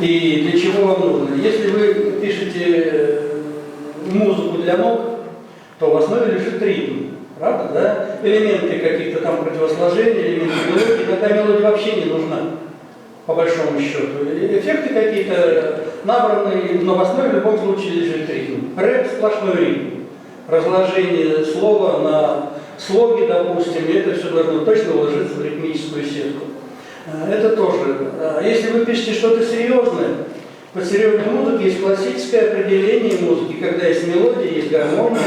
и для чего вам нужно. Если вы пишете музыку для ног, то в основе лежит ритм, правда, да? Элементы каких-то там противосложений, элементы мелодии, иногда мелодия вообще не нужна, по большому счету. Эффекты какие-то набранные, но в основе в любом случае лежит ритм. Рэп – сплошной ритм. Разложение слова на слоги, допустим, и это все должно точно уложиться в ритмическую сетку. Это тоже. Если вы пишете что-то серьезное, по серьезной музыке есть классическое определение музыки, когда есть мелодия, есть гармония,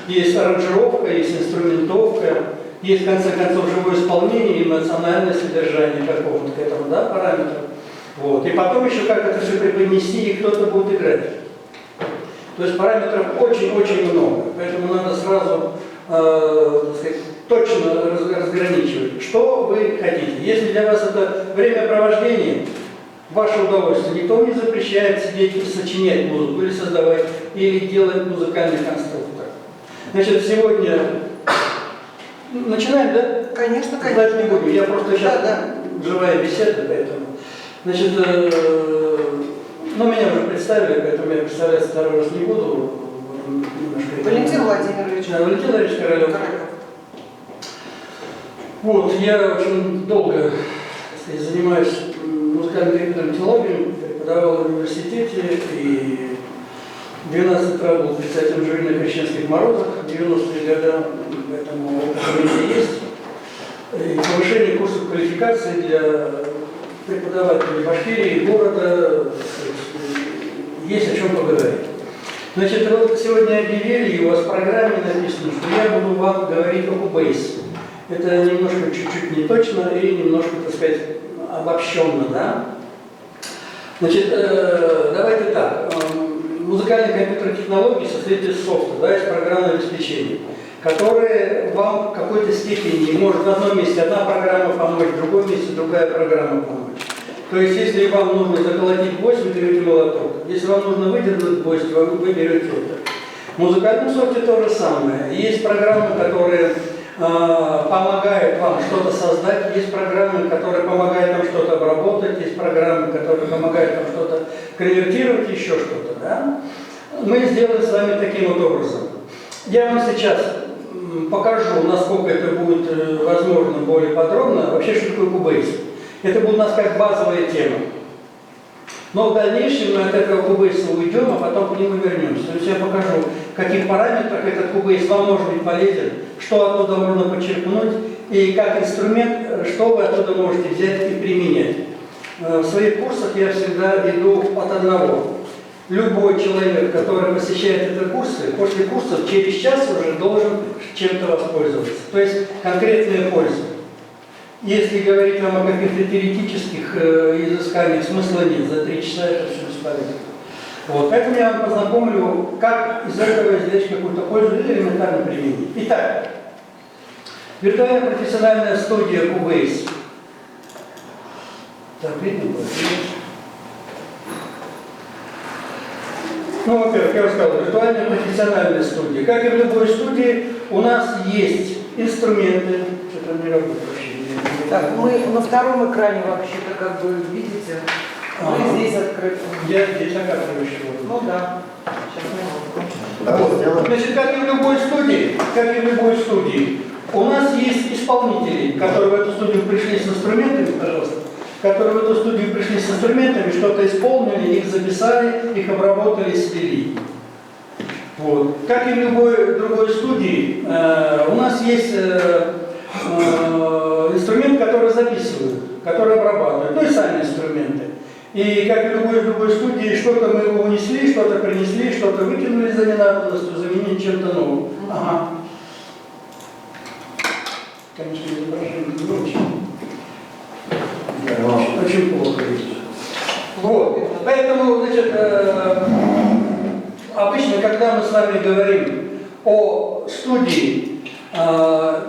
есть аранжировка, есть инструментовка, есть, в конце концов, живое исполнение и эмоциональное содержание какого-то к этому, да, параметра. Вот. И потом еще как это все преподнести, и кто-то будет играть. То есть параметров очень-очень много, поэтому надо сразу так сказать, точно разграничивать, что вы хотите. Если для вас это времяпровождение, ваше удовольствие, никто не запрещает сидеть и сочинять музыку, или создавать, или делать музыкальный конструктор. Значит, сегодня начинаем, да? Конечно, конечно. Ждать не будем, я просто сейчас Да. живая беседа, поэтому. Значит, меня уже представили, поэтому я представляться второй раз не буду. Валентин Владимирович. Валентин Владимирович Королев. Вот, я очень долго, так сказать, занимаюсь музыкальной компьютерной теологией, преподавал в университете и 12 раз был председателем жюри на Крещенских морозах, 90-е годы, поэтому опыт у меня есть. И повышение курсов квалификации для преподавателей Башкирии, города, есть о чем поговорить. Значит, вот сегодня объявили, и у вас в программе написано, что я буду вам говорить о Cubase. Это немножко чуть-чуть не точно и немножко, так сказать, обобщенно, да? Значит, давайте так. Музыкальные компьютерные технологии состоят из софта, да, из программного обеспечения, которые вам в какой-то степени может в одном месте одна программа помочь, в другом месте другая программа помочь. То есть, если вам нужно заколотить гвоздь, вы берете молоток. Если вам нужно выдернуть гвоздь, вы берете это. В музыкальном софте то же самое. Есть программы, которые помогают вам что-то создать, есть программы, которые помогают вам что-то обработать, есть программы, которые помогают вам что-то конвертировать, еще что-то. Да? Мы сделаем с вами таким вот образом. Я вам сейчас покажу, насколько это будет возможно более подробно, вообще, что такое Cubase. Это будет у нас как базовая тема. Но в дальнейшем мы от этого Cubase уйдем, а потом к нему вернемся. То есть я покажу, в каких параметрах этот Cubase вам может быть полезен, что оттуда можно подчеркнуть, и как инструмент, что вы оттуда можете взять и применять. В своих курсах я всегда иду от одного. Любой человек, который посещает эти курсы, после курсов через час уже должен чем-то воспользоваться. То есть конкретная польза. Если говорить вам о каких-то теоретических изысканиях, смысла нет. За 3 часа это все бесполезно. Вот. Поэтому я вам познакомлю, как из этого извлечь какую-то пользу или элементарно применить. Итак, виртуальная профессиональная студия Cubase. Так, видно? Ну, во-первых, я уже сказал, виртуальная профессиональная студия. Как и в любой студии, у нас есть инструменты. Что-то не работает вообще. Так, мы на втором экране вообще-то, как бы, видите, мы здесь открыты. Я здесь оказываю еще. Ну да. Сейчас вот. Значит, как и в любой студии, у нас есть исполнители, которые в эту студию пришли с инструментами, пожалуйста, которые в эту студию пришли с инструментами, что-то исполнили, их записали, их обработали, свели. Вот. Как и в любой другой студии, у нас есть инструмент, который записывают, который обрабатывают, ну и сами инструменты. И как и в любой другой студии, что-то мы унесли, что-то принесли, что-то выкинули за ненадобностью, заменили чем-то новым. Ага. Конечно, изображение не очень плохо видишь. Вот. Поэтому, значит, обычно, когда мы с вами говорим о студии,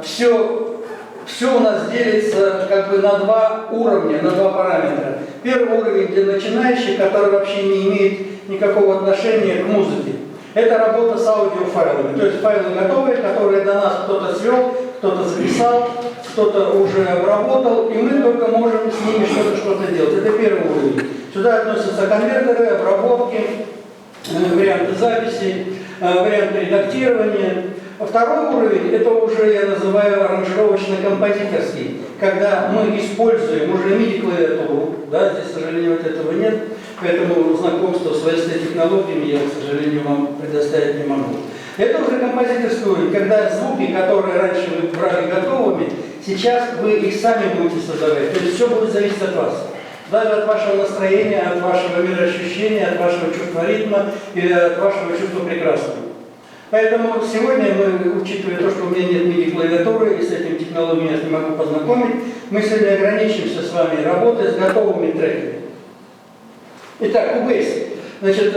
все у нас делится как бы на 2 уровня, на 2 параметра. Первый уровень для начинающих, который вообще не имеет никакого отношения к музыке. Это работа с аудиофайлами. То есть файлы готовые, которые до нас кто-то свел, кто-то записал, что-то уже обработал, и мы только можем с ними что-то делать. Это первый уровень. Сюда относятся конвертеры, обработки, варианты записи, варианты редактирования. Второй уровень – это уже, я называю, аранжировочно-композиторский, когда мы используем уже MIDI-клавиатуру, да, здесь, к сожалению, вот этого нет, поэтому знакомство с VST-технологиями я, к сожалению, вам предоставить не могу. Это уже композиторский уровень, когда звуки, которые раньше вы брали готовыми, сейчас вы их сами будете создавать, то есть все будет зависеть от вас. Даже от вашего настроения, от вашего мироощущения, от вашего чувства ритма или от вашего чувства прекрасного. Поэтому сегодня мы, учитывая то, что у меня нет MIDI-клавиатуры и с этим технологией я не могу познакомить, мы сегодня ограничимся с вами работой с готовыми треками. Итак, Cubase. Значит,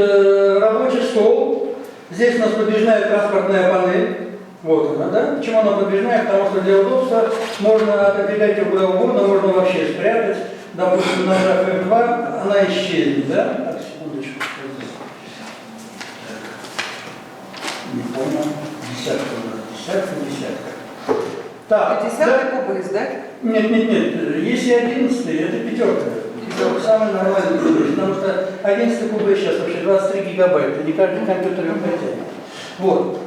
рабочий стол. Здесь у нас подвижная транспортная панель. Вот она, да? Почему она подвижная? Потому что для удобства можно отодвигать ее куда угодно, можно вообще спрятать. Допустим, нажав F2, она исчезнет, да? Так, секундочку. Не понял. Десятка. Так. 50-й Cubase, да? Нет. Если 11-й, это пятерка. Это самый нормальный Cubase, потому что 11-й Cubase сейчас вообще 23 гигабайта, не каждый компьютер его потянет. Вот.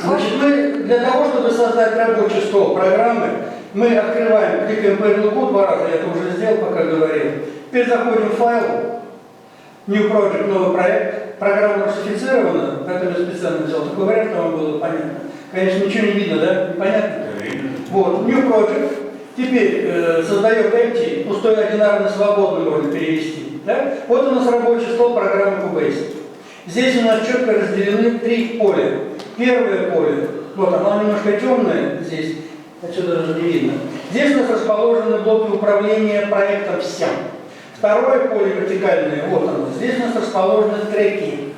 Значит, мы для того, чтобы создать рабочий стол программы, мы открываем, кликаем по ярлыку 2 раза, я это уже сделал, пока говорил. Теперь заходим в файл, New Project, новый проект, программа русифицирована, поэтому я специально взял такой вариант, чтобы вам было понятно. Конечно, ничего не видно, да? Понятно? Вот, New Project. Теперь создаем empty, пустой, одинарный, свободный можно перевести. Да? Вот у нас рабочий стол программы Cubase. Здесь у нас четко разделены 3 поля. Первое поле, вот оно немножко темное здесь, отсюда даже не видно. Здесь у нас расположены блоки управления проектом всем. Второе поле вертикальное, вот оно, здесь у нас расположены треки.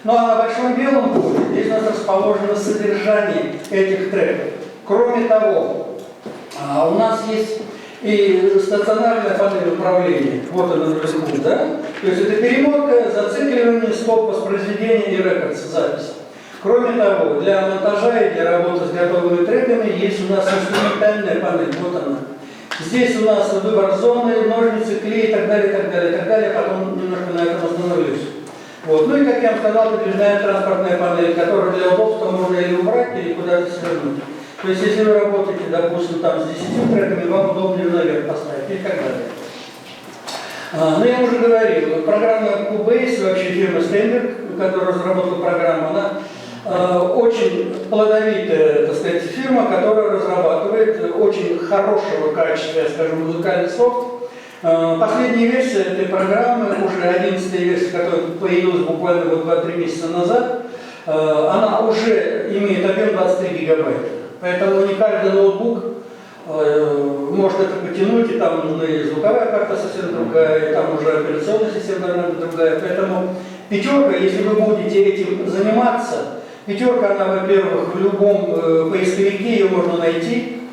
Ну а на большом белом поле здесь у нас расположено содержание этих треков. Кроме того, у нас есть и стационарная панель управления. Вот она наверху, да? То есть это перемотка, зацикливание, стоп, воспроизведение и рекордс, запись. Кроме того, для монтажа и для работы с готовыми треками есть у нас инструментальная панель. Вот она. Здесь у нас выбор зоны, ножницы, клей и так далее, так далее, так далее. Потом немножко на этом остановлюсь. Вот. Ну и, как я вам сказал, подвижная транспортная панель, которую для удобства можно или убрать, или куда-то свернуть. То есть, если вы работаете, допустим, там с 10 треками, вам удобнее наверх поставить и так далее. Ну, я уже говорил, программа Cubase, вообще фирма Steinberg, которая разработала программу, она очень плодовитая, так сказать, фирма, которая разрабатывает очень хорошего качества, я скажу, музыкальный софт. Последняя версия этой программы, уже 11-я версия, которая появилась буквально вот 2-3 месяца назад, она уже имеет объем 23 гигабайта. Поэтому не каждый ноутбук может это потянуть, и там нужна и звуковая карта совсем другая, и там уже операционная система должна быть другая. Поэтому пятерка, если вы будете этим заниматься, пятерка, она, во-первых, в любом поисковике ее можно найти,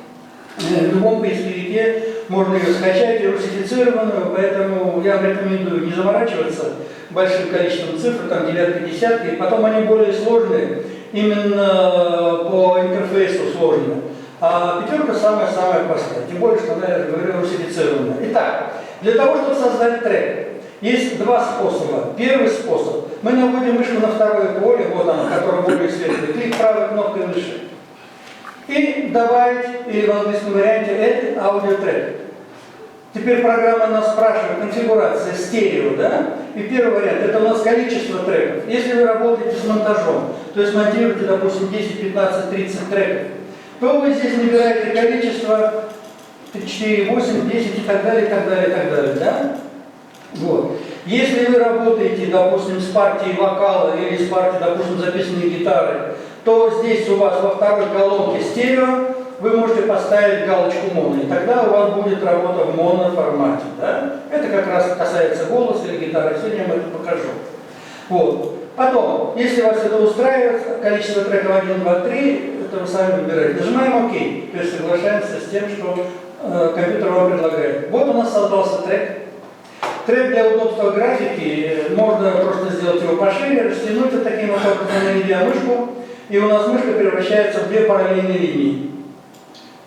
в любом поисковике можно ее скачать, ее русифицированную, поэтому я вам рекомендую не заморачиваться большим количеством цифр, там девятки, десятки, и потом они более сложные, именно по интерфейсу сложные. А пятерка самая-самая простая, тем более, что она, я говорю, русифицированная. Итак, для того, чтобы создать трек, есть 2 способа. Первый способ. Мы наводим мышку на второе поле, вот оно, которое более светлое, клик правой кнопкой мыши. И добавить, или в английском варианте, Add аудиотрек. Теперь программа нас спрашивает, конфигурация стерео, да? И первый вариант, это у нас количество треков. Если вы работаете с монтажом, то есть монтируете, допустим, 10, 15, 30 треков, то вы здесь набираете количество 4, 8, 10 и так далее, и так далее, и так далее, да? Вот. Если вы работаете, допустим, с партией вокала или с партией, допустим, записанной гитары, то здесь у вас во второй колонке стерео, вы можете поставить галочку моно, и тогда у вас будет работа в моноформате. Да? Это как раз касается голоса или гитары, сегодня я вам это покажу. Вот. Потом, если вас это устраивает, количество треков 1, 2, 3, это вы сами выбираете. Нажимаем ОК, то есть соглашаемся с тем, что компьютер вам предлагает. Вот у нас создался трек. Трек для удобства графики, можно просто сделать его пошире, растянуть вот таким вот образом, наведя мышку, и у нас мышка превращается в 2 параллельные линии.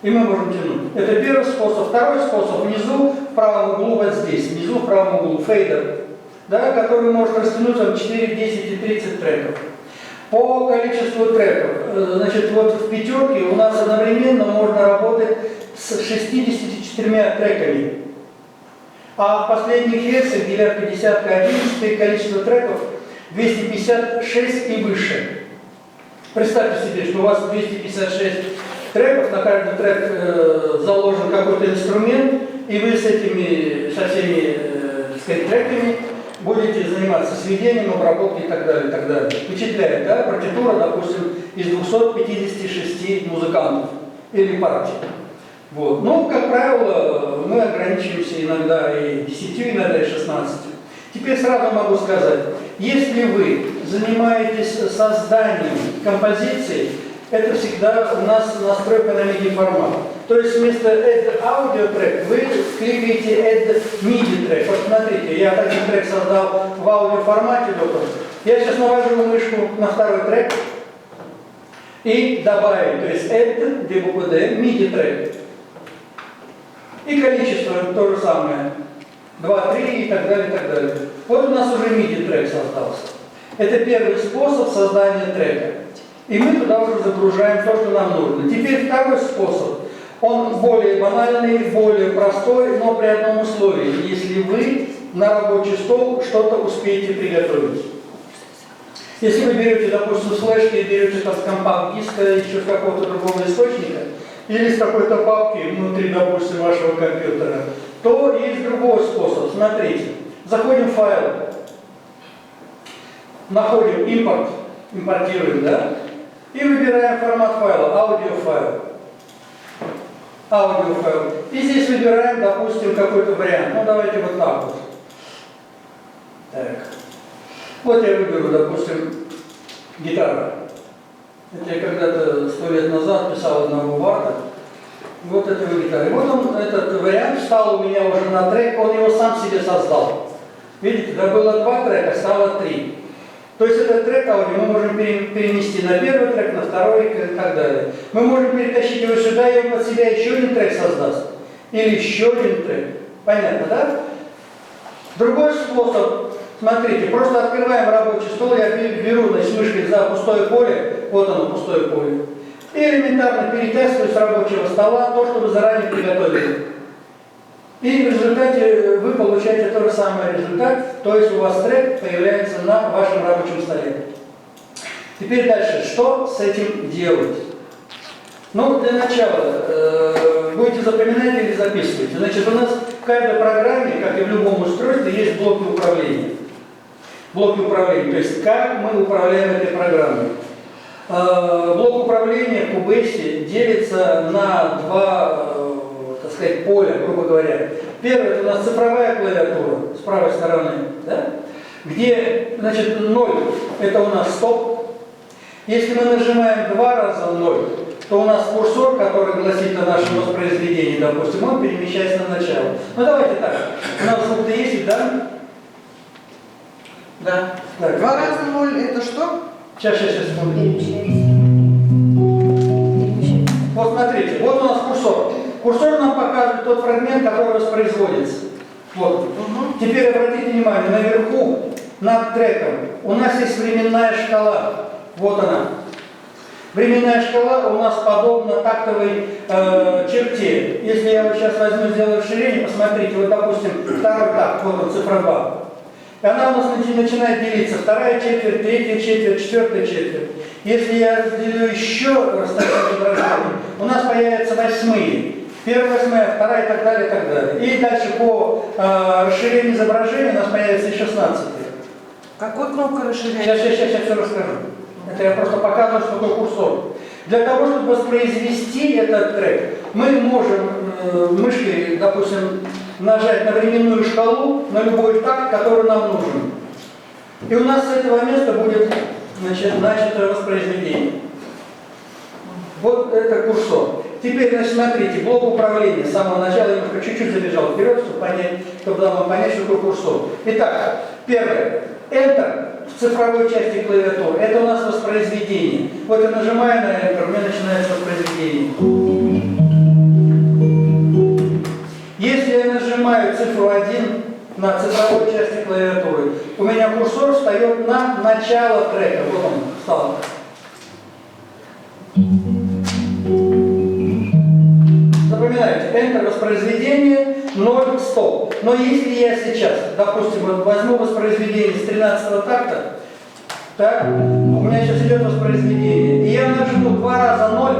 И мы можем тянуть. Это первый способ. Второй способ внизу в правом углу, вот здесь, внизу в правом углу, фейдер, да, который может растянуть там 4, 10 и 30 треков. По количеству треков, значит, вот в пятерке у нас одновременно можно работать с 64 треками. А в последних версиях, девятка, десятка, 11, количество треков 256 и выше. Представьте себе, что у вас 256 треков, на каждый трек заложен какой-то инструмент, и вы со всеми так сказать, треками будете заниматься сведением, обработкой и так далее, и так далее. Впечатляет, да? Партитура, допустим, из 256 музыкантов или партий. Вот. Ну, как правило, мы ограничиваемся иногда и 10, иногда и 16. Теперь сразу могу сказать, если вы занимаетесь созданием композиции, это всегда у нас настройка на MIDI-формат. То есть вместо Add Audio Track вы кликаете Add MIDI Track. Вот смотрите, я один трек создал в аудиоформате. Я сейчас навожу мышку на второй трек и добавить, то есть Add, где буква D, MIDI Track. И количество то же самое. 2, 3 и так далее, и так далее. Вот у нас уже MIDI трек создался. Это первый способ создания трека. И мы туда уже загружаем то, что нам нужно. Теперь второй способ. Он более банальный, более простой, но при одном условии. Если вы на рабочий стол что-то успеете приготовить. Если вы берете, допустим, с флешки, берете там с компакт-диска, еще с какого-то другого источника, или с какой-то папки внутри, допустим, вашего компьютера, то есть другой способ. Смотрите, заходим в файл, находим импорт, импортируем, да, и выбираем формат файла, аудиофайл. Аудиофайл. И здесь выбираем, допустим, какой-то вариант. Ну, давайте вот так вот. Так. Вот я выберу, допустим, гитара. Это я когда-то 100 лет назад писал одного варда. Вот это его гитара. Вот он, этот вариант встал у меня уже на трек, он его сам себе создал. Видите, да было 2 трека, стало 3. То есть этот трек аудио мы можем перенести на первый трек, на второй и так далее. Мы можем перетащить его сюда, и он под себя еще один трек создаст. Или еще один трек. Понятно, да? Другой способ. Смотрите, просто открываем рабочий стол, я беру, значит, мышкой за пустое поле, вот оно, пустое поле, и элементарно перетаскиваю с рабочего стола то, что вы заранее приготовили. И в результате вы получаете тот же самый результат, то есть у вас трек появляется на вашем рабочем столе. Теперь дальше, что с этим делать? Ну, для начала, будете запоминать или записывать. Значит, у нас в каждой программе, как и в любом устройстве, есть блоки управления. Блоки управления, то есть как мы управляем этой программой. Блок управления в Cubase делится на 2, так сказать, поля, грубо говоря. Первое, это у нас цифровая клавиатура с правой стороны, да? Где, значит, 0, это у нас стоп. Если мы нажимаем 2 раза 0, то у нас курсор, который гласит на нашем воспроизведении, допустим, он перемещается на начало. Ну давайте так, у нас звук-то есть, да? Да. Так. 2 раза 0 это что? Сейчас, смотрим. Вот смотрите, вот у нас курсор. Курсор нам показывает тот фрагмент, который воспроизводится. Вот. Теперь обратите внимание, наверху, над треком, у нас есть временная шкала. Вот она. Временная шкала у нас подобна тактовой черте. Если я вот сейчас возьму, сделаю расширение, посмотрите, вот допустим, второй такт, вот он, цифра 2. И она у нас начинает делиться. Вторая четверть, третья четверть, четвертая четверть. Если я разделю еще изображение, у нас появятся восьмые. Первая, восьмая, вторая и так далее, и так далее. И дальше по расширению изображения у нас появится и 16. Какой кнопка расширения? Сейчас все расскажу. Это я просто показываю, что такое курсор. Для того, чтобы воспроизвести этот трек, мы можем мышкой, допустим, нажать на временную шкалу, на любой такт, который нам нужен. И у нас с этого места будет, значит, начато воспроизведение. Вот это курсор. Теперь, значит, смотрите, блок управления с самого начала, я немножко чуть-чуть забежал вперед, чтобы вам понять, что такое курсор. Итак, первое. Enter в цифровой части клавиатуры. Это у нас воспроизведение. Вот я нажимаю на Enter, у меня начинается воспроизведение. Если я нажимаю цифру 1 на цифровой части клавиатуры, у меня курсор встает на начало трека. Вот он встал. Запоминайте, Enter воспроизведение 0, стоп. Но если я сейчас, допустим, вот возьму воспроизведение с 13-го такта, так, у меня сейчас идет воспроизведение, и я нажму 2 раза 0,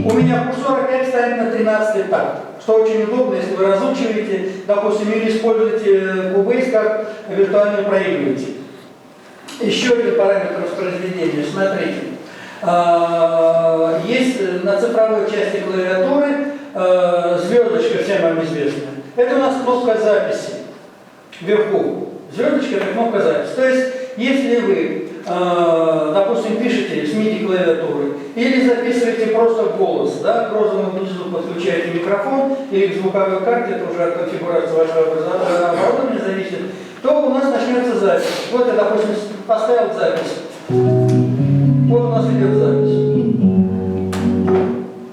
у меня курсор опять станет на 13-й такт, что очень удобно, если вы разучиваете, допустим, или используете Cubase как виртуальный проигрыватель. Еще один параметр воспроизведения, смотрите. Есть на цифровой части клавиатуры звездочка, всем вам известная. Это у нас кнопка записи вверху. Звездочка – это кнопка записи. То есть, если вы, допустим, пишете с MIDI клавиатуры или записываете просто голос, да, к розовому внизу подключаете микрофон или к звуковой карте, это уже от конфигурации вашего оборудования зависит, то у нас начнется запись. Вот я, допустим, поставил запись. Вот у нас идет запись.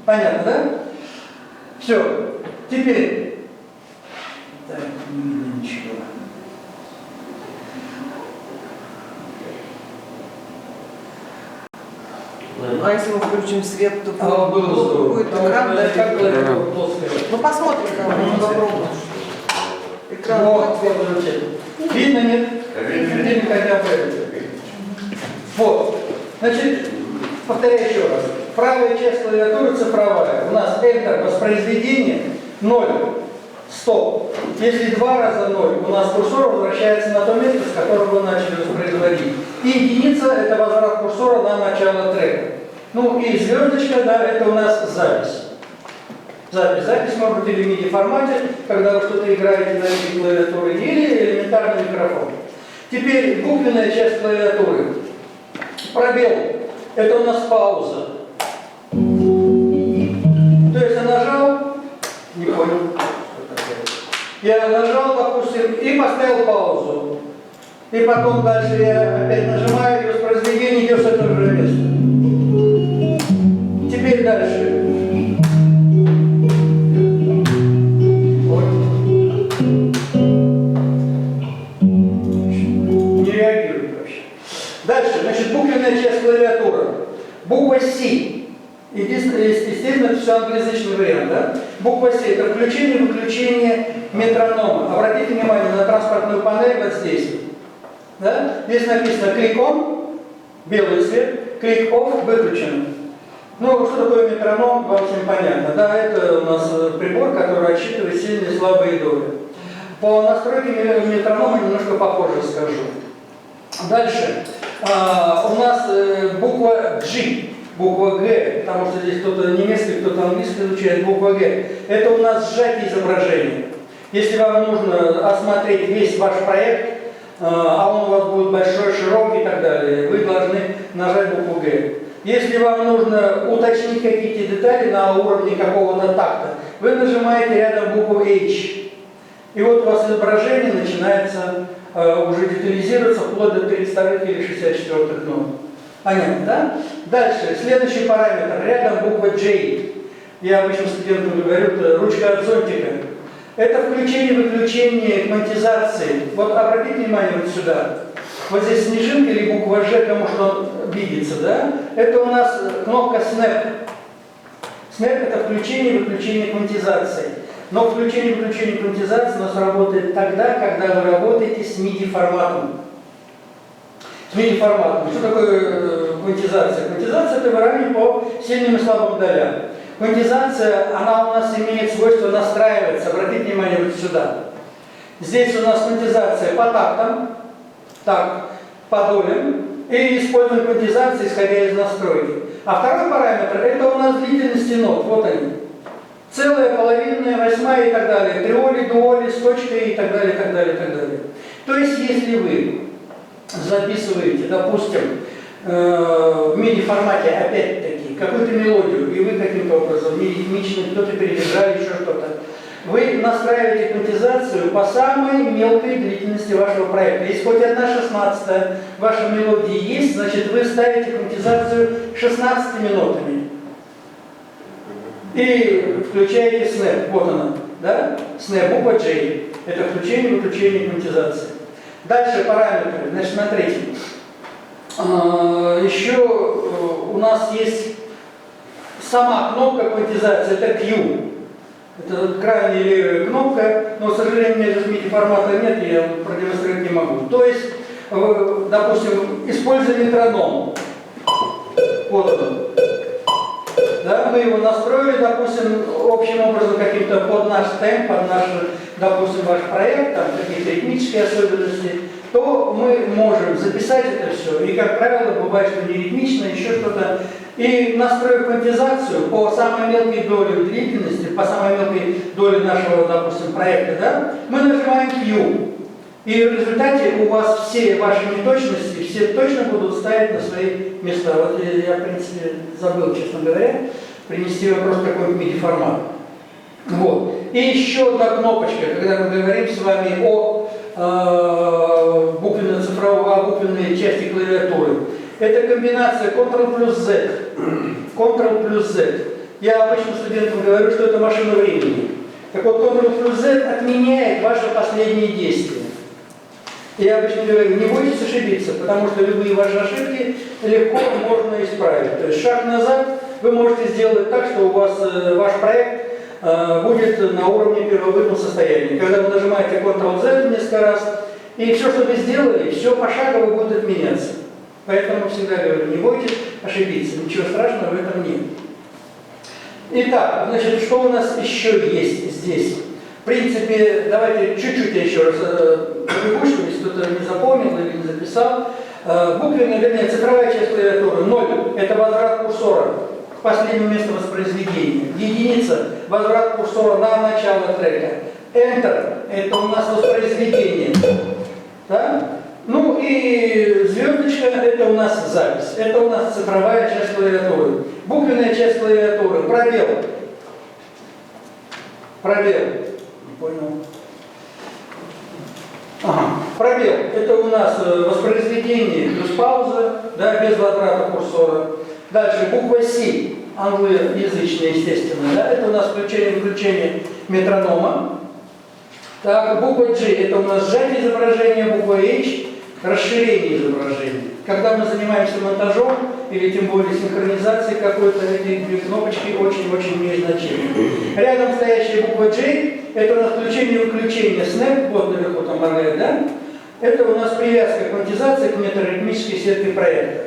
Понятно, да? Все. Теперь. Так, ничего. А если мы включим свет, то Было здорово. будет экран, да? Как клавиатура плоская. Ну посмотрим, попробуем. Экран Вот, будет. вот, замечательно. Видно, нет? Видно, хотя бы. Вот. Значит, повторяю еще раз. Правая часть клавиатуры цифровая. У нас Enter воспроизведение 0. Стоп. Если 2 раза 0, у нас курсор возвращается на то место, с которого вы начали воспроизводить. И единица – это возврат курсора на начало трека. Ну и звездочка, да, это у нас запись. Запись может быть или в MIDI формате, когда вы что-то играете на MIDI клавиатуре, или элементарный микрофон. Теперь буквенная часть клавиатуры. Пробел. Это у нас пауза. То есть я нажал, не понял. Я нажал, допустим, и поставил паузу. И потом дальше я опять нажимаю, и воспроизведение идет с этого же места. Теперь дальше. Вот. Не реагирует вообще. Дальше, значит, буквенная часть клавиатуры. Буква C. Естественно, это все англоязычный вариант, да? Буква С – это включение-выключение метронома. Обратите внимание на транспортную панель вот здесь. Да? Здесь написано «Click on», белый цвет, «Click off», выключено. Ну, что такое метроном, вам всем понятно. Да, это у нас прибор, который отсчитывает сильные и слабые доли. По настройке метронома немножко попозже скажу. Дальше. У нас буква G. Буква Г, потому что здесь кто-то немецкий, кто-то английский изучает, буква Г. Это у нас сжатие изображения. Если вам нужно осмотреть весь ваш проект, а он у вас будет большой, широкий и так далее, вы должны нажать букву Г. Если вам нужно уточнить какие-то детали на уровне какого-то такта, вы нажимаете рядом букву H. И вот у вас изображение начинается уже детализироваться вплоть до 32 или 64 нот. Понятно, да? Дальше, следующий параметр, рядом буква J. Я обычно студентам говорю, это ручка от зонтика. Это включение-выключение квантизации. Вот обратите внимание вот сюда. Вот здесь снежинка или буква Ж, кому что видится, да? Это у нас кнопка Snap. Snap – это включение-выключение квантизации. Но включение-выключение квантизации у нас работает тогда, когда вы работаете с MIDI форматом. С MIDI форматом. Что такое квантизация? Квантизация – это выравнивание по сильным и слабым долям. Квантизация, она у нас имеет свойство настраиваться. Обратите внимание вот сюда. Здесь у нас квантизация по тактам, так, по долям, и используем квантизацию, исходя из настройки. А второй параметр – это у нас длительности нот. Вот они. Целая, половинная, восьмая и так далее. Триоли, дуоли, с точкой и так далее, и так далее, и так далее. То есть, если вы записываете, допустим, в MIDI формате, опять-таки, какую-то мелодию, и вы каким-то образом, ритмично, кто-то передержали, еще что-то, вы настраиваете квантизацию по самой мелкой длительности вашего проекта. Если хоть 1/16 вашей мелодии есть, значит вы ставите квантизацию 16 минутами. И включаете снэп. Вот она. да? Снэп, буква J. Это включение, выключение, квантизация. Дальше параметры. Значит, смотрите. Еще у нас есть сама кнопка квантизации, это Q. Это крайняя левая кнопка, но, к сожалению, у меня здесь MIDI формата нет, я продемонстрировать не могу. То есть, допустим, используя метроном. Вот он. Да, мы его настроили, допустим, общим образом каким-то под наш темп, под наш, допустим, ваш проект, там какие-то ритмические особенности, то мы можем записать это все. И, как правило, бывает, что не ритмично, еще что-то. И настроив квантизацию по самой мелкой доле длительности, по самой мелкой доле нашего, допустим, проекта, да, мы нажимаем Q. И в результате у вас все ваши неточности, все точно будут ставить на свои места. Вот я, в принципе, забыл, честно говоря, принести вопрос какой-нибудь MIDI-формат. Вот. И еще одна кнопочка, когда мы говорим с вами о буквенной части клавиатуры. Это комбинация Ctrl плюс Z. Ctrl плюс Z. Я обычно студентам говорю, что это машина времени. Так вот, Ctrl плюс Z отменяет ваши последние действия. Я обычно говорю, не бойтесь ошибиться, потому что любые ваши ошибки легко можно исправить. То есть шаг назад вы можете сделать так, что у вас ваш проект будет на уровне первобытного состояния. Когда вы нажимаете Ctrl-Z несколько раз, и все, что вы сделали, все пошагово будет отменяться. Поэтому всегда говорю, не бойтесь ошибиться, ничего страшного в этом нет. Итак, значит, что у нас еще есть здесь? В принципе, давайте чуть-чуть я еще раз пробегу, чтобы если кто-то не запомнил или не записал. Буквенная, вернее, цифровая часть клавиатуры 0 – это возврат курсора к последнему месту воспроизведения. Единица – возврат курсора на начало трека. Enter – это у нас воспроизведение. Да? Ну и звездочка – это у нас запись. Это у нас цифровая часть клавиатуры. Буквенная часть клавиатуры – пробел. Пробел. Понял. Ага. Пробел. Это у нас воспроизведение плюс пауза, да, без возврата курсора. Дальше буква С, англоязычная, естественно, да, это у нас включение-выключение метронома. Так, буква G, это у нас сжатие изображения, буква H, расширение изображения. Когда мы занимаемся монтажом, или тем более синхронизацией какой-то, эти две кнопочки очень-очень имеют значение. Рядом стоящая буква J, это у нас включение и выключение Snap, вот наверху там моргает, да? Это у нас привязка квантизации к метаритмической сетке проекта.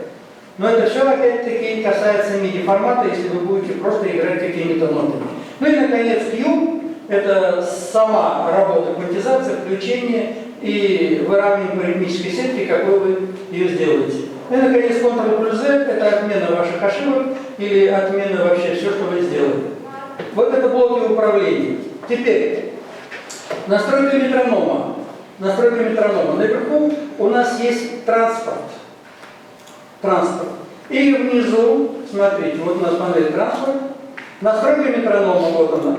Но это все, опять-таки, касается MIDI-формата, если вы будете просто играть какими-то нотами. Ну и, наконец, Q, это сама работа квантизации, включение и выравнивание по ритмической сетке, какой вы ее сделаете. И, наконец, Ctrl плюс Z – это отмена ваших ошибок или отмена вообще все, что вы сделали. Вот это блоки управления. Теперь, настройка метронома. Настройка метронома. Наверху у нас есть транспорт. И внизу, смотрите, вот у нас панель транспорт. Настройка метронома, вот она.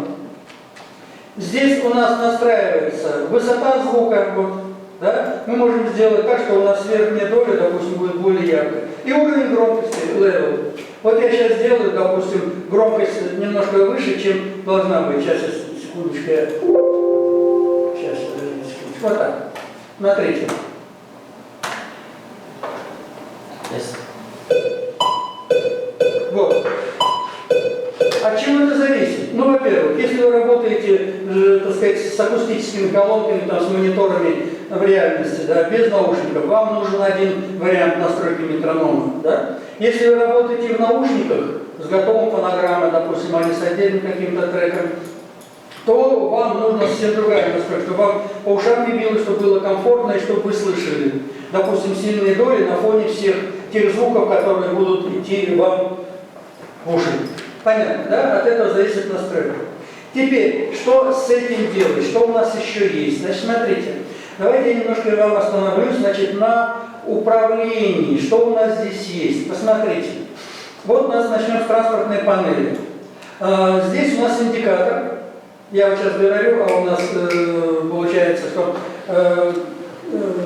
Здесь у нас настраивается высота звука, вот, да? Мы можем сделать так, что у нас верхняя доля, допустим, будет более яркая. И уровень громкости, level. Вот я сейчас сделаю, допустим, громкость немножко выше, чем должна быть. Сейчас, секундочку. Сейчас, секундочку. Вот так. Смотрите. Вот. От чего это зависит? Ну, во-первых, если вы работаете, так сказать, с акустическими колонками, там, с мониторами в реальности, да, без наушников, вам нужен один вариант настройки метронома. Да? Если вы работаете в наушниках с готовым фонограммой, допустим, а не с отдельным каким-то треком, то вам нужна совсем другая настройка, чтобы вам по ушам не било, чтобы было комфортно и чтобы вы слышали, допустим, сильные доли на фоне всех тех звуков, которые будут идти вам в уши. Понятно, да? От этого зависит настройка. Теперь, что с этим делать? Что у нас еще есть? Значит, смотрите, давайте я немножко вам остановлюсь, значит, на управлении. Что у нас здесь есть? Посмотрите. Вот у нас начнем с транспортной панели. Здесь у нас индикатор. Я вот сейчас говорю, а у нас получается, что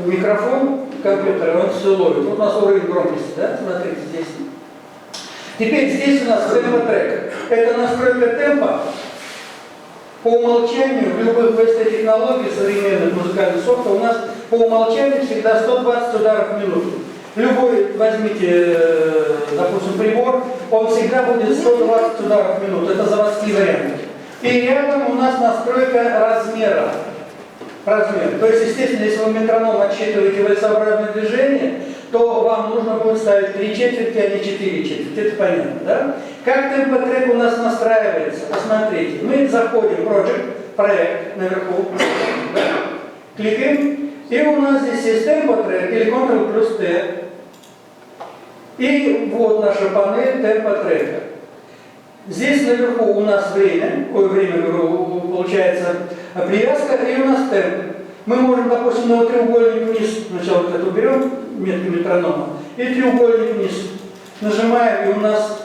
микрофон компьютера, он все ловит. Вот у нас уровень громкости, да? Смотрите, здесь. Теперь здесь у нас темпотрек. Это настройка темпа. По умолчанию в любых VST-технологиях современных музыкальных софта у нас по умолчанию всегда 120 ударов в минуту. Любой возьмите, допустим, прибор, он всегда будет 120 ударов в минуту. Это заводские варианты. И рядом у нас настройка размера. Размер. То есть, естественно, если вы метроном отсчитываете вальсообразное движение, то вам нужно будет ставить 3 четверти, а не 4 четверти. Это понятно, да? Как темпотрек у нас настраивается? Посмотрите. Мы заходим в проект наверху, да? Кликаем, и у нас здесь есть темпотрек или Ctrl плюс T. И вот наша панель темпотрека. Здесь наверху у нас время, получается привязка, и у нас темп. Мы можем, допустим, на треугольник вниз, сначала вот эту берем, метку метронома, и треугольник вниз. Нажимаем, и у нас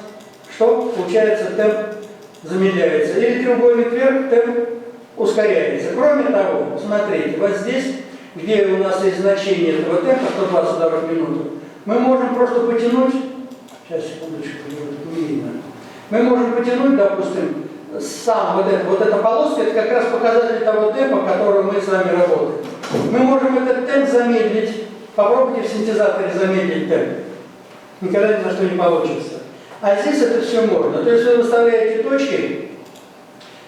что? Получается, темп замедляется. Или треугольник вверх, темп ускоряется. Кроме того, смотрите, вот здесь, где у нас есть значение этого темпа, 120 ударов в минуту, мы можем просто потянуть, сейчас, секундочку, не видно. Мы можем потянуть, допустим, сам вот эта полоска, это как раз показатель того темпа, которым мы с вами работаем. Мы можем этот темп замедлить. Попробуйте в синтезаторе замедлить темп. Никогда ни за что не получится. А здесь это все можно. То есть вы выставляете точки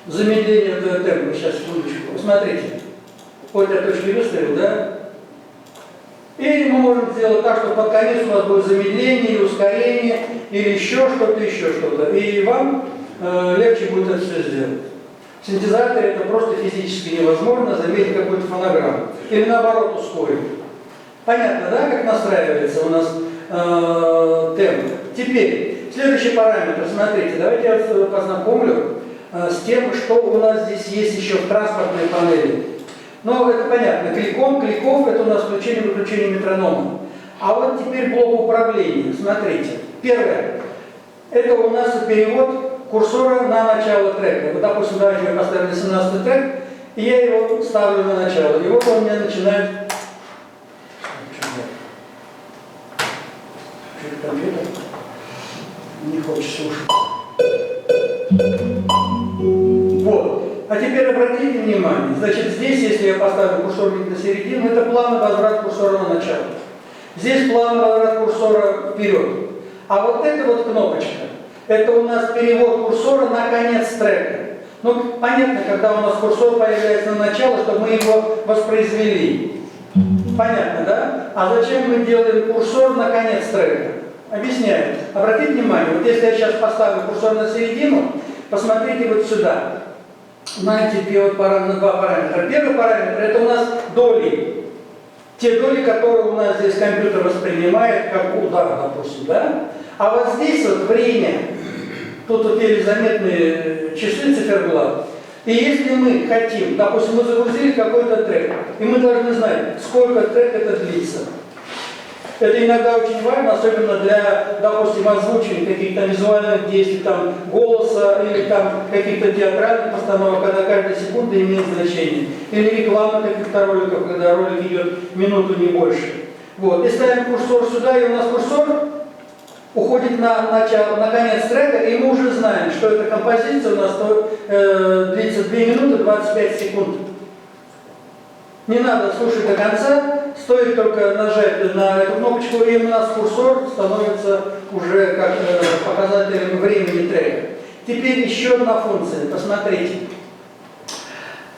замедления этого темпа. Сейчас, секундочку. Посмотрите. Вот я точки выставил, да? И мы можем сделать так, что под конец у нас будет замедление или ускорение, или еще что-то. И вам легче будет это все сделать. В синтезаторе это просто физически невозможно замедлить какую-то фонограмму. Или наоборот ускорить. Понятно, да, как настраивается у нас темп? Теперь, следующий параметр. Смотрите, давайте я вас познакомлю с тем, что у нас здесь есть еще в транспортной панели. Ну, это понятно. Кликов это у нас включение-выключение метронома. А вот теперь блок управления. Смотрите. Первое. Это у нас перевод курсора на начало трека. Вот, допустим, давайте я поставлю 17 трек, и я его ставлю на начало. И вот он у меня начинает... Компьютер не хочет слушать. Вот. А теперь обратите внимание, значит, здесь, если я поставлю курсор на середину, это плавный возврат курсора на начало. Здесь плавный возврат курсора вперед. А вот эта вот кнопочка, это у нас перевод курсора на конец трека. Ну, понятно, когда у нас курсор появляется на начало, чтобы мы его воспроизвели. Понятно, да? А зачем мы делаем курсор на конец трека? Объясняю. Обратите внимание, вот если я сейчас поставлю курсор на середину, посмотрите вот сюда. Знаете, два параметра. Первый параметр – это у нас доли. Те доли, которые у нас здесь компьютер воспринимает как удар, допустим, да? А вот здесь вот время. Тут вот еле заметные часы циферблат. И если мы хотим, допустим, мы загрузили какой-то трек, и мы должны знать, сколько трек это длится. Это иногда очень важно, особенно для, допустим, озвучивания каких-то визуальных действий, там, голоса или там каких-то театральных постановок, когда каждая секунда имеет значение. Или реклама каких-то роликов, когда ролик идет минуту, не больше. Вот. И ставим курсор сюда, и у нас курсор уходит на конец трека, и мы уже знаем, что эта композиция у нас длится 2 минуты 25 секунд. Не надо слушать до конца, стоит только нажать на эту кнопочку, и у нас курсор становится уже как показателем времени трека. Теперь еще одна функция, посмотрите.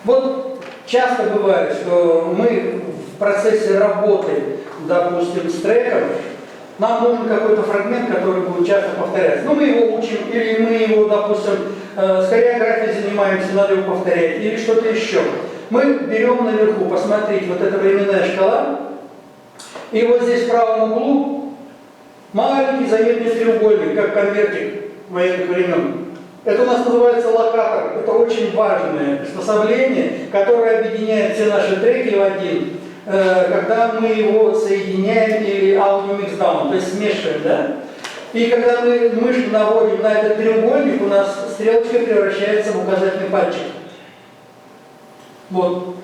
Вот часто бывает, что мы в процессе работы, допустим, с треком, нам нужен какой-то фрагмент, который будет часто повторяться. Ну, мы его учим, или мы его, допустим, с хореографией занимаемся, надо его повторять, или что-то еще. Мы берем наверху, посмотрите, вот эта временная шкала, и вот здесь в правом углу маленький заметный треугольник, как конвертик военных времен. Это у нас называется локатор. Это очень важное приспособление, которое объединяет все наши треки в один, когда мы его соединяем или аудио-миксдаун, то есть смешиваем, да? И когда мы мышку наводим на этот треугольник, у нас стрелочка превращается в указательный пальчик. Вот.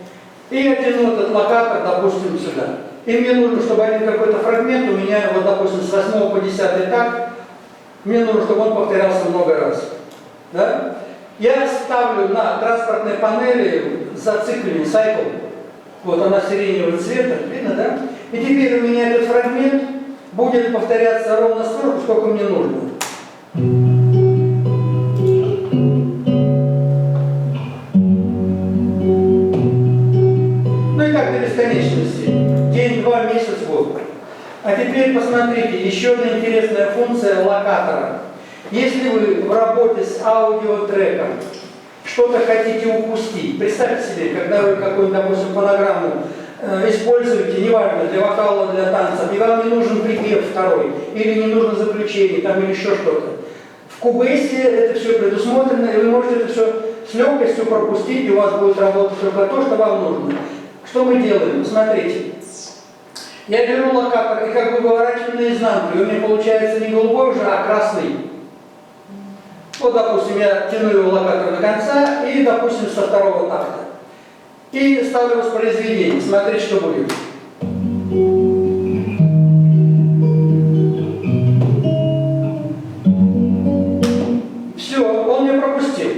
И я тяну этот локатор, допустим, сюда. И мне нужно, чтобы один какой-то фрагмент у меня, вот, допустим, с 8 по 10 так, мне нужно, чтобы он повторялся много раз. Да? Я ставлю на транспортной панели зацикленный сайкл. Вот она сиреневого цвета, видно, да? И теперь у меня этот фрагмент будет повторяться ровно столько, сколько мне нужно. Ну и так до бесконечности. День, 2, месяц, год. А теперь посмотрите, еще одна интересная функция локатора. Если вы в работе с аудиотреком что-то хотите упустить, представьте себе, когда вы какую-нибудь, допустим, фонограмму используете, неважно, для вокала, для танца, и вам не нужен припев второй, или не нужно заключение, там, или еще что-то. В Cubase это все предусмотрено, и вы можете это все с легкостью пропустить, и у вас будет работать только то, что вам нужно. Что мы делаем? Смотрите. Я беру локатор и как бы выворачиваю наизнанку, и у меня получается не голубой уже, а красный. Вот, допустим, я тяну его локатор до конца, и, допустим, со второго такта. И ставлю воспроизведение. Смотрите, что будет. Все, он меня пропустил.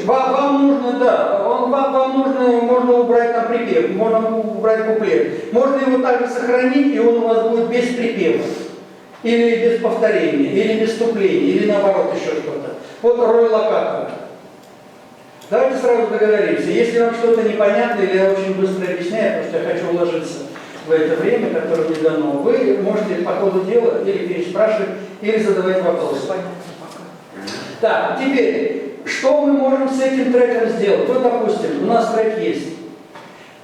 Вам нужно, да, вам нужно, можно убрать там припев, можно убрать куплет. Можно его также сохранить, и он у вас будет без припева. Или без повторения, или без вступления, или наоборот еще что-то. Вот роль локатора. Давайте сразу договоримся. Если вам что-то непонятно, или я очень быстро объясняю, потому что я хочу уложиться в это время, которое мне дано, вы можете по ходу дела или переспрашивать, или задавать вопросы. Так, теперь, что мы можем с этим треком сделать? Вот, допустим, у нас трек есть.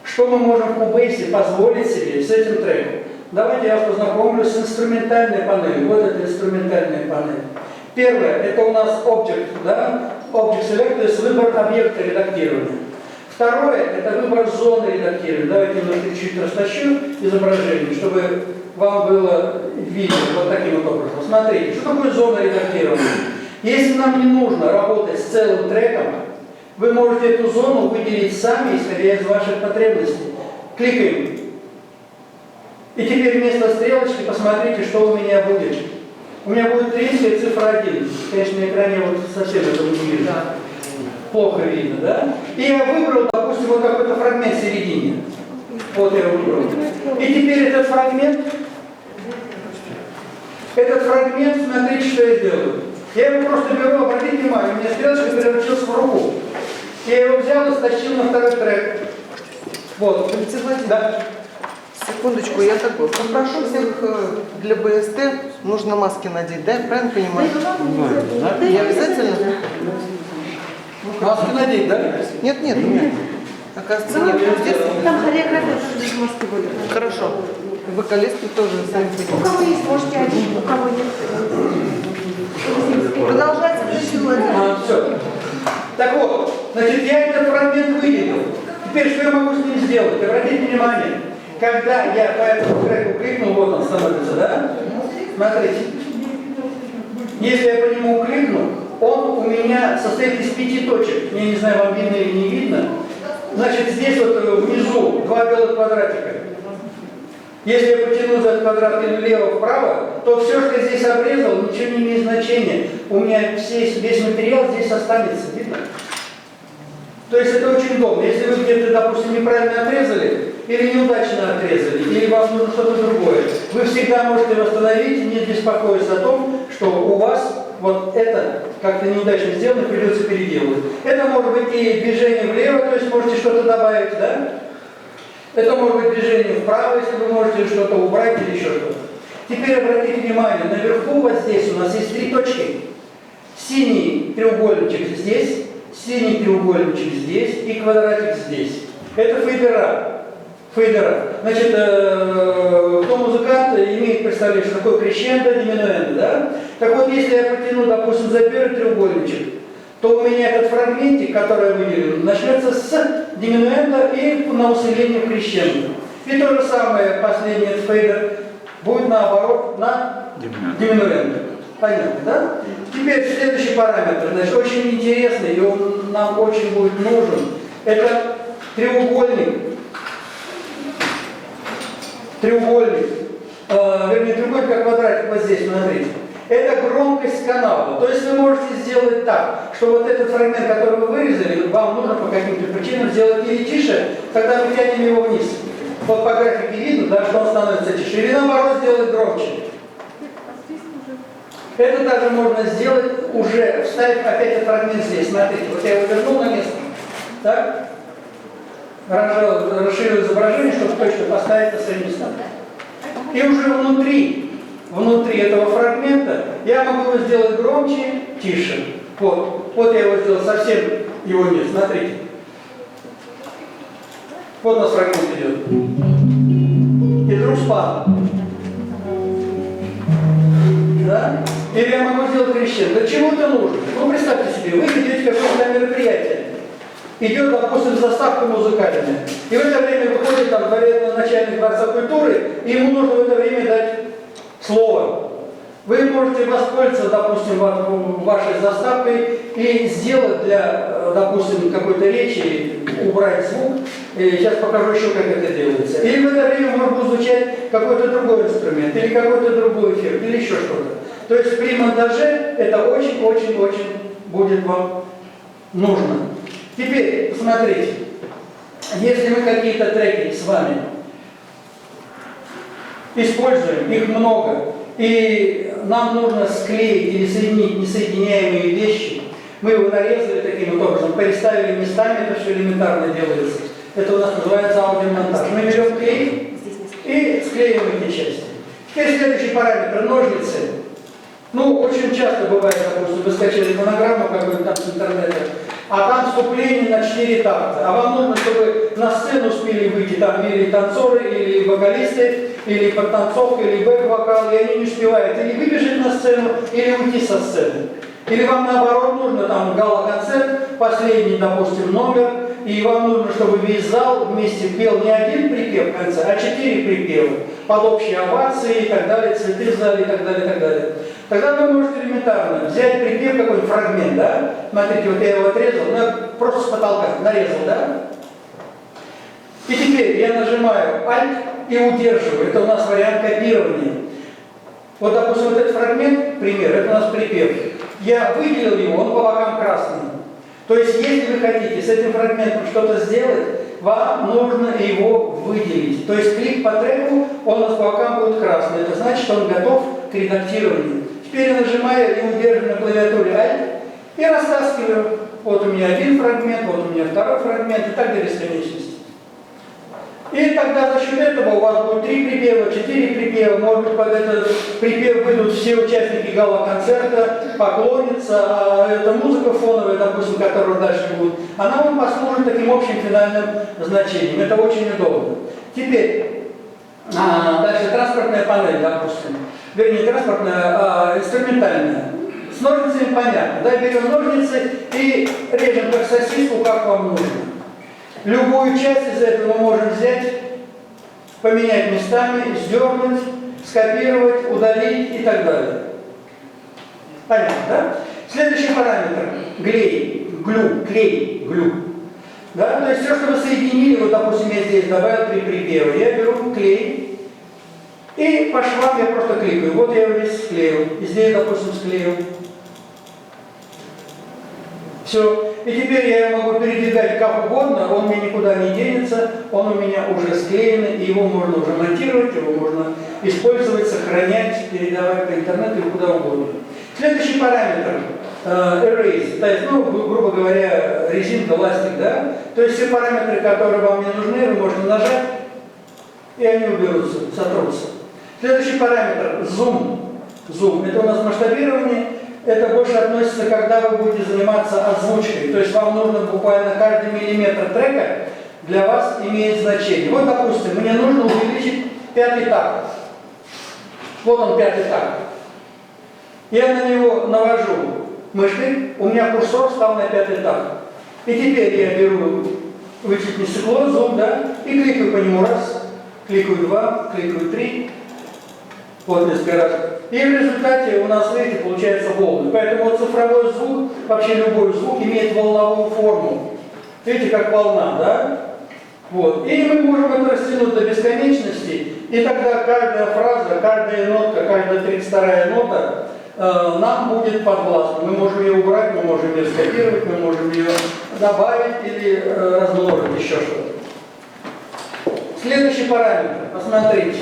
Что мы можем в Cubase позволить себе с этим треком? Давайте я вас познакомлю с инструментальной панелью. Вот это инструментальная панель. Первое, это у нас Object, да? Object Select, то есть выбор объекта редактирования. Второе, это выбор зоны редактирования. Давайте немножко чуть растащу изображение, чтобы вам было видно вот таким вот образом. Смотрите, что такое зона редактирования? Если нам не нужно работать с целым треком, вы можете эту зону выделить сами, исходя из ваших потребностей. Кликаем. И теперь вместо стрелочки посмотрите, что у меня будет. У меня будет римская цифра 1. Конечно, на экране вот совсем этого не видно. Плохо видно, да? И я выбрал, допустим, вот какой-то фрагмент в середине. Вот я выбрал. И теперь этот фрагмент, смотрите, что я делаю. Я его просто беру, обратите внимание, у меня стрелочка превратилась в руку. Я его взял и стащил на второй трек. Вот. Да. Секундочку, я так попрошу всех для БСТ нужно маски надеть, да? Я правильно понимаю? Да. Не обязательно? Маски надеть, да? Нет. Оказывается, нет. Здесь... Там хореография тоже без маски будет. Хорошо. Вокалисты тоже сами У кого есть, можете один, у кого нет. Продолжайте, все. Так вот, значит, я этот фрагмент выделил. Теперь что я могу с ним сделать? Обратите внимание. Когда я по этому треку кликнул, вот он становится, да? Смотрите. Если я по нему кликну, он у меня состоит из 5 точек. Я не знаю, вам видно или не видно. Значит, здесь вот внизу 2 белых квадратика. Если я потяну за этот квадрат или влево-вправо, то все, что я здесь обрезал, ничего не имеет значения. У меня весь материал здесь останется. Видно? То есть это очень удобно. Если вы где-то, допустим, неправильно отрезали, или неудачно отрезали, или вам нужно что-то другое, вы всегда можете восстановить, не беспокоясь о том, что у вас вот это как-то неудачно сделано, придется переделывать. Это может быть и движение влево, то есть можете что-то добавить, да? Это может быть движение вправо, если вы можете что-то убрать или еще что-то. Теперь обратите внимание, наверху вот здесь у нас есть 3 точки. Синий треугольничек здесь, синий треугольничек здесь и квадратик здесь. Это фейдера. Значит, кто музыкант имеет представление, что такое крещендо, диминуэндо, да? Так вот, если я потяну, допустим, за первый треугольничек, то у меня этот фрагментик, который я выделил, начнется с диминуэндо и на усиление крещендо. И то же самое, последний фейдер, будет наоборот на диминуэндо. Понятно, да? Теперь следующий параметр, значит, очень интересный, и он нам очень будет нужен. Это треугольник, вернее, треугольник как квадратик вот здесь, смотрите. Это громкость канала. То есть вы можете сделать так, что вот этот фрагмент, который вы вырезали, вам нужно по каким-то причинам сделать или тише, тогда мы тянем его вниз. Вот по графике видно, да, что он становится тише. Или наоборот сделать громче. Это даже можно сделать уже, вставив опять этот фрагмент здесь. Смотрите, вот я его вернул на место. Так? Расширил изображение, чтобы точно поставить на свои места. И уже внутри этого фрагмента я могу его сделать громче, тише. Вот я его сделал совсем, его нет, смотрите. Вот у нас фрагмент идет. И вдруг спад. Да? Или я могу сделать крещендо. Для чего это нужно? Ну, представьте себе, вы идете какое-то мероприятие. Идет, допустим, заставка музыкальная. И в это время выходит там начальник Дворца культуры, и ему нужно в это время дать слово. Вы можете воспользоваться, допустим, вашей заставкой и сделать для, допустим, какой-то речи, убрать звук. И сейчас покажу еще, как это делается. Или в это время может быть звучать какой-то другой инструмент, или какой-то другой эффект, или еще что-то. То есть при монтаже это очень-очень-очень будет вам нужно. Теперь, посмотрите, если мы какие-то треки с вами используем, их много, и нам нужно склеить или соединить несоединяемые вещи, мы его нарезали таким вот образом, переставили местами, это все элементарно делается. Это у нас называется аудиомонтаж. Мы берем клей и склеиваем эти части. Теперь следующий параметр – ножницы. Ну, очень часто бывает, допустим, вы скачали фонограмму какую-то там с интернета, а там вступление на 4 такта. А вам нужно, чтобы на сцену успели выйти там или танцоры, или вокалисты, или подтанцовка, или бэк-вокал, и они не успевают или выбежать на сцену, или уйти со сцены. Или вам наоборот нужно там гала-концерт, последний, допустим, номер, и вам нужно, чтобы весь зал вместе пел не один припев в конце, а 4 припева под общие овации и так далее, цветы в зале и так далее, и так далее. Тогда вы можете элементарно взять припев, какой-нибудь фрагмент, да? Смотрите, вот я его отрезал, ну, я просто с потолка нарезал, да? И теперь я нажимаю Alt и удерживаю. Это у нас вариант копирования. Вот, допустим, вот этот фрагмент, пример, это у нас припев. Я выделил его, он по бокам красный. То есть, если вы хотите с этим фрагментом что-то сделать, вам нужно его выделить. То есть, клик по треку, он у нас по бокам будет красный. Это значит, что он готов к редактированию. Теперь я нажимаю и удерживаю на клавиатуре Alt и растаскиваю. Вот у меня один фрагмент, вот у меня второй фрагмент и так до бесконечности. И тогда за счет этого у вас будет 3 припева, 4 припева, может быть, под этот припев выйдут все участники гала-концерта, поклонятся, а эта музыка фоновая, допустим, которая дальше будет, она вам послужит таким общим финальным значением. Это очень удобно. Теперь, дальше транспортная панель, допустим. Вернее, транспортная, а инструментальная. С ножницами понятно. Да, берем ножницы и режем как сосиску, как вам нужно. Любую часть из этого мы можем взять, поменять местами, сдернуть, скопировать, удалить и так далее. Понятно, да? Следующий параметр – клей, глю. Да? То есть все, что вы соединили, вот, допустим, я здесь добавил 3 припева, я беру клей и по швам я просто кликаю. Вот я его здесь склеил, и здесь, допустим, склеил. Все. И теперь я его могу передвигать как угодно, он мне никуда не денется, он у меня уже склеенный, и его можно уже монтировать, его можно использовать, сохранять, передавать по интернету и куда угодно. Следующий параметр erase, то есть, ну, грубо говоря, резинка, ластик, да? То есть все параметры, которые вам не нужны, вы можете нажать, и они уберутся, сотрутся. Следующий параметр zoom. Zoom. Это у нас масштабирование. Это больше относится, когда вы будете заниматься озвучкой. То есть вам нужно буквально каждый миллиметр трека для вас имеет значение. Вот, допустим, мне нужно увеличить 5-й такт. Вот он, 5-й такт. Я на него навожу мышкой, у меня курсор стал на 5-й такт. И теперь я беру вычетное стекло, зум, да, и кликаю по нему раз, кликаю 2, кликаю 3. Вот несколько раз. И в результате у нас, видите, получается волны. Поэтому вот цифровой звук, вообще любой звук, имеет волновую форму. Видите, как волна, да? Вот. И мы можем это растянуть до бесконечности, и тогда каждая фраза, каждая нотка, каждая 32-я нота, нам будет подвластна. Мы можем ее убрать, мы можем ее скопировать, мы можем ее добавить или размножить, еще что-то. Следующий параметр, посмотрите.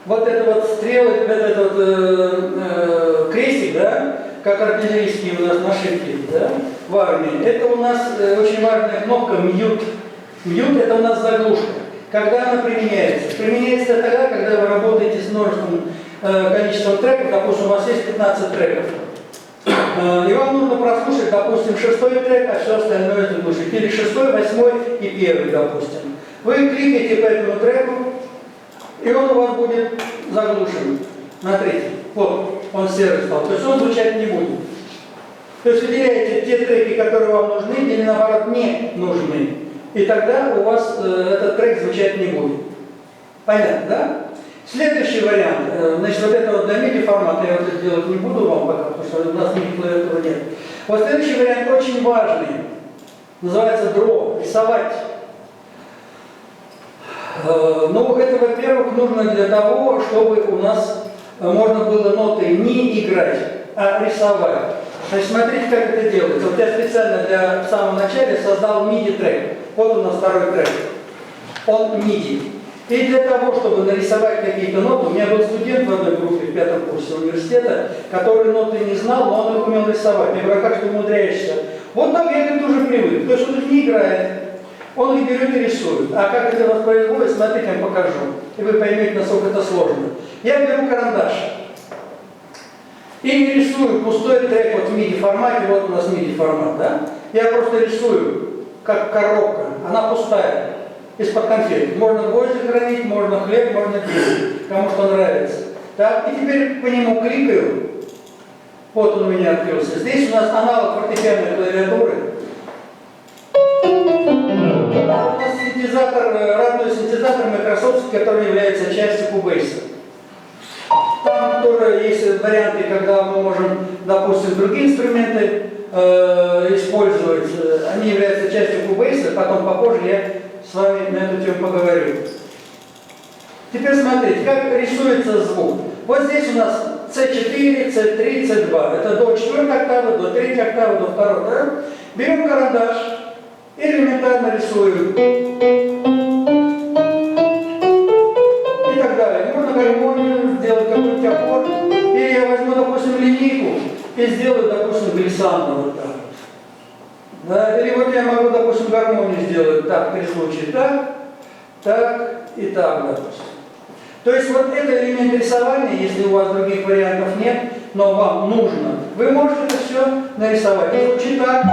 Вот это вот стрелы, вот этот вот крестик, да, как артиллерийские у нас нашивки, да, в армии, это у нас очень важная кнопка mute. Mute это у нас заглушка. Когда она применяется? Применяется тогда, когда вы работаете с множеством количеством треков, допустим, у вас есть 15 треков, и вам нужно прослушать, допустим, 6-й трек, а все остальное заглушить, или 6-й, 8-й и 1-й, допустим. Вы кликаете по этому треку, и он у вас будет заглушен. Смотрите, вот он серый стал, то есть он звучать не будет. То есть выделяете те треки, которые вам нужны, или наоборот не нужны. И тогда у вас этот трек звучать не будет. Понятно, да? Следующий вариант. Значит, вот это вот для MIDI формата я вот это делать не буду вам пока, потому что у нас MIDI клавиатуры нет. Вот следующий вариант очень важный. Называется draw, рисовать. Ну, это, во-первых, нужно для того, чтобы у нас можно было ноты не играть, а рисовать. Значит, смотрите, как это делается. Вот я специально в самом начале создал MIDI-трек. Вот у нас второй трек. Он MIDI. И для того, чтобы нарисовать какие-то ноты, у меня был студент в одной группе в 5-м курсе университета, который ноты не знал, но он их умел рисовать. Я говорю, а как ты умудряешься? Вот так я как-то уже привык. То есть он их не играет. Он их берет и рисует. А как это воспроизводит, смотрите, я вам покажу. И вы поймете, насколько это сложно. Я беру карандаш. И рисую пустой трек вот в MIDI формате, вот у нас MIDI формат, да? Я просто рисую, как коробка, она пустая, из-под конфет. Можно гвозди хранить, можно хлеб, можно пить, кому что нравится. Так, и теперь по нему кликаю, вот он у меня открылся. Здесь у нас аналог фортепианной клавиатуры. У нас синтезатор, родной синтезатор Microsoft, который является частью Cubase. Там тоже есть варианты, когда мы можем, допустим, другие инструменты использовать. Они являются частью Cubase, потом попозже я с вами на эту тему поговорю. Теперь смотрите, как рисуется звук. Вот здесь у нас C4, C3, C2. Это до 4 октавы, до 3 октавы, до 2. Да? Берем карандаш и элементарно рисуем. И так далее. Можно гармонию сделать, какой-нибудь аккорд. Или я возьму, допустим, линейку и сделаю, допустим, глиссандо вот так. Да? Или вот я могу, допустим, гармонию сделать так, при случае так, так и так, допустим. То есть вот это элемент рисования, если у вас других вариантов нет, но вам нужно, вы можете это все нарисовать. И звучит так.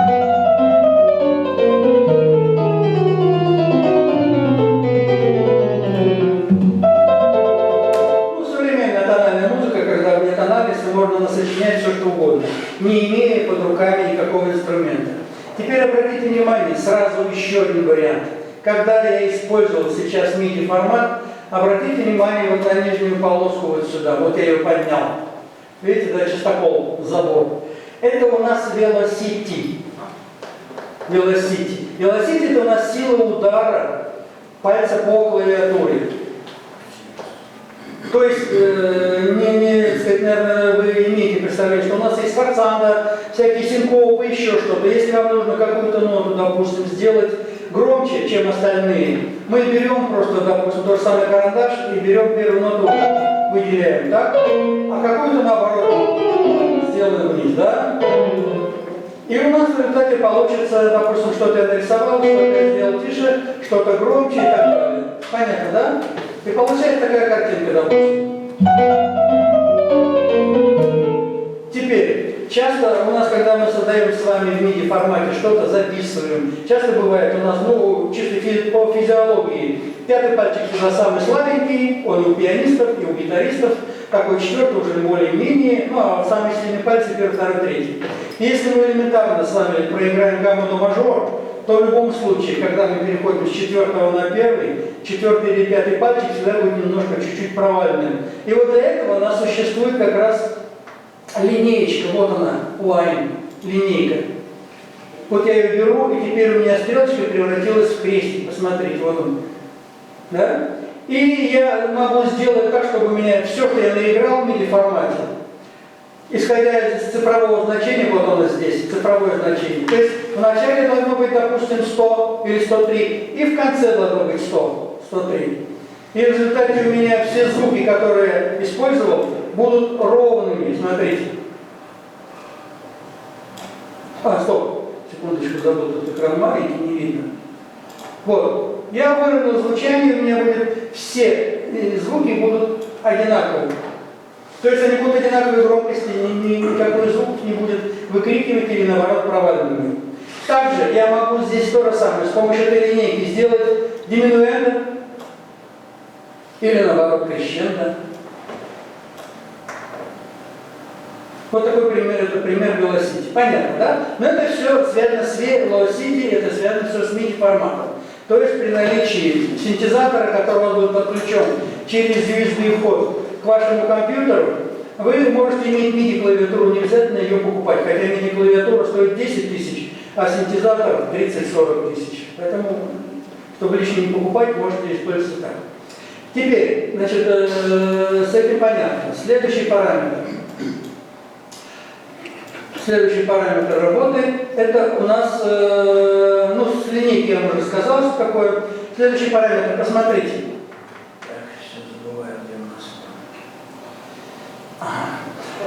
Ну, современная тональная музыка, когда нет анализа, можно насочинять все, что угодно, не имея под руками никакого инструмента. Теперь обратите внимание, сразу еще один вариант. Когда я использовал сейчас MIDI формат, обратите внимание вот на нижнюю полоску вот сюда. Вот я ее поднял. Видите, да, частокол, забор. Это у нас velocity. Velocity. Velocity это у нас сила удара пальца по клавиатуре. То есть, наверное, вы имеете представление, что у нас есть форцанда, всякие синкопы, еще что-то. Если вам нужно какую-то ноту, допустим, сделать громче, чем остальные, мы берем просто, допустим, тот же самый карандаш и берем первую ноту, выделяем, так? А какую-то, наоборот, сделаем вниз, да? И у нас в результате получится, допустим, что-то я нарисовал, что-то я сделал тише, что-то громче и так далее. Понятно, да? И получается такая картинка, допустим. Теперь, часто у нас, когда мы создаем с вами в MIDI формате что-то, записываем, часто бывает у нас, ну, чисто по физиологии, пятый пальчик всегда самый слабенький, он и у пианистов, и у гитаристов, такой четвертый уже более-менее, ну, а самые сильные пальцы первый, второй, третий. Если мы элементарно с вами проиграем гамму до мажор, то в любом случае, когда мы переходим с 4 на 1, 4 или 5 пальчик всегда будет немножко чуть-чуть провальным. И вот для этого у нас существует как раз линеечка, вот она, line, линейка. Вот я ее беру, и теперь у меня стрелочка превратилась в крестик, посмотрите, вот он. Да? И я могу сделать так, чтобы у меня все, что я наиграл в MIDI формате, исходя из цифрового значения, вот оно здесь, цифровое значение. То есть вначале должно быть, допустим, 100 или 103, и в конце должно быть 100, 103. И в результате у меня все звуки, которые я использовал, будут ровными. Смотрите. Стоп. Секундочку, забыл, тут экран маленький, не видно. Вот. Я выровнял звучание, у меня будет все звуки будут одинаковые. То есть они будут одинаковой громкости, никакой звук не будет выкрикивать или наоборот проваливаемый. Также я могу здесь то же самое, с помощью этой линейки сделать диминуэндо или наоборот крещендо. Вот такой пример, это пример Velocity. Понятно, да? Но это все связано с Velocity, это связано все с MIDI форматом. То есть при наличии синтезатора, который будет подключен через USB вход к вашему компьютеру, вы можете иметь MIDI клавиатуру, не обязательно ее покупать. Хотя MIDI клавиатура стоит 10 тысяч, а синтезатор 30-40 тысяч. Поэтому, чтобы лишнее не покупать, можете использовать так. Теперь, значит, с этим понятно. Следующий параметр работы, это у нас, с линейки я уже сказал, что такое. Следующий параметр, посмотрите. Так, сейчас забываю, где у нас.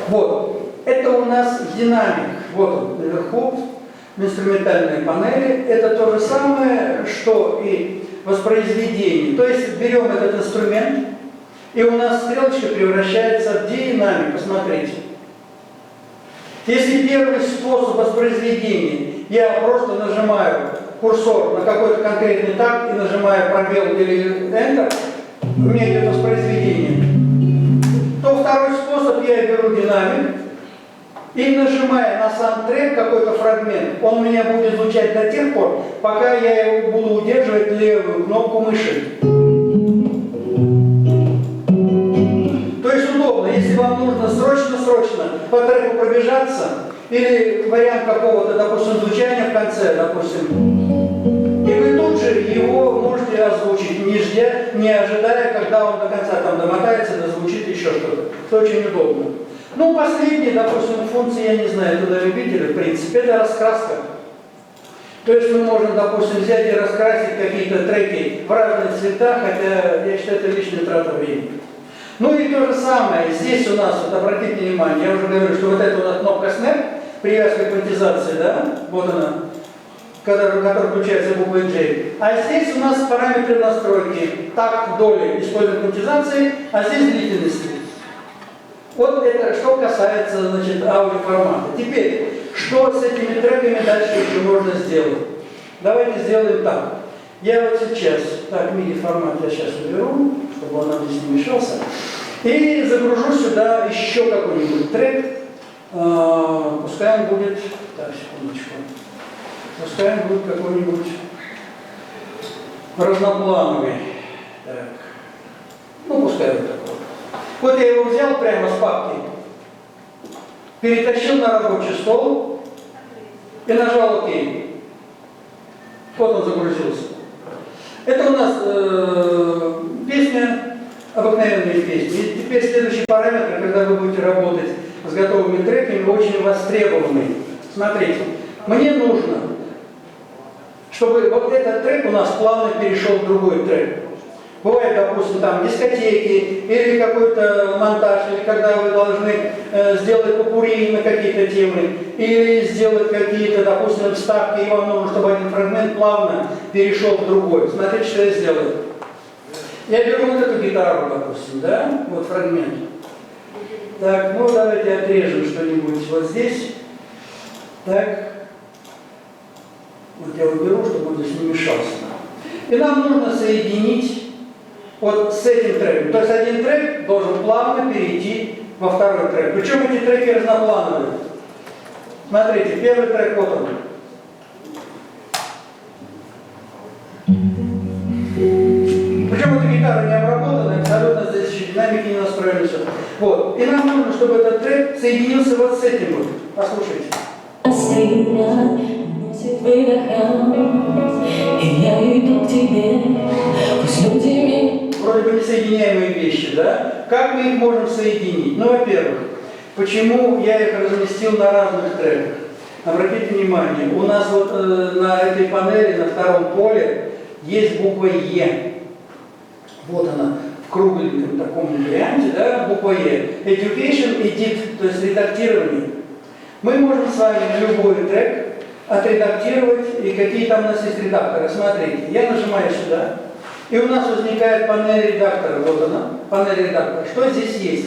Вот, это у нас динамик. Вот он, наверху, в инструментальной панели. Это то же самое, что и воспроизведение. То есть берем этот инструмент, и у нас стрелочка превращается в динамик. Посмотрите. Если первый способ воспроизведения, я просто нажимаю курсор на какой-то конкретный такт и нажимаю пробел или Enter, у меня идет воспроизведение, то второй способ я беру динамик и нажимая на сам трек какой-то фрагмент, он у меня будет звучать до тех пор, пока я его буду удерживать левую кнопку мыши. Удобно, если вам нужно срочно по треку пробежаться, или вариант какого-то, допустим, звучания в конце, допустим, и вы тут же его можете озвучить, не ожидая, когда он до конца там домотается, дозвучит еще что-то. Это очень удобно. Ну, последняя, допустим, функция, я не знаю, туда вы видели, в принципе, это раскраска. То есть мы можем, допустим, взять и раскрасить какие-то треки в разные цвета, хотя я считаю, это лишняя трата времени. Ну и то же самое, здесь у нас, вот обратите внимание, я уже говорю, что вот эта у нас кнопка Snap, привязка к квантизации, да, вот она, которая включается буквой J. А здесь у нас параметры настройки, такт, доли, используем квантизации, а здесь длительности. Вот это что касается, значит, аудиоформата. Теперь, что с этими треками дальше еще можно сделать? Давайте сделаем так. Я вот сейчас, так, MIDI формат я сейчас уберу, чтобы он нам здесь не мешался, и загружу сюда еще какой-нибудь трек, пускай он будет, так, секундочку, пускай он будет какой-нибудь разноплановый, так, пускай вот такой. Вот я его взял прямо с папки, перетащил на рабочий стол и нажал ОК. Вот он загрузился. Это у нас песня, обыкновенные песни. И теперь следующий параметр, когда вы будете работать с готовыми треками, очень востребованный. Смотрите, мне нужно, чтобы вот этот трек у нас плавно перешел в другой трек. Бывает, допустим, там дискотеки или какой-то монтаж, или когда вы должны сделать попурри на какие-то темы, или сделать какие-то, допустим, вставки, и вам нужно, чтобы один фрагмент плавно перешел в другой. Смотрите, что я сделаю. Я беру вот эту гитару, допустим, да, вот фрагмент. Так, давайте отрежем что-нибудь вот здесь. Так. Вот я уберу, чтобы он здесь не мешался. И нам нужно соединить вот с этим треком. То есть один трек должен плавно перейти во второй трек. Причем эти треки разноплановые. Смотрите, первый трек вот он. Причем эта гитара не обработана, абсолютно здесь еще динамики не настроены. Все. Вот. И нам нужно, чтобы этот трек соединился вот с этим вот. Послушайте. И я иду к тебе, пусть люди меня... Вроде бы несоединяемые вещи, да? Как мы их можем соединить? Во-первых, Почему я их разместил на разных треках? Обратите внимание, у нас вот на этой панели, на втором поле, есть буква Е. Вот она, в кругленьком таком варианте, да, буква Е. Education, edit, то есть редактирование. Мы можем с вами любой трек отредактировать, и какие там у нас есть редакторы. Смотрите, я нажимаю сюда, и у нас возникает панель редактора. Вот она, панель редактора. Что здесь есть?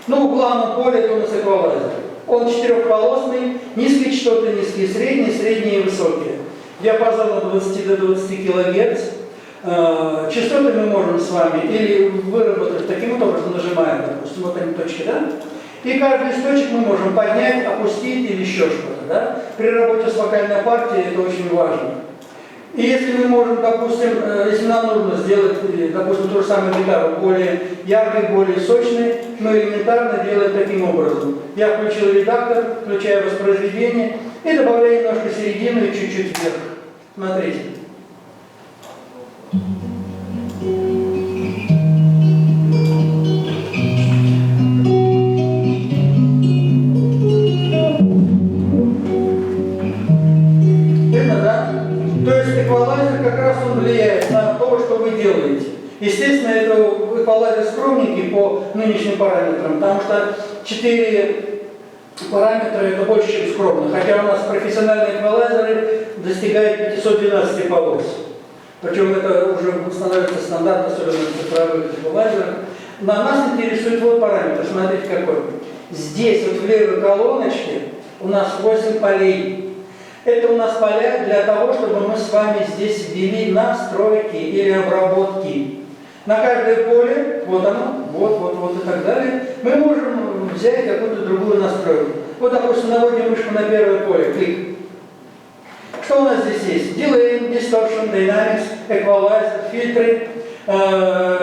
Ну, в главном поле это у нас эквалайзер. Он четырехполосный, низкие частоты, низкие, средние и высокие. Диапазон от 20 до 20 кГц. Частоты мы можем с вами или выработать таким вот образом, нажимаем, допустим, вот они точки, да? И каждый из точек мы можем поднять, опустить или еще что-то, да? При работе с вокальной партией это очень важно. И если мы можем, допустим, если нам нужно сделать, допустим, ту же самую гитару более яркой, более сочной, мы элементарно делаем таким образом. Я включил редактор, включаю воспроизведение и добавляю немножко середину и чуть-чуть вверх. Смотрите. Видно, да? То есть эквалайзер как раз он влияет на то, что вы делаете. Естественно, это эквалайзер скромненький по нынешним параметрам, потому что 4 параметра это больше, чем скромно. Хотя у нас профессиональные эквалайзеры достигают 512 полос. Причем это уже становится стандарт, особенно в цифровых эквалайзерах. На нас интересует вот параметр, смотрите какой. Здесь вот в левой колоночке у нас 8 полей. Это у нас поля для того, чтобы мы с вами здесь ввели настройки или обработки. На каждое поле, вот оно, вот и так далее, мы можем взять какую-то другую настройку. Вот, допустим, наводим мышку на первое поле, клик. Что у нас здесь есть? Delay, Distortion, Dynamics, Equalizer, фильтры,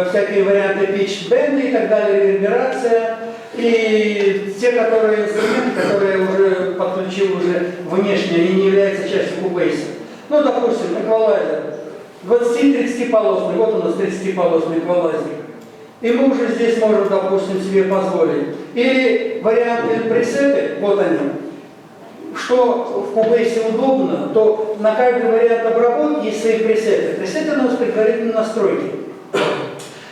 всякие варианты pitch, bend и так далее, реверберация. И те, которые инструменты, которые я уже подключил уже внешне, они не являются частью Cubase. Ну, допустим, эквалайзер 20-30 полосный, вот у нас 30-полосный эквалайзер. И мы уже здесь можем, допустим, себе позволить. Или варианты пресеты, вот они. Что в Cubase удобно, то на каждый вариант обработки есть свои пресеты. Пресеты у нас предварительные настройки.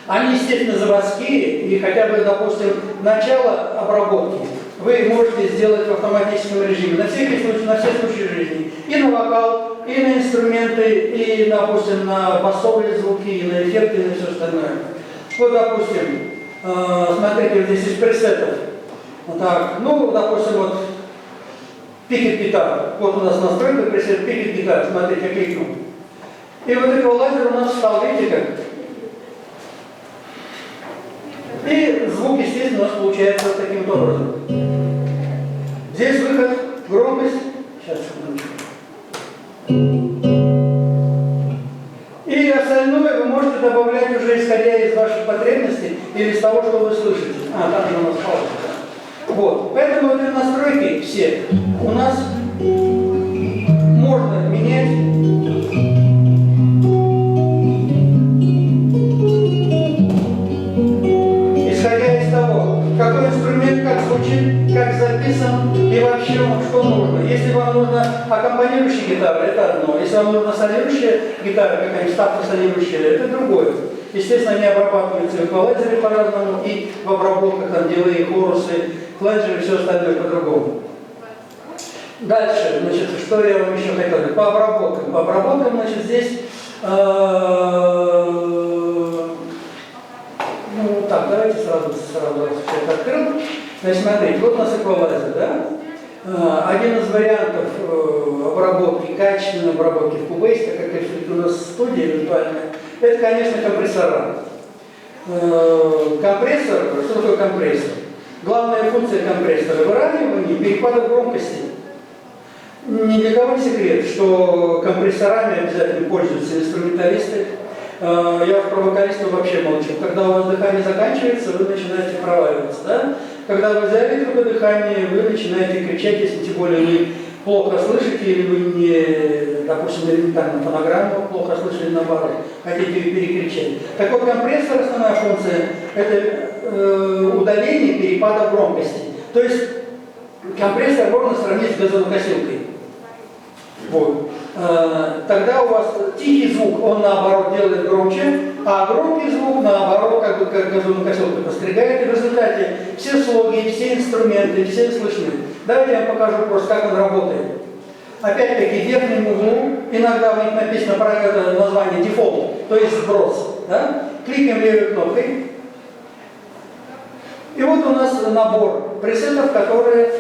Они, естественно, заводские, и хотя бы, допустим, начало обработки вы можете сделать в автоматическом режиме. На все случаи жизни. И на вокал, и на инструменты, и, допустим, на басовые звуки, и на эффекты, и на все остальное. Вот, допустим, смотрите, вот здесь из пресетов. Вот так. Ну, допустим, вот пикет гитар. Вот у нас настройка пресет пикет гитар. Смотрите, я кликну. И вот эквалайзер у нас стал, видите как? И звук, естественно, у нас получается вот таким образом. Здесь выход, громкость. Сейчас, секундочку. И остальное вы можете добавлять уже исходя из ваших потребностей или из того, что вы слышите. Там же у нас пауза. Вот. Поэтому эти настройки все у нас можно менять. Исходя из того, какой инструмент, как звучит, как записан и вообще что нужно. Если вам нужна аккомпанирующая гитара, это одно. Если вам нужна солирующая гитара, какая-нибудь ставка-солирующая, это другое. Естественно, они обрабатываются в эквалайзере по-разному, и в обработках там дилей, хорусы, фленджеры и все остальное по-другому. Дальше, значит, что я вам еще хотел говорить? По обработкам. По обработкам, значит, здесь... Ну, так, давайте сразу все это открыл. Значит, смотрите, вот у нас эквалайзер, да? Один из вариантов обработки, качественной обработки в Cubase, так как это у нас студия виртуальная, это, конечно, компрессора. Компрессор, что такое компрессор? Главная функция компрессора – выравнивание перепадов громкости. Ни для кого не секрет, что компрессорами обязательно пользуются инструменталисты. Я про вокалистов вообще молчу. Когда у вас дыхание заканчивается, вы начинаете проваливаться. Да? Когда вы взяли другое дыхание, вы начинаете кричать, если тем более вы плохо слышите, или вы не, допустим, элементарно фонограмму плохо слышали, наоборот, хотите ее перекричать. Так вот, компрессор, основная функция – это удаление перепада громкости. То есть компрессор можно сравнить с газонокосилкой. Вот. Тогда у вас тихий звук, он наоборот делает громче, а громкий звук наоборот, как бы как газонокосилка постригает, и в результате все слоги, все инструменты, все слышны. Давайте я вам покажу просто, как он работает. Опять-таки в верхнем углу, иногда у них написано про это название дефолт, то есть сброс. Да? Кликаем левой кнопкой. И вот у нас набор пресетов, которые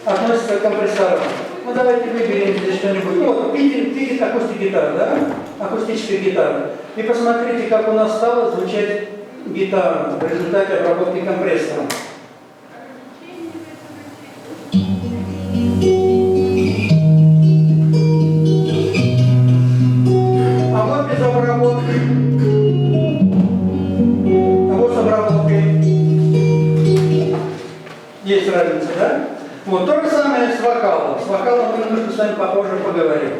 относятся к компрессорам. Ну давайте выберем здесь что-нибудь. Вот, видите акустик гитара, да? Акустическая гитара. И посмотрите, как у нас стала звучать гитара в результате обработки компрессором. А вот без обработки. А вот с обработкой. Есть разница, да? Вот то же самое с вокалом. С вокалом мы немножко с вами попозже поговорим.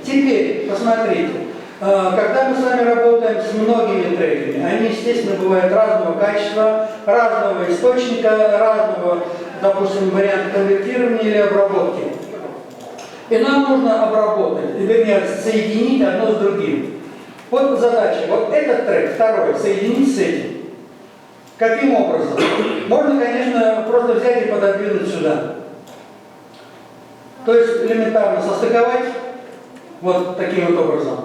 Теперь, посмотрите, когда мы с вами работаем с многими треками, они, естественно, бывают разного качества, разного источника, разного, допустим, варианта конвертирования или обработки. И нам нужно обработать, вернее, соединить одно с другим. Вот задача, вот этот трек, второй, соединить с этим. Каким образом? Можно, конечно, просто взять и пододвинуть сюда. То есть элементарно состыковать вот таким вот образом.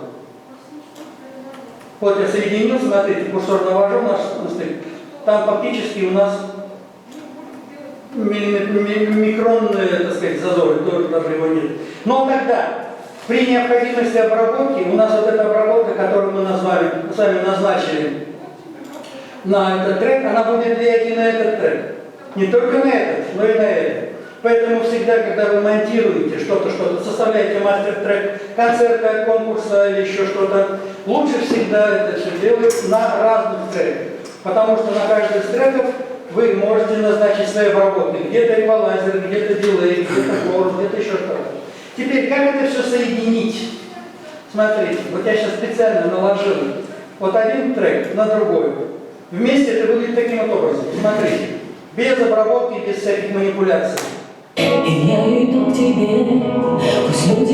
Вот я соединил, смотрите, курсор навожу на стык. Там фактически у нас микронные, так сказать, зазоры, тоже даже его нет. Но тогда, при необходимости обработки, у нас вот эта обработка, которую мы с вами назначили на этот трек, она будет влиять и на этот трек. Не только на этот, но и на этот. Поэтому всегда, когда вы монтируете что-то, составляете мастер-трек концерта, конкурса или еще что-то, лучше всегда это все делать на разных треках. Потому что на каждый из треков вы можете назначить свои обработки. Где-то эквалайзер, где-то дилей, где-то голос, где-то еще что-то. Теперь, как это все соединить? Смотрите, вот я сейчас специально наложил вот один трек на другой. Вместе это выглядит таким вот образом. Смотрите, без обработки, без всяких манипуляций. И я иду к тебе, пусть люди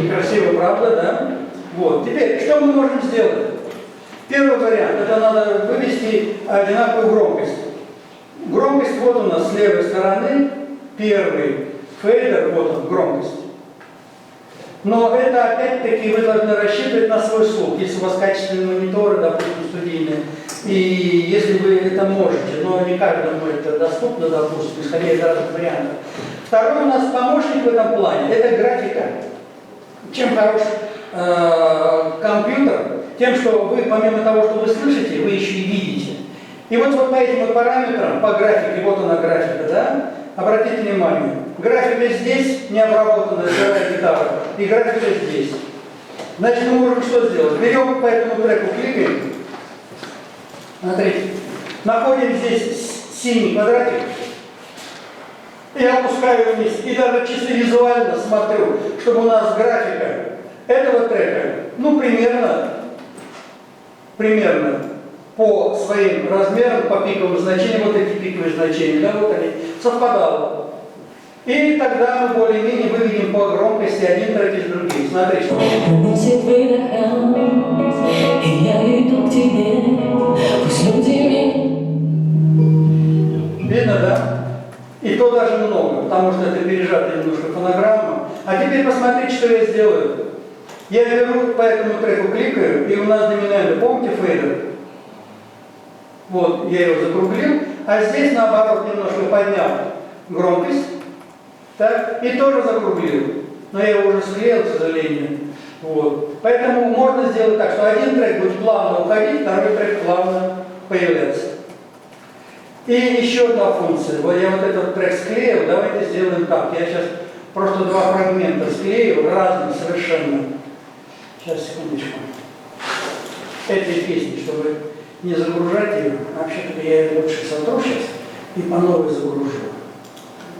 Некрасиво, правда, да? Вот. Теперь, что мы можем сделать? Первый вариант, это надо вывести одинаковую громкость. Громкость вот у нас с левой стороны, первый фейдер, вот он, громкость. Но это опять-таки вы должны рассчитывать на свой слух, если у вас качественные мониторы, допустим, студийные, и если вы это можете, но не каждому это доступно, допустим, исходя из разных вариантов. Второй у нас помощник в этом плане, это графика. Чем хорош компьютер? Тем, что вы, помимо того, что вы слышите, вы еще и видите. И вот по этим вот параметрам, по графике, вот она графика, да? Обратите внимание, графика здесь не обработанная живая гитара, и графика здесь. Значит, мы можем что сделать? Берем по этому треку, кликаем. Смотрите, находим здесь синий квадратик и опускаю вниз. И даже чисто визуально смотрю, чтобы у нас графика этого трека, ну, примерно по своим размерам, по пиковым значениям, вот эти пиковые значения, да, вот они, совпадало. И тогда мы более-менее выведем по громкости один трек из других. Смотри, что. носит выдохом, и я иду к тебе, пусть люди Видно, да? И то даже много, потому что это пережатая немножко фонограмма. А теперь посмотрите, что я сделаю. Я беру по этому треку, кликаю, и у нас доминант, помните фейдер? Вот, я его закруглил, а здесь наоборот немножко поднял громкость, так, и тоже закруглил. Но я его уже склеил, к сожалению. Вот. Поэтому можно сделать так, что один трек будет плавно уходить, второй трек плавно появляться. И еще одна функция. Вот я вот этот трек склеил, давайте сделаем так. Я сейчас просто два фрагмента склею, разных совершенно. Сейчас, секундочку. Этой песни, чтобы не загружать ее. Вообще-то я ее лучше сотру сейчас и по новой загружу.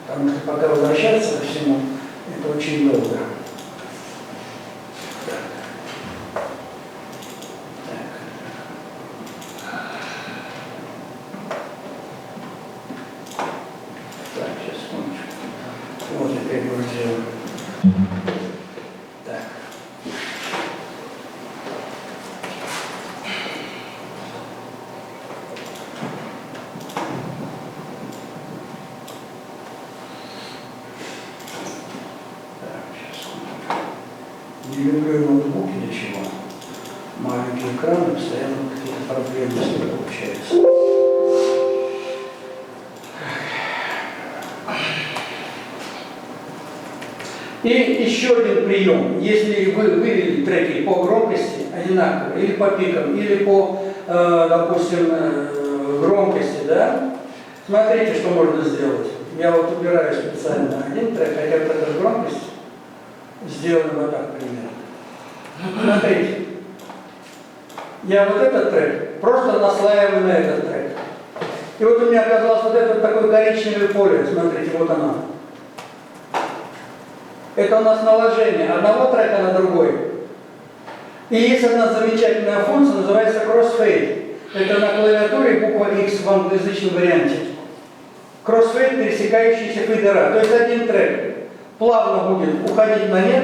Потому что пока возвращаться ко всему, это очень долго. экран, и постоянно какие-то проблемы с ним получаются. И еще один прием. Если вы вывели треки по громкости одинаково, или по пикам, или по, допустим, громкости, да, смотрите, что можно сделать. Я вот убираю специально один трек, хотя бы эта громкость сделана вот так примерно. Смотрите. Я вот этот трек просто наслаиваю на этот трек. И вот у меня оказалось вот это такое коричневое поле. Смотрите, вот оно. Это у нас наложение одного трека на другой. И есть одна замечательная функция, называется crossfade. Это на клавиатуре буква X в англоязычном варианте. Crossfade, пересекающиеся фейдера. То есть один трек плавно будет уходить на нет,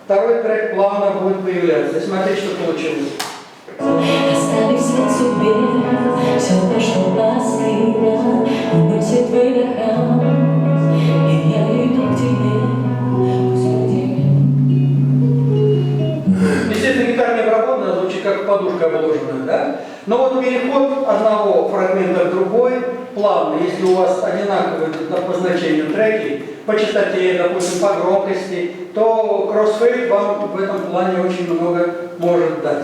второй трек плавно будет появляться. И смотрите, что получилось. Оставив след судьбе, все то, что постыло, уносит выдохом, и я иду к тебе, пусть люди. Естественно, гитарная обработка звучит как подушка обложенная, да? Но вот переход одного фрагмента в другой плавный, если у вас одинаковые по значению треки, по частоте, допустим, по громкости, то кроссфейд вам в этом плане очень много может дать.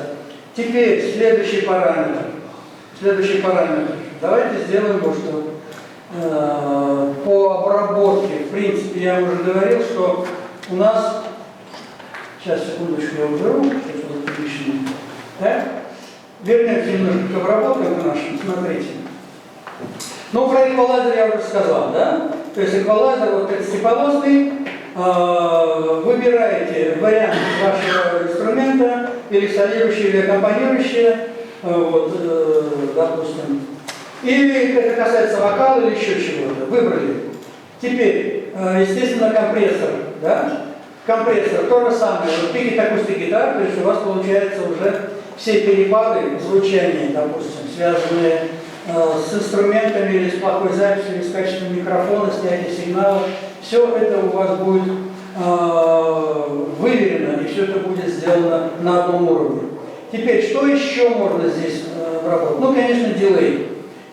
Теперь следующий параметр. Давайте сделаем вот что. По обработке, в принципе, я уже говорил, что у нас... Сейчас, секундочку, я уберу, что-то лишнее. Да? Вернемся немножко к обработкам нашим. Смотрите. Ну, про эквалайзер я уже сказал, да? То есть эквалайзер вот 30-полосный. Выбираете вариант вашего инструмента, или солирующий, или аккомпанирующий, вот, допустим. Или это касается вокала, или еще чего-то. Выбрали. Теперь, естественно, компрессор, да? Компрессор, то же самое, вот пикет акустик гитар, то есть у вас получается уже все перепады звучания, допустим, связанные с инструментами или с плохой записью, или с качеством микрофона, снятие сигнала, все это у вас будет выверено, и все это будет сделано на одном уровне. Теперь, что еще можно здесь обработать? Ну, конечно, дилей.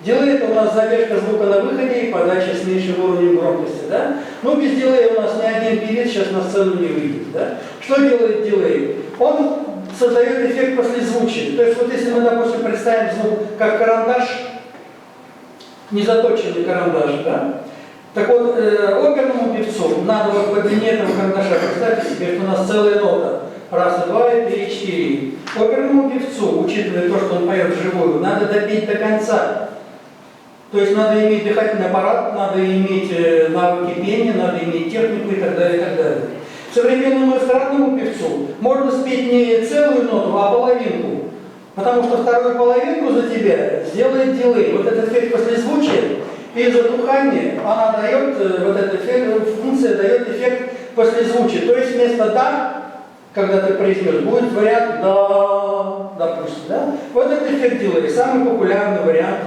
Дилей — это у нас задержка звука на выходе и подача с меньшим уровнем громкости, да? Но без дилея у нас ни один певец сейчас на сцену не выйдет, да? Что делает дилей? Он создает эффект послезвучия. То есть вот если мы, допустим, представим звук как карандаш, незаточенный карандаш, да? Так вот, оперному певцу надо вот по длине этого карандаша, представьте себе, что у нас целая нота. Раз, два, три, четыре. Оперному певцу, учитывая то, что он поет вживую, надо допеть до конца. То есть надо иметь дыхательный аппарат, надо иметь навыки пения, надо иметь технику и так далее, и так далее. Современному эстрадному певцу можно спеть не целую ноту, а половинку. Потому что вторую половинку за тебя сделает дилей. Вот этот эффект послезвучия и затухание, она дает, вот эта функция дает эффект послезвучия. То есть вместо «да», когда ты произнес, будет вариант «да», допустим. Да? Вот этот эффект дилей, самый популярный вариант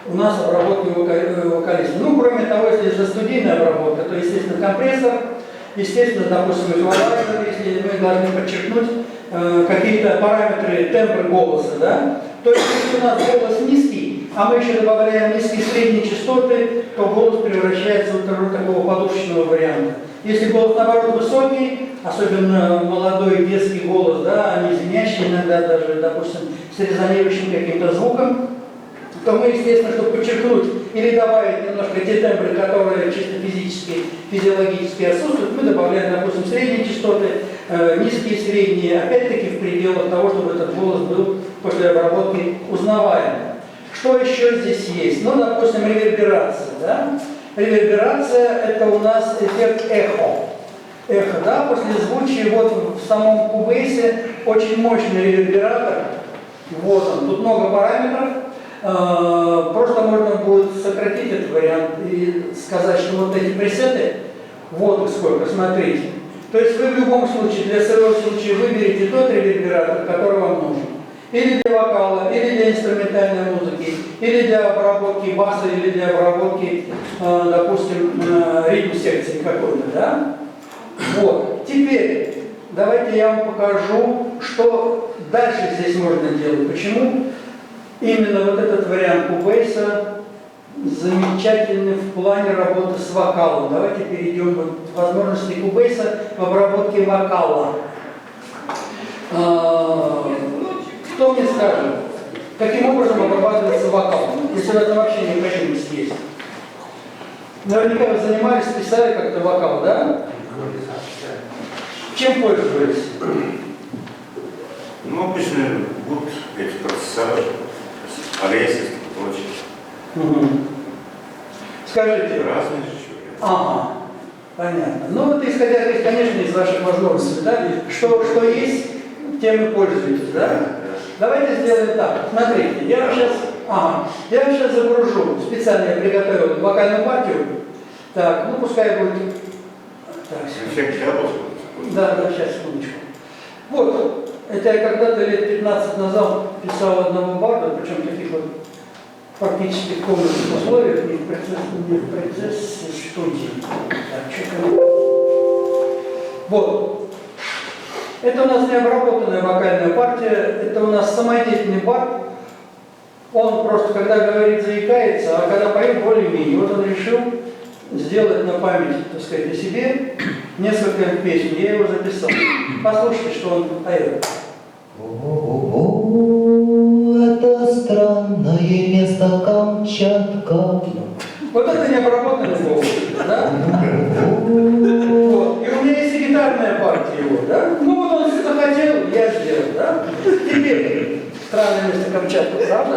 у нас обработки вокалиста. Ну, кроме того, если это студийная обработка, то, естественно, компрессор, естественно, допустим, эквалайзер, если мы должны подчеркнуть какие-то параметры, тембр голоса, да? То есть, если у нас голос низкий, а мы еще добавляем низкие средние частоты, то голос превращается в такого подушечного варианта. Если голос, наоборот, высокий, особенно молодой детский голос, да, они звенящие иногда даже, допустим, с резонирующим каким-то звуком, то мы, естественно, чтобы подчеркнуть или добавить немножко те тембры, которые чисто физически, физиологически отсутствуют, мы добавляем, допустим, средние частоты, низкие, средние, опять-таки в пределах того, чтобы этот голос был после обработки узнаваем. Что еще здесь есть? Ну, допустим, реверберация, да? Реверберация – это у нас эффект эхо. Эхо, да, послезвучие, вот в самом Cubase очень мощный ревербератор, вот он, тут много параметров. Просто можно будет сократить этот вариант и сказать, что вот эти пресеты, вот их сколько, смотрите. То есть вы в любом случае, для своего случая выберете тот ревербератор, который вам нужен. Или для вокала, или для инструментальной музыки, или для обработки баса, или для обработки, допустим, ритм-секции какой-то, да? Вот. Теперь давайте я вам покажу что дальше здесь можно делать? Почему именно вот этот вариант Кубейса замечательный в плане работы с вокалом? Давайте перейдем к возможности Кубейса в обработке вокала. Кто мне скажет, каким образом обрабатывается вокал, если в этом вообще необходимость есть? Наверняка вы занимались, писали как-то вокал, да? Чем пользовались? Ну, обычно будут эти процессоры, аресты и прочее. Угу. Скажите. Разные же еще. Ага, понятно. Ну вот исходя, конечно, из ваших возможностей, да? Что есть, тем и пользуетесь, да? Давайте сделаем так. Смотрите, я сейчас загружу, специально я приготовил вокальную партию. Так, ну пускай будет. Так, да, сейчас, секундочку. Вот, это я когда-то лет 15 назад писал одного барда, причем таких вот фактически в комнатных условиях, не в процессе студии. Так, что-то... Вот. Это у нас необработанная вокальная партия, это у нас самодеятельный бард. Он просто, когда говорит, заикается, а когда поет, более-менее. Вот он решил сделать на память, так сказать, о себе несколько песен. Я его записал. Послушайте, что он поет. Это странное место Камчатка. Вот это необработанный голос, да? Вот. И у меня есть и гитарная партия его, да? Ну вот он захотел, я сделал, да? Теперь, странное место Камчатка, правда?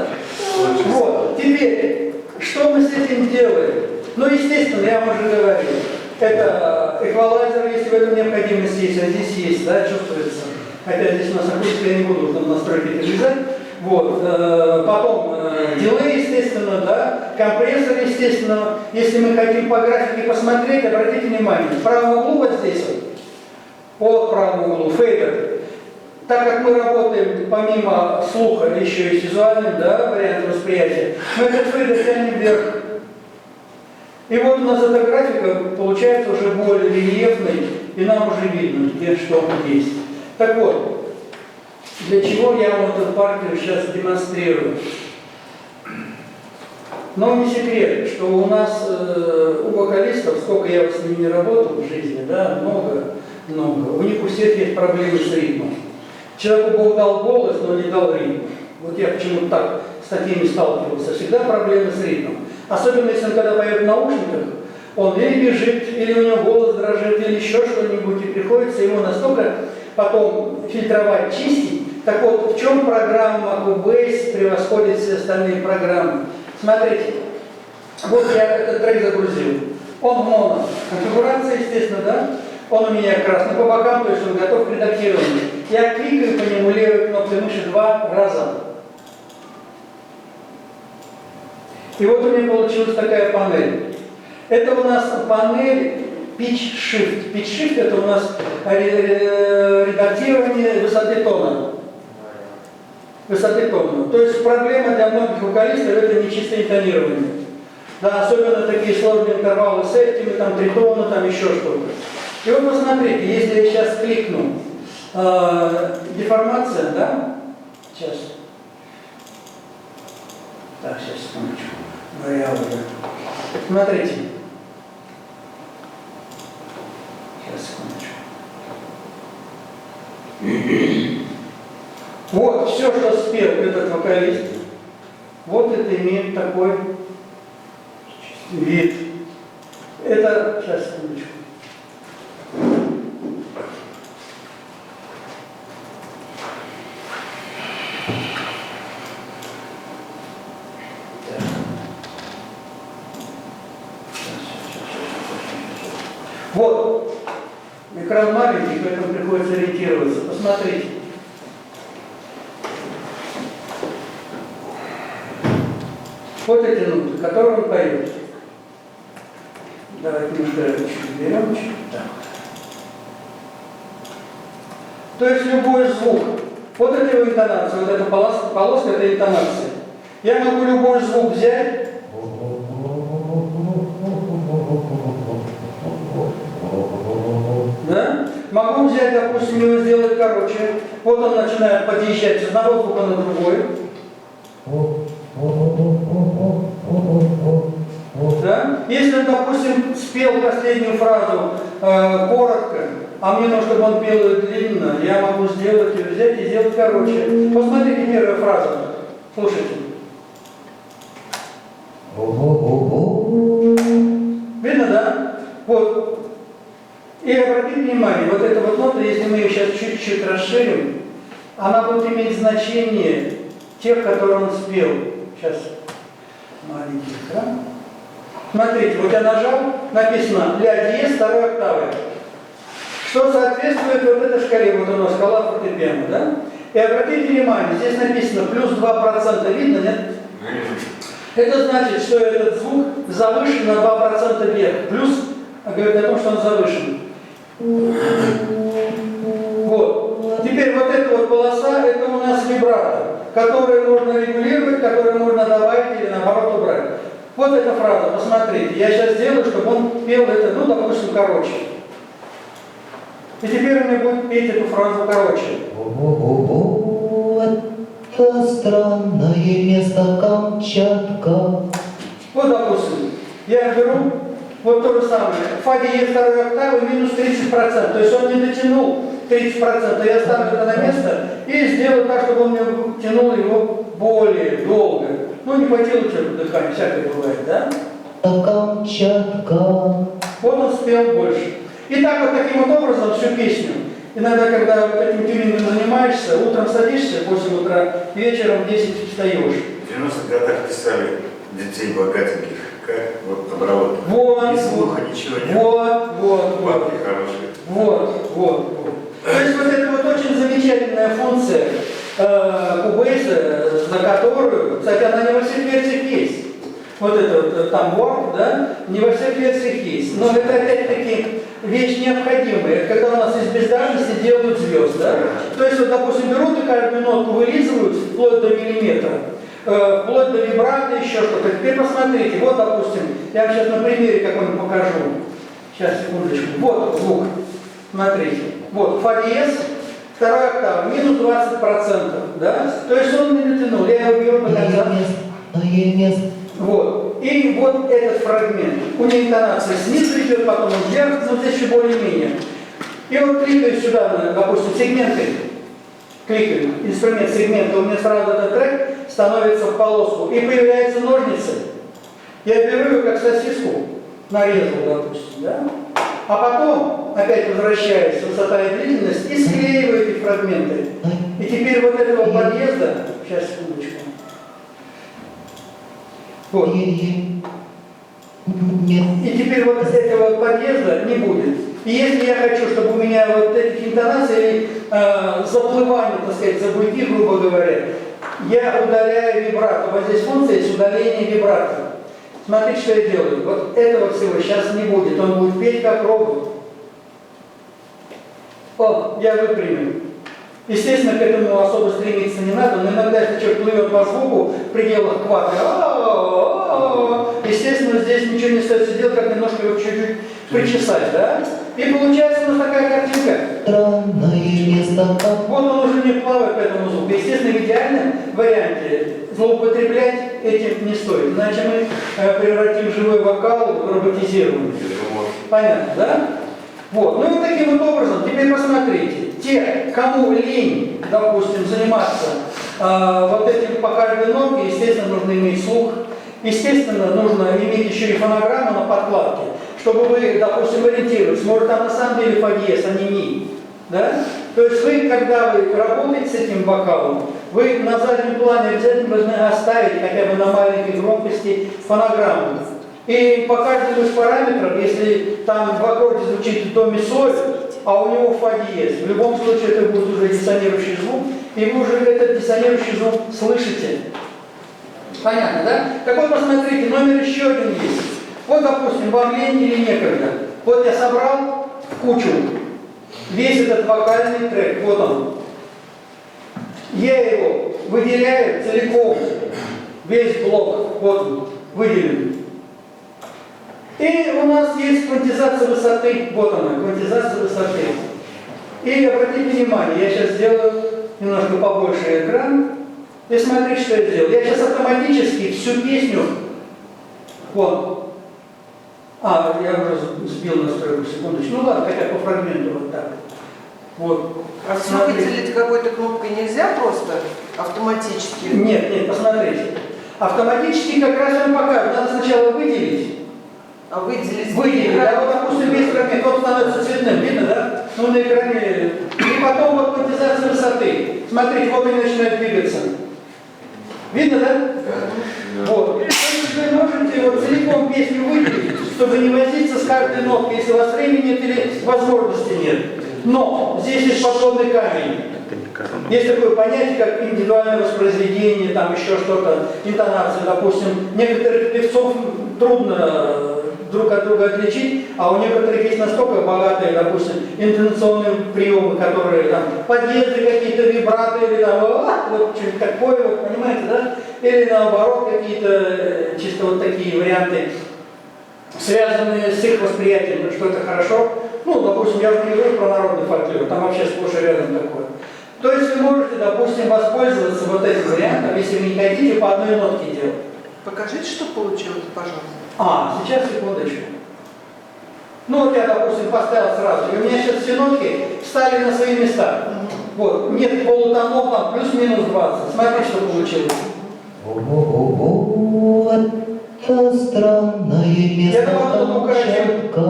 Вот, теперь, что мы с этим делаем? Ну, естественно, я вам уже говорил, это эквалайзер, если в этом необходимость есть, а здесь есть, да, чувствуется. Хотя здесь у нас акустика, я не буду там настройки перелезать. Вот, потом дилей, естественно, да, компрессор, естественно. Если мы хотим по графике посмотреть, обратите внимание, в правом углу вот здесь вот правому углу, фейдер. Так как мы работаем помимо слуха еще и с визуальным, да, вариантом восприятия, мы этот фейдер тянем вверх. И вот у нас эта графика получается уже более рельефной, и нам уже видно, где что есть. Так вот, для чего я вам эту партию сейчас демонстрирую? Но не секрет, что у нас, у вокалистов, сколько я с ними не работал в жизни, да, много, у них у всех есть проблемы с ритмом. Человеку Бог дал голос, но не дал ритм. Вот я почему-то так с такими сталкивался. Всегда проблемы с ритмом. Особенно, если он когда поет в наушниках, он или бежит, или у него голос дрожит, или еще что-нибудь, и приходится ему настолько потом фильтровать, чистить. Так вот, в чем программа Cubase превосходит все остальные программы? Смотрите, вот я этот трек загрузил. Он в моно. Конфигурация, естественно, да? Он у меня красный по бокам, то есть он готов к редактированию. Я кликаю по нему левой кнопкой мыши 2 раза. И вот у меня получилась такая панель. Это у нас панель Pitch Shift. Pitch Shift это у нас редактирование высоты тона. Высоты тона. То есть проблема для многих вокалистов это нечистое интонирование. Да, особенно такие сложные интервалы септимы, там тритона, там еще что-то. И вот посмотрите, если я сейчас кликну деформация, да? Сейчас. Так, сейчас, секундочку. Вариабли. Смотрите. Сейчас, секундочку. Вот все, что спел этот вокалист, вот это имеет такой вид. Это, сейчас, секундочку. Вот, экран маленький, поэтому приходится ориентироваться. Посмотрите. Вот эти ноты, которые он поет. Давайте немножко чуть берем. Так. То есть любой звук. Вот это его интонация, вот эта полоска это интонация. Я могу любой звук взять. Да? Могу взять, допустим, его сделать короче. Вот он начинает подъезжать с одного звука на другой. Да? Если он, допустим, спел последнюю фразу коротко, а мне нужно, чтобы он пел ее длинно, я могу сделать ее, взять и сделать короче. Посмотрите первая фраза. Слушайте. Видно, да? Вот. И обратите внимание, вот эта вот нота, если мы ее сейчас чуть-чуть расширим, она будет иметь значение тех, которые он спел. Сейчас маленький экран. Смотрите, вот я нажал, написано ля диез второй октавы. Что соответствует вот этой шкале, вот у нас шкала фортепиано, да? И обратите внимание, здесь написано плюс 2%, видно, нет? Это значит, что этот звук завышен на 2% вверх. Плюс говорит о том, что он завышен. Вот. Теперь вот эта вот полоса, это у нас вибрато, которую можно регулировать, которую можно добавить или наоборот убрать. Вот эта фраза, посмотрите. Я сейчас сделаю, чтобы он пел это, ну, допустим, короче. И теперь он мне будет петь эту фразу короче. Это странное место Камчатка. Вот, допустим, я беру вот то же самое. Фа диез второй октавы минус 30%. То есть он не дотянул 30%. Я ставлю это на место и сделаю так, чтобы он мне тянул его более долго. Ну, не хватило человеку дыхания, всякое бывает, да? Камчатка. Вот он спел больше. И так вот таким вот образом всю песню. Иногда, когда вот этим тюнингом занимаешься, утром садишься в 8 утра, вечером в 10 встаешь. В 90-х годах писали детей богатеньких, как вот обработка. Вот, Ни слуха, ничего нет. вот. Бабки хорошие. Вот. То есть вот это вот очень замечательная функция Cubase, за которую, кстати, она не во всех версиях есть. Вот это вот там Word, да, не во всех версиях есть. Но это опять-таки вещь необходимая. Когда у нас из бездарности делают звезд, да? То есть вот, допустим, берут и каждую нотку вылизывают вплоть до миллиметра, вплоть до вибрато, еще что-то. Теперь посмотрите, вот, допустим, я вам сейчас на примере какой-нибудь покажу. Сейчас, секундочку. Вот звук. Смотрите. Вот, фа диез, вторая октава, минус 20%, да? То есть он не дотянул. Я его беру до конца. Вот. И вот этот фрагмент. У него интонация снизу идет, потом вверх, но здесь еще более-менее. И вот кликаю сюда, допустим, сегменты. Кликаю, инструмент сегмента, у меня сразу этот трек становится в полоску. И появляются ножницы. Я беру ее как сосиску, нарезал, допустим, да? А потом, опять возвращаясь, высота и длительность, и склеиваю эти фрагменты. И теперь вот этого подъезда, сейчас, секундочку. Вот. И теперь вот этого подъезда не будет. И если я хочу, чтобы у меня вот этих интонаций, заплывание, так сказать, забуйки, грубо говоря, я удаляю вибрато. Вот здесь функция есть удаление вибрато. Смотрите, что я делаю. Вот этого всего сейчас не будет. Он будет петь как робот. О, я выпрямил. Естественно, к этому особо стремиться не надо, но иногда, если человек плывет по звуку в пределах квадра, естественно, здесь ничего не остается делать, как немножко его чуть-чуть причесать, да? И получается у нас такая картинка. Вот он уже не плавает по этому звуку. Естественно, в идеальном варианте злоупотреблять этим не стоит, иначе мы превратим живой вокал в роботизированный. Понятно, да? Вот. Ну и вот таким вот образом, теперь посмотрите, те, кому лень, допустим, заниматься вот этим по каждой нотке, естественно, нужно иметь слух, естественно, нужно иметь еще и фонограмму на подкладке, чтобы вы, допустим, ориентировались, может там на самом деле фа диез, а не ми, да? То есть вы, когда вы работаете с этим вокалом, вы на заднем плане обязательно должны оставить хотя бы на маленькой громкости фонограмму. И по каждому из параметров, если там в аккорде звучит до ми соль, а у него фа диез, в любом случае это будет уже диссонирующий звук, и вы уже этот диссонирующий звук слышите. Понятно, да? Так вот, посмотрите, номер еще один есть. Вот, допустим, вам лень или некогда. Вот я собрал в кучу весь этот вокальный трек, вот он. Я его выделяю целиком, весь блок, вот он, выделен. И у нас есть квантизация высоты, вот она, квантизация высоты. И обратите внимание, я сейчас сделаю немножко побольше экран. И смотри, что я сделал. Я сейчас автоматически всю песню, вот, я уже сбил настройку, секундочку. Ну ладно, хотя по фрагменту вот так. Вот. А все выделить какой-то кнопкой нельзя просто автоматически? Нет, посмотрите. Автоматически как раз он показывает. Надо сначала выделить. А выделить? Выделить, да, вот, допустим, весь фрагмент, он становится цветным, видно, да? Ну, на экране. И потом вот квантизация высоты. Смотрите, вот они начинают двигаться. Видно, да? Вот. Вы можете вот целиком песню выделить, чтобы не возиться с каждой ноткой, если у вас времени нет или возможности нет. Но здесь есть подводный камень. Есть такое понятие, как индивидуальное воспроизведение, там еще что-то, интонация, допустим. Некоторых певцов трудно друг от друга отличить, а у некоторых есть настолько богатые, допустим, интонационные приемы, которые там подъезды какие-то, вибраты, или там вот что-то такое, вот, понимаете, да? Или наоборот какие-то чисто вот такие варианты, связанные с их восприятием, что это хорошо. Ну, допустим, я уже не говорю про народный фольклор, там вообще сплошь и рядом такое. То есть вы можете, допустим, воспользоваться вот этим вариантом, если вы не хотите по одной нотке делать. Покажите, что получилось, пожалуйста. Сейчас, секундочку. Ну вот я, допустим, поставил сразу, и у меня сейчас все нотки встали на свои места. Вот, нет полутонов, там плюс-минус 20. Смотри, что получилось. О, это странное место Камчатка.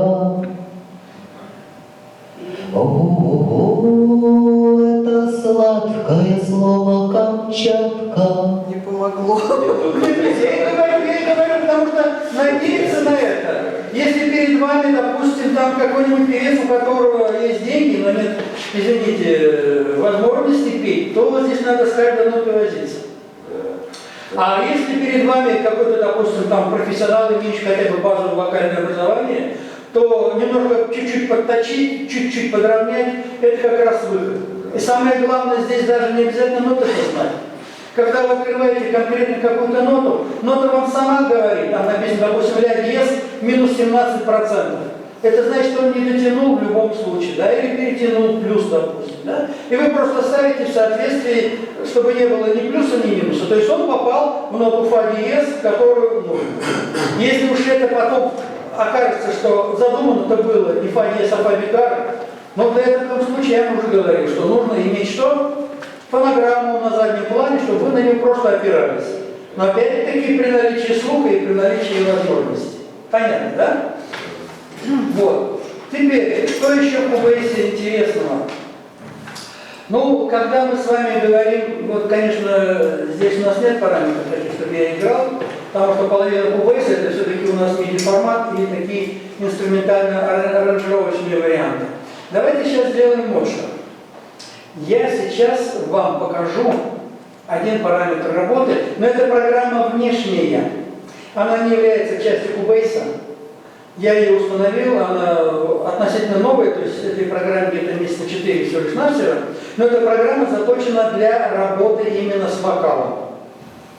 О, это сладкое слово Камчатка. Не помогло. Я говорю, потому что надеяться на это. Если перед вами, допустим, там какой-нибудь певец, у которого есть деньги, но нет, извините, возможности петь, то здесь надо с каждой нотой возиться. А если перед вами какой-то, допустим, там профессионал, имеющий хотя бы базовое вокальное образование, то немножко чуть-чуть подточить, чуть-чуть подровнять, это как раз выход. И самое главное, здесь даже не обязательно ноты знать. Когда вы открываете конкретно какую-то ноту, нота вам сама говорит, там написано, допустим, ля диез минус 17%. Это значит, что он не дотянул в любом случае, да, или перетянул плюс, допустим, да. И вы просто ставите в соответствии, чтобы не было ни плюса, ни минуса. То есть он попал в ноту фа диез, которую нужно. Если уж это потом окажется, что задумано-то было не фа диез, а фа бикар, но для этого случая я вам уже говорил, что нужно иметь что? Фонограмму на заднем плане, чтобы вы на нее просто опирались. Но опять-таки при наличии слуха и при наличии возможностей. Понятно, да? Вот. Теперь, что еще в КБСе интересного? Ну, когда мы с вами говорим, вот, конечно, здесь у нас нет параметров таких, чтобы я играл, потому что половина КБСа это все-таки у нас MIDI-формат и такие инструментально-аранжировочные варианты. Давайте сейчас сделаем вот что. Я сейчас вам покажу один параметр работы, но это программа внешняя. Она не является частью Cubase. Я ее установил, она относительно новая, то есть этой программе где-то месяца 4 всего лишь навсего, но эта программа заточена для работы именно с вокалом.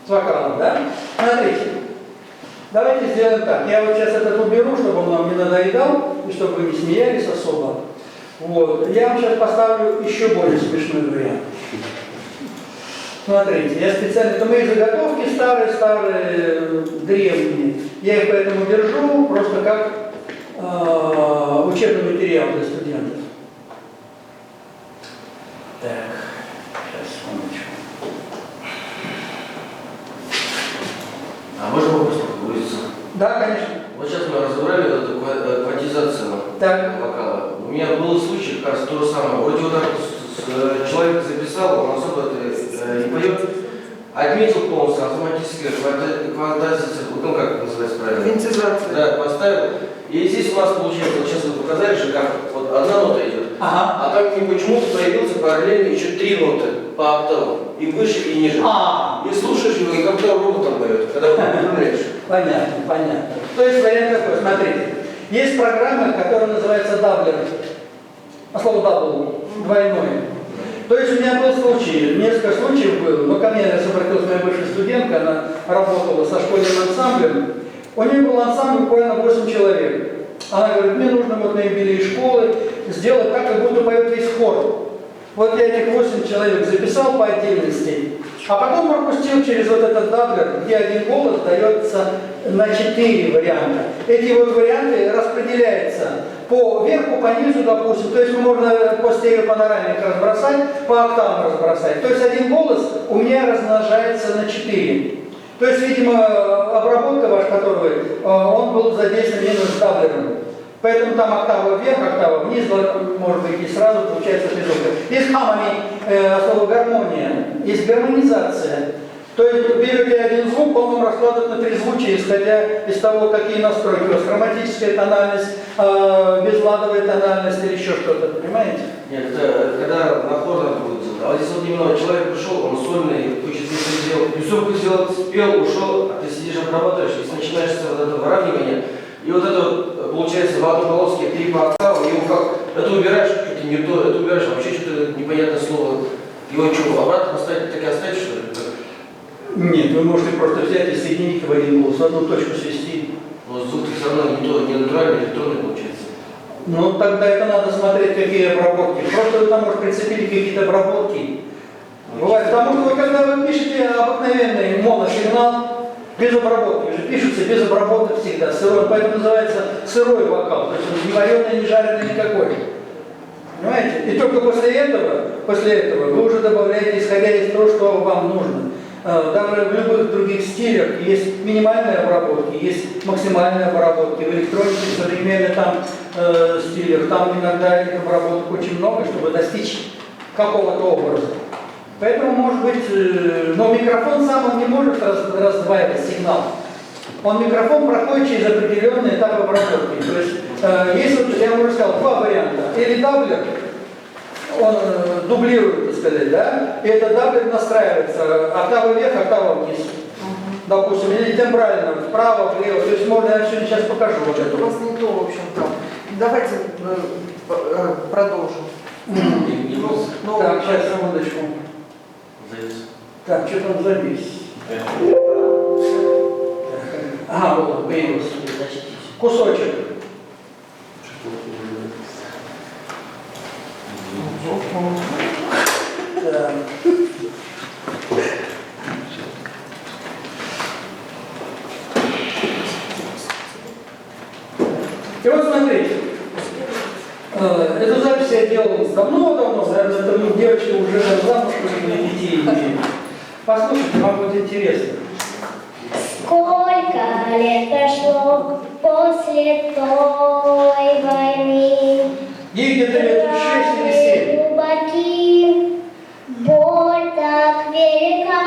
С вокалом, да? Смотрите. Давайте сделаем так. Я вот сейчас этот уберу, чтобы он вам не надоедал, и чтобы вы не смеялись особо. Вот. Я вам сейчас поставлю еще более смешной вариант. Смотрите, я специально, это мои заготовки старые, древние. Я их поэтому держу просто как учебный материал для студентов. Так, сейчас, секундочку. А можно вопрос погрузиться? Да, конечно. Вот сейчас мы разобрали эту квантизацию вокала. У меня был случай, как раз то же самое. Вроде вот так человек записал, он особо не поет, отметил полностью автоматически квантизацию, ну как называется правильно? Квантизация. Да, поставил. И здесь у нас получается, вот сейчас вы показали, что как вот одна нота идет, а там почему-то появился параллельно еще 3 ноты по октавам, и выше, и ниже. И слушаешь его, и как будто роботом поет, когда вы управляешь. Понятно, понятно. То есть вариант такой, смотрите. Есть программа, которая называется даблер. А слово дабл, двойной. То есть у меня был случай, несколько случаев было, но ко мне обратилась моя бывшая студентка, она работала со школьным ансамблем. У нее был ансамбль буквально 8 человек. Она говорит, мне нужно вот на юбилей школы сделать так, как будто поет весь хор. Вот я этих 8 человек записал по отдельности, а потом пропустил через вот этот даблер, где один голос дается на 4 варианта. Эти вот варианты распределяются по верху, по низу, допустим. То есть можно по стереопанорамике разбросать, по октавам разбросать. То есть один голос у меня размножается на 4. То есть, видимо, обработка ваш, который он был задействован именно с даблером. Поэтому там октава вверх, октава вниз, может быть, и сразу получается три звука. Есть harmony, слово гармония, есть гармонизация. То есть берете один звук, он вам раскладывает на трезвучие, исходя из того, какие настройки у вас. Хроматическая тональность, безладовая тональность или еще что-то, понимаете? Нет, когда на хор надо будет делать. А вот здесь вот немного человек пришел, он сольный, хочет что-то сделать, песок сделал, спел, ушел, а ты сидишь обрабатываешь, если начинаешь с вот этого выравнивания, и вот это вот, получается в одной полоске 3 по октавам, и его как, это убираешь, что-то не то, это убираешь, вообще что-то непонятное слово. Его что, обратно поставить, так и оставить, что ли? Нет, вы можете просто взять и соединить в один голос, в одну точку свести. Но звук все равно не то, не натуральный, электронный получается. Ну, тогда это надо смотреть, какие обработки. Просто вы там, может, прицепили какие-то обработки. Бывает, потому что вы, когда вы пишете обыкновенный моносигнал, без обработки, уже пишутся без обработок всегда, сырой, поэтому называется сырой вокал, то есть он не вареный, не жареный никакой. Понимаете? И только после этого вы уже добавляете, исходя из того, что вам нужно. Даже в любых других стилях есть минимальные обработки, есть максимальные обработки. В электронике, в современных стилях, там иногда этих обработок очень много, чтобы достичь какого-то образа. Поэтому, может быть, но микрофон сам он не может раздваивать сигнал. Микрофон проходит через определенный этап обработки. То есть, есть, вот, я уже сказал, два варианта. Или даблер, он дублирует, так сказать, да, и этот даблер настраивается октава вверх, октава вниз. Допустим, или тембрально, вправо, влево. То есть можно, я сегодня сейчас покажу вот это. У вас не то, в общем-то. Давайте продолжим. Так, сейчас, секундочку. Так, что там завис? Ага, вот, появился. Кусочек. Да. И вот смотрите, эту запись я делал давно-давно, наверное, девочки уже замуж вышли, детей имеют. Послушайте, вам будет интересно. Сколько лет прошло после той войны? Ей где-то лет 6 или 7. Глубоки, боль так велика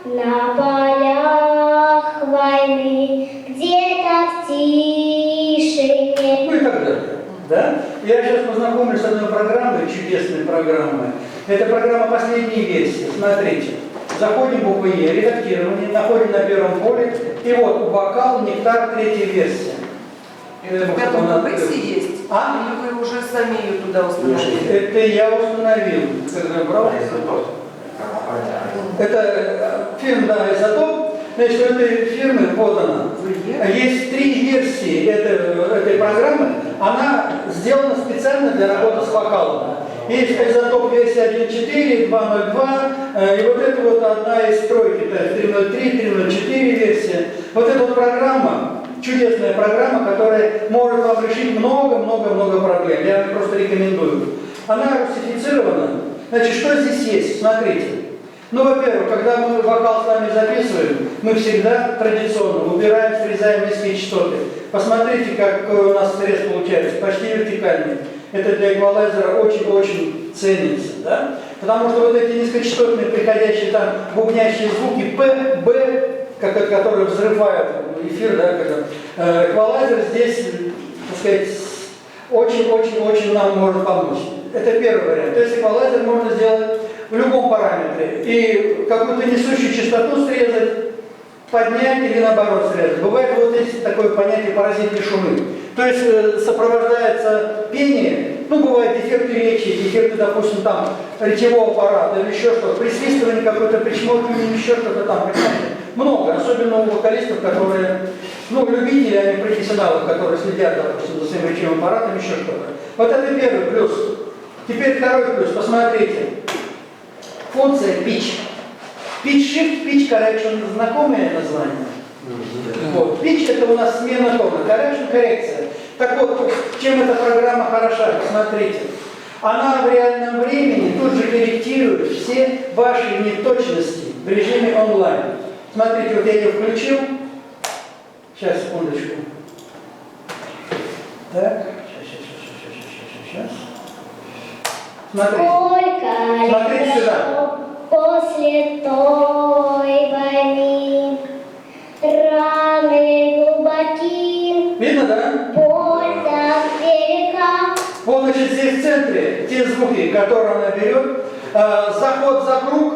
на полях войны, где-то в тишине. Ну и так далее. Да? Я сейчас познакомлюсь с одной программой, чудесной программой. Это программа последней версии. Смотрите. Заходим в букву Е, редактирование, находим на первом поле, и вот вокал, нектар, третья версия. Это в пятом версии есть? А? Или вы уже сами ее туда установили? Это я установил, когда брал. Это фирма, да, «Изотоп». Значит, у этой фирмы, вот она, есть 3 версии этой программы. Она сделана специально для работы с вокалом. Есть «Изотоп» версия 1.4, 2.02, и вот это вот одна из тройки, то есть 3.03, 3.04 версия. Вот эта вот программа, чудесная программа, которая может вам решить много-много-много проблем. Я вам просто рекомендую. Она русифицирована. Значит, что здесь есть? Смотрите. Ну, во-первых, когда мы вокал с вами записываем, мы всегда традиционно выбираем, срезаем низкие частоты. Посмотрите, как у нас срез получается, почти вертикальный. Это для эквалайзера очень-очень ценится, да? Потому что вот эти низкочастотные, приходящие там бубнящие звуки П, Б, которые взрывают эфир, да, когда, эквалайзер здесь, так сказать, очень-очень-очень нам может помочь. Это первый вариант. То есть эквалайзер можно сделать в любом параметре. И какую-то несущую частоту срезать, поднять или наоборот срезать. Бывает вот здесь такое понятие паразитные шумы. То есть сопровождается пение, ну бывают дефекты речи, дефекты, допустим, там речевого аппарата или еще что-то, присвистывание какое-то, причмокивание, еще что-то там, понимаете? Много, особенно у вокалистов, которые, ну, любители, а не профессионалы, которые следят, допустим, за своим речевым аппаратом, еще что-то. Вот это первый плюс. Теперь второй плюс, посмотрите. Функция pitch. Pitch shift, pitch correction, знакомое название? Вот. Pitch это у нас смена тона, correction коррекция. Так вот, чем эта программа хороша, посмотрите. Она в реальном времени тут же корректирует все ваши неточности в режиме онлайн. Смотрите, вот я ее включил. Сейчас, секундочку. Так, сейчас. Смотрите. Смотрите сюда. После той войны раны глубокие, Видно, да? боль так велика. Вот, значит, здесь в центре те звуки, которые она берет. Заход за круг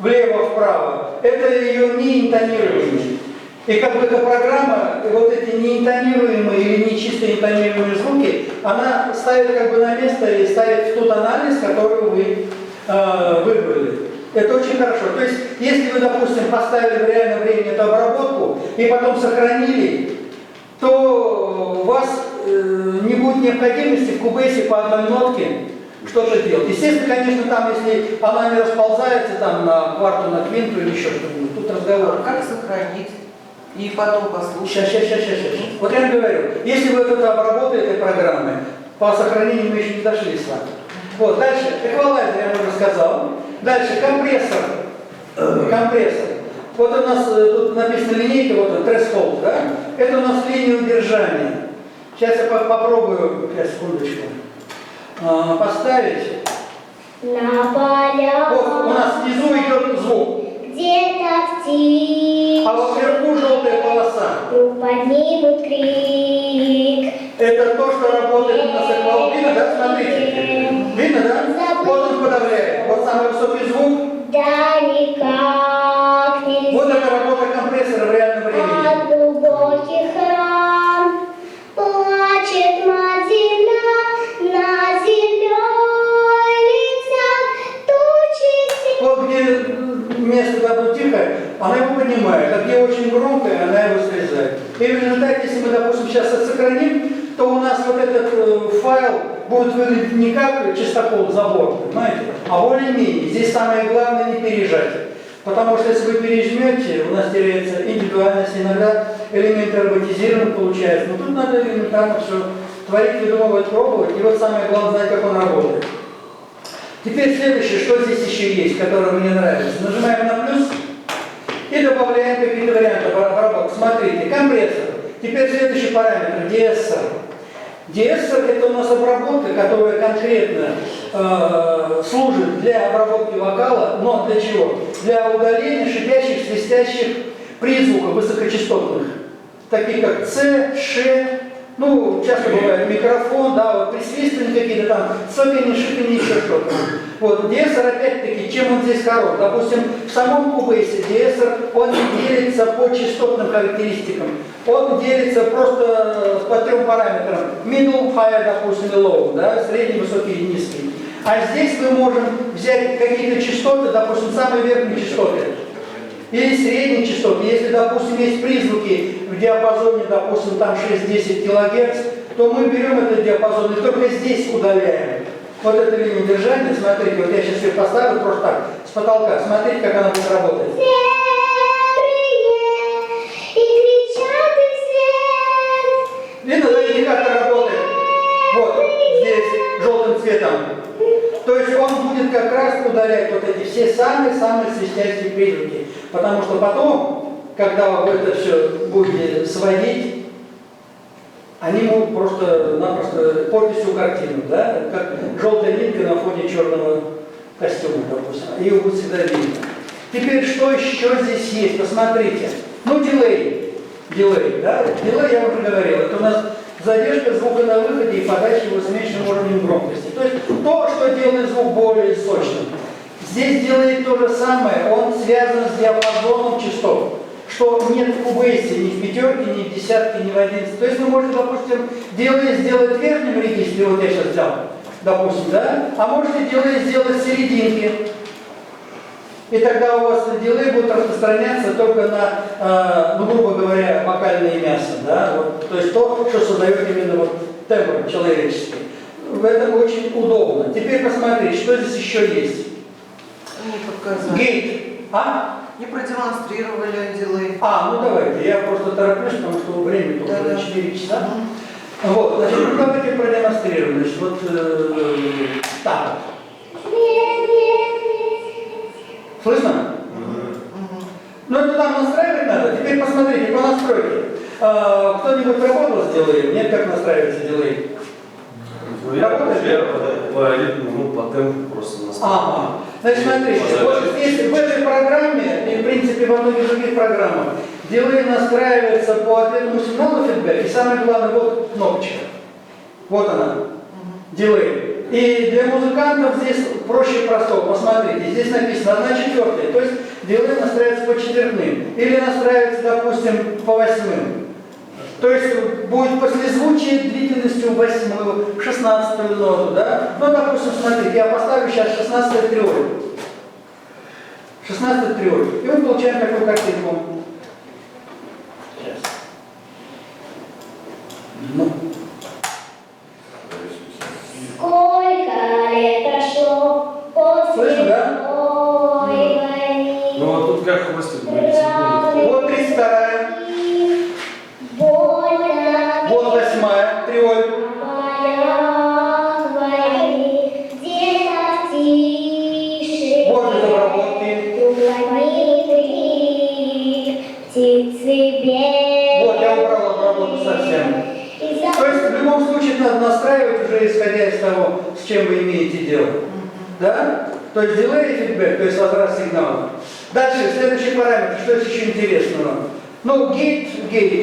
влево-вправо, это ее неинтонируемый. И как бы эта программа, вот эти неинтонируемые или нечисто интонируемые звуки, она ставит как бы на место и ставит в тот анализ, который вы выбрали. Это очень хорошо. То есть, если вы, допустим, поставили в реальном времени эту обработку и потом сохранили, то у вас не будет необходимости в Cubase по одной нотке что-то делать. Естественно, конечно, там, если она не расползается там на кварту, на квинту или еще что-нибудь, тут разговор. Как сохранить и потом послушать? Сейчас. Вот я говорю, если вы это обработаете этой программой, по сохранению мы еще не дошли с вами. Вот, дальше, эквалайзер я уже сказал. Дальше, компрессор. Вот у нас тут написано линейка, вот threshold, да? Это у нас линия удержания. Сейчас я попробую, секундочку, поставить. На полях, Вот у нас внизу идет звук, где-то в тишь, а вот вверху желтая полоса. поднимут крик. Это то, что работает у нас эквал. Видно, да? Смотрите. Видно, да? Вот он подавляет. Вот самый высокий звук. Да никак нельзя. Вот это работа компрессора в реальном времени. От глубоких ран плачет мать земля, над землей летят тучи. Вот где место, когда будет тихо, она его поднимает, а где очень громкое, она его срезает. И в результате, если мы, допустим, сейчас это сохраним, то у нас вот этот файл будет выглядеть не как чистокол забор, понимаете, а более-менее. Здесь самое главное не пережать. Потому что если вы пережмете, у нас теряется индивидуальность, иногда элементы роботизированы получаются. Но тут надо элементарно все творить, выдумывать, пробовать. И вот самое главное знать, как он работает. Теперь следующее, что здесь еще есть, которое мне нравится. Нажимаем на плюс и добавляем какие-то варианты обработки. Смотрите, компрессор. Теперь следующий параметр, DSR. DSR это у нас обработка, которая конкретно служит для обработки вокала, но для чего? Для удаления шипящих, свистящих призвуков высокочастотных, таких как С, Ш, ну, часто бывает микрофон, да, вот присвистывания какие-то там, цоканье, шипение, еще что-то. Вот, DSR опять-таки, чем он здесь хорош? Допустим, в самом Cubase DSR, он не делится по частотным характеристикам, он делится просто по трем параметрам. Middle, high, допустим, и low, да, средний, высокий и низкий. А здесь мы можем взять какие-то частоты, допустим, самые верхние частоты, или средние частоты. Если, допустим, есть призвуки в диапазоне, допустим, там 6-10 кГц, то мы берем этот диапазон и только здесь удаляем. Вот эта линия удержания, смотрите, вот я сейчас ее поставлю просто так, с потолка, смотрите, как она будет работать. Видно, да, индикатор работает. Вот, здесь, желтым цветом. То есть он будет как раз удалять вот эти все самые-самые свистящие призвуки. Потому что потом, когда вы это все будете сводить, они могут просто-напросто портить всю картину, да? Как желтая нитка на фоне черного костюма, допустим. Ее будет всегда видно. Теперь, что еще здесь есть? Посмотрите. Ну, дилей. Дилей, да? Дилей, я уже говорил, это у нас задержка звука на выходе и подача его с меньшим уровнем громкости. То есть то, что делает звук более сочным. Здесь делает то же самое, он связан с диапазоном частот, что нет в Cubase ни в пятерке, ни в десятке, ни в 11. То есть вы можете, допустим, делая сделать в верхнем регистре, вот я сейчас взял, допустим, да, а можете сделать в серединке. И тогда у вас дилей будет распространяться только на, ну, грубо говоря, вокальное мясо, да, вот, то есть то, что создает именно вот тембр человеческий. в этом очень удобно. Теперь посмотрите, что здесь еще есть. Не показали. Гейт. А? Не продемонстрировали дилей. Ну давайте, я просто тороплюсь, потому что время только Да-да. 4 часа. Вот, значит, ну давайте продемонстрируем. Значит, вот так. Слышно? Ну это там настраивать надо. Теперь посмотрите по настройке. Кто-нибудь работал с дилеем? Нет, как настраивается дилей? Я по ритму, по темпу просто настраиваю. Значит, смотрите, вот здесь в этой программе, и в принципе во многих других программах, дилей настраивается по ответному сигналу фидбэк, и самое главное, вот кнопочка. Вот она, дилей. И для музыкантов здесь проще простого. Посмотрите, здесь написано 1/4, то есть дилей настраивается по четвертным. Или настраивается, допустим, по восьмым. То есть будет послезвучие длительностью 8-ю, 16-ю ноту, да? Ну, допустим, смотрите, я поставлю сейчас 16-й триоль. 16-й триоль. И мы получаем такую картинку. Сейчас. Ну. Сколько лет прошло Слышно, после да? той войны? Ну вот тут как хвостик будет секунды. Вот 32-я. Больно Вот 8-я триоль. моя войны, где-то тише. Вот из обработки. Птицы бегают. Вот я убрал обработку совсем. То есть в любом случае надо настраивать уже исходя из того, с чем вы имеете дело. Да? То есть дилей и фидбэк, то есть возврат сигнала. Дальше, следующий параметр, что здесь еще интересного? Ну, гейт,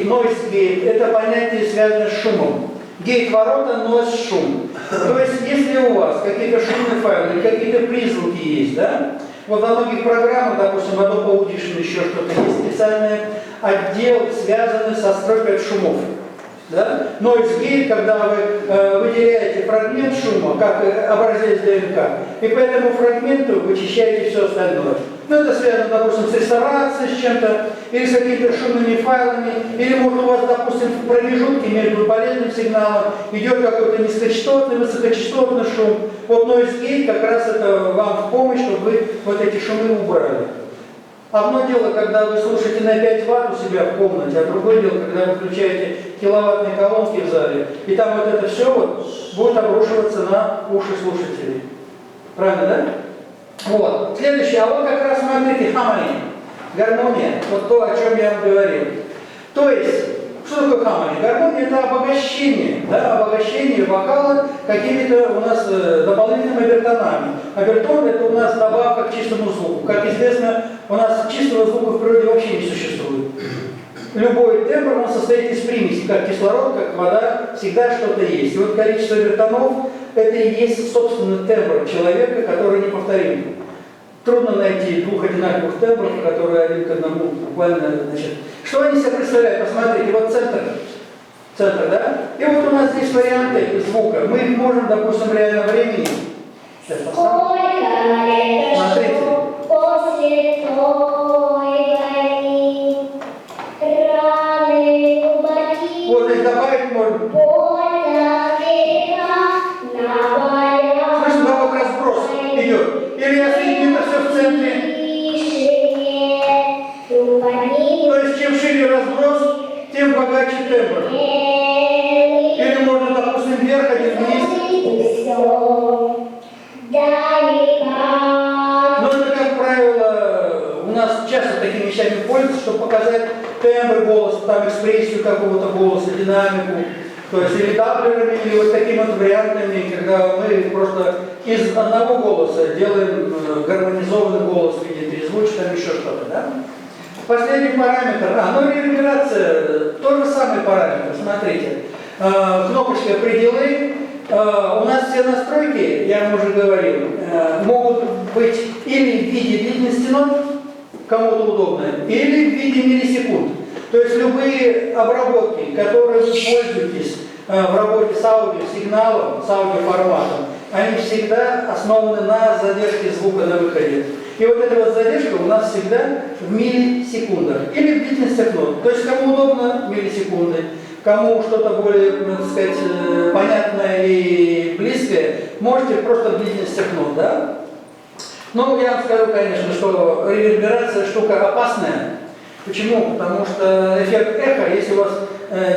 noise gate, это понятие связано с шумом. Гейт ворота, noise шум. То есть, если у вас какие-то шумные файлы, какие-то призвуки есть, да? Вот во многих программах, допустим, в Adobe Audition еще что-то есть, специальный отдел, связанный со стройкой шумов. Да? Noise gate, когда вы выделяете фрагмент шума, как образец ДНК, и по этому фрагменту вычищаете все остальное. Ну, это связано, допустим, с реставрацией, с чем-то, или с какими-то шумными файлами, или, может, у вас, допустим, в промежутке между полезным сигналом идет какой-то низкочастотный, высокочастотный шум. Вот noise gate как раз это вам в помощь, чтобы вы вот эти шумы убрали. Одно дело, когда вы слушаете на 5 Вт у себя в комнате, а другое дело, когда вы включаете киловаттные колонки в зале, и там вот это все вот будет обрушиваться на уши слушателей. Правильно, да? Вот. Следующее, а вот как раз смотрите, harmony, гармония, вот то, о чем я вам говорил. То есть, что такое harmony? Гармония – это обогащение, да, обогащение вокала какими-то у нас дополнительными обертонами. Обертон – это у нас добавка к чистому звуку. Как известно, у нас чистого звука в природе вообще не существует. Любой тембр, он состоит из примесей, как кислород, как вода, всегда что-то есть. И вот количество обертонов – это и есть, собственно, тембр человека, который неповторим. Трудно найти двух одинаковых тембров, которые один к одному буквально, значит. Что они себе представляют? Посмотрите, вот центр, да? И вот у нас здесь варианты звука. Мы их можем, допустим, в реальном времени. Сейчас Сколько лет прошло после той войны? Раны глубоки. Вот здесь добавить можно. Больно века наваляла. Слышно, да, вот разброс идет. Или я соединю это все в центре. То есть чем шире разброс, тем богаче тембр. Или можно, допустим, вверх, один вниз. Но это, как правило, у нас часто такими вещами пользуются, чтобы показать тембр голоса, там экспрессию какого-то голоса, динамику. То есть или даблерами, или вот такими вот вариантами, когда мы просто из одного голоса делаем гармонизованный голос в виде трезвучия, там еще что-то, да? Последний параметр, ну реверберация, тот же самый параметр, смотрите. Кнопочка пределы, у нас все настройки, я вам уже говорил, могут быть или в виде длительности нот, кому-то удобно, или в виде миллисекунд. То есть любые обработки, которые вы пользуетесь в работе с аудиосигналом, с аудиоформатом, они всегда основаны на задержке звука на выходе. И вот эта вот задержка у нас всегда в миллисекундах или в длительностях нот. То есть кому удобно миллисекунды, кому что-то более, так сказать, понятное и близкое, низкая, можете просто близко стихнуть, да? Ну, я вам скажу, конечно, что реверберация штука опасная. Почему? Потому что эффект эхо, если у вас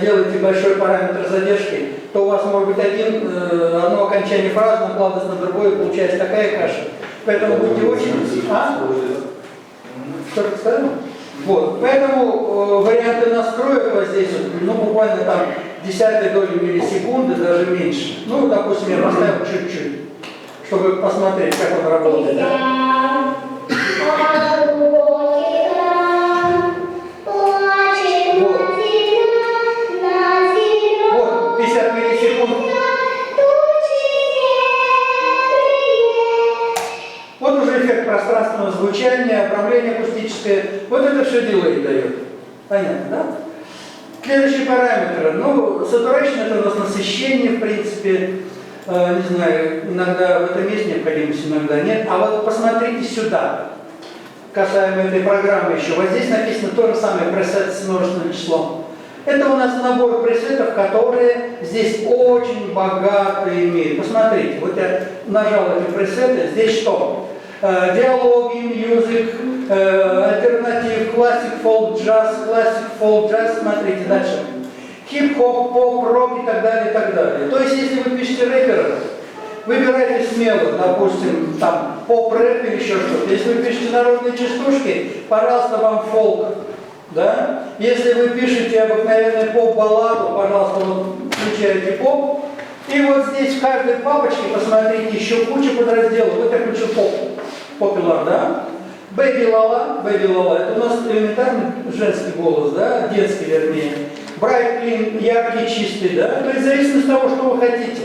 делаете большой параметр задержки, то у вас может быть одно окончание фразы накладывается на другое, и получается такая каша. Поэтому будьте очень... А? Что ты сказал? Вот. Поэтому варианты настроек вот здесь, ну, буквально там десятой доли миллисекунды, даже меньше. Ну, допустим, я поставил чуть-чуть, чтобы посмотреть, как он работает. Да? Вот, 50 миллисекунд. Вот уже эффект пространственного звучания, обрамление акустическое. Вот это все дилей дает. Понятно, да? Следующий параметр. Ну, saturation — это у нас насыщение, в принципе. Не знаю, иногда в этом есть необходимость, иногда нет. А вот посмотрите сюда, касаемо этой программы еще. Вот здесь написано то же самое, пресет с множественным числом. Это у нас набор пресетов, которые здесь очень богато имеют. Посмотрите, вот я нажал эти пресеты, здесь что? Диалоги, мьюзик, альтернатив, классик, фолк, джаз, смотрите дальше. Хип-хоп, поп, рок и так далее, и так далее. То есть, если вы пишете рэпера, выбирайте смело, допустим, там, поп-рэп или еще что-то. Если вы пишете народные частушки, пожалуйста, вам фолк. Да? Если вы пишете обыкновенную поп-балладу, пожалуйста, вот включаете поп. И вот здесь в каждой папочке, посмотрите, еще куча подразделов. Вот я включил поп, популяр, да? Бэби Лала, это у нас элементарный женский голос, да? Детский, вернее. Брайт клин, яркий, чистый, да? То есть в зависимости от того, что вы хотите.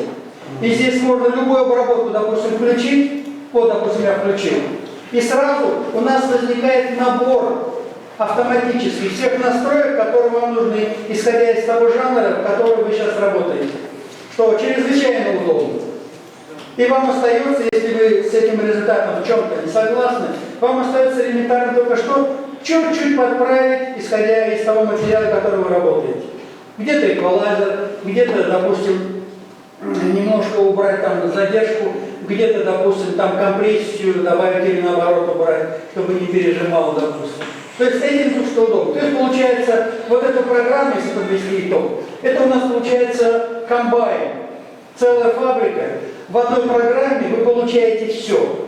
И здесь можно любую обработку, допустим, включить. Вот, допустим, я включил. И сразу у нас возникает набор автоматически всех настроек, которые вам нужны, исходя из того жанра, в котором вы сейчас работаете. Что чрезвычайно удобно. И вам остается, если вы с этим результатом в чем-то не согласны, вам остается элементарно только что чуть-чуть подправить, исходя из того материала, который вы работаете. Где-то эквалайзер, где-то, допустим, немножко убрать там задержку, где-то, допустим, там компрессию добавить или наоборот убрать, чтобы не пережимало, допустим. То есть этим тут что удобно. То есть получается, вот эта программа, если подвести итог, это у нас получается комбайн, целая фабрика. В одной программе вы получаете все.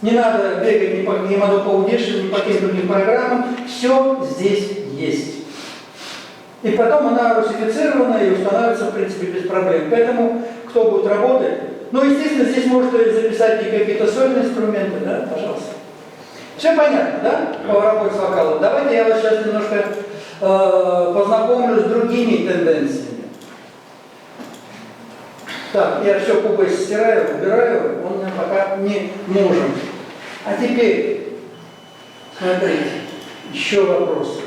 Не надо бегать ни по Audacity, ни по каким другим программам. Все здесь есть. И потом она русифицирована и устанавливается, в принципе, без проблем. Поэтому, кто будет работать, ну, естественно, здесь можете записать и какие-то сольные инструменты, да, пожалуйста. Все понятно, да, по работе с вокалом? Давайте я вас сейчас немножко познакомлю с другими тенденциями. Так, я все кубой стираю, убираю, он мне пока не нужен. А теперь, смотрите, еще вопрос.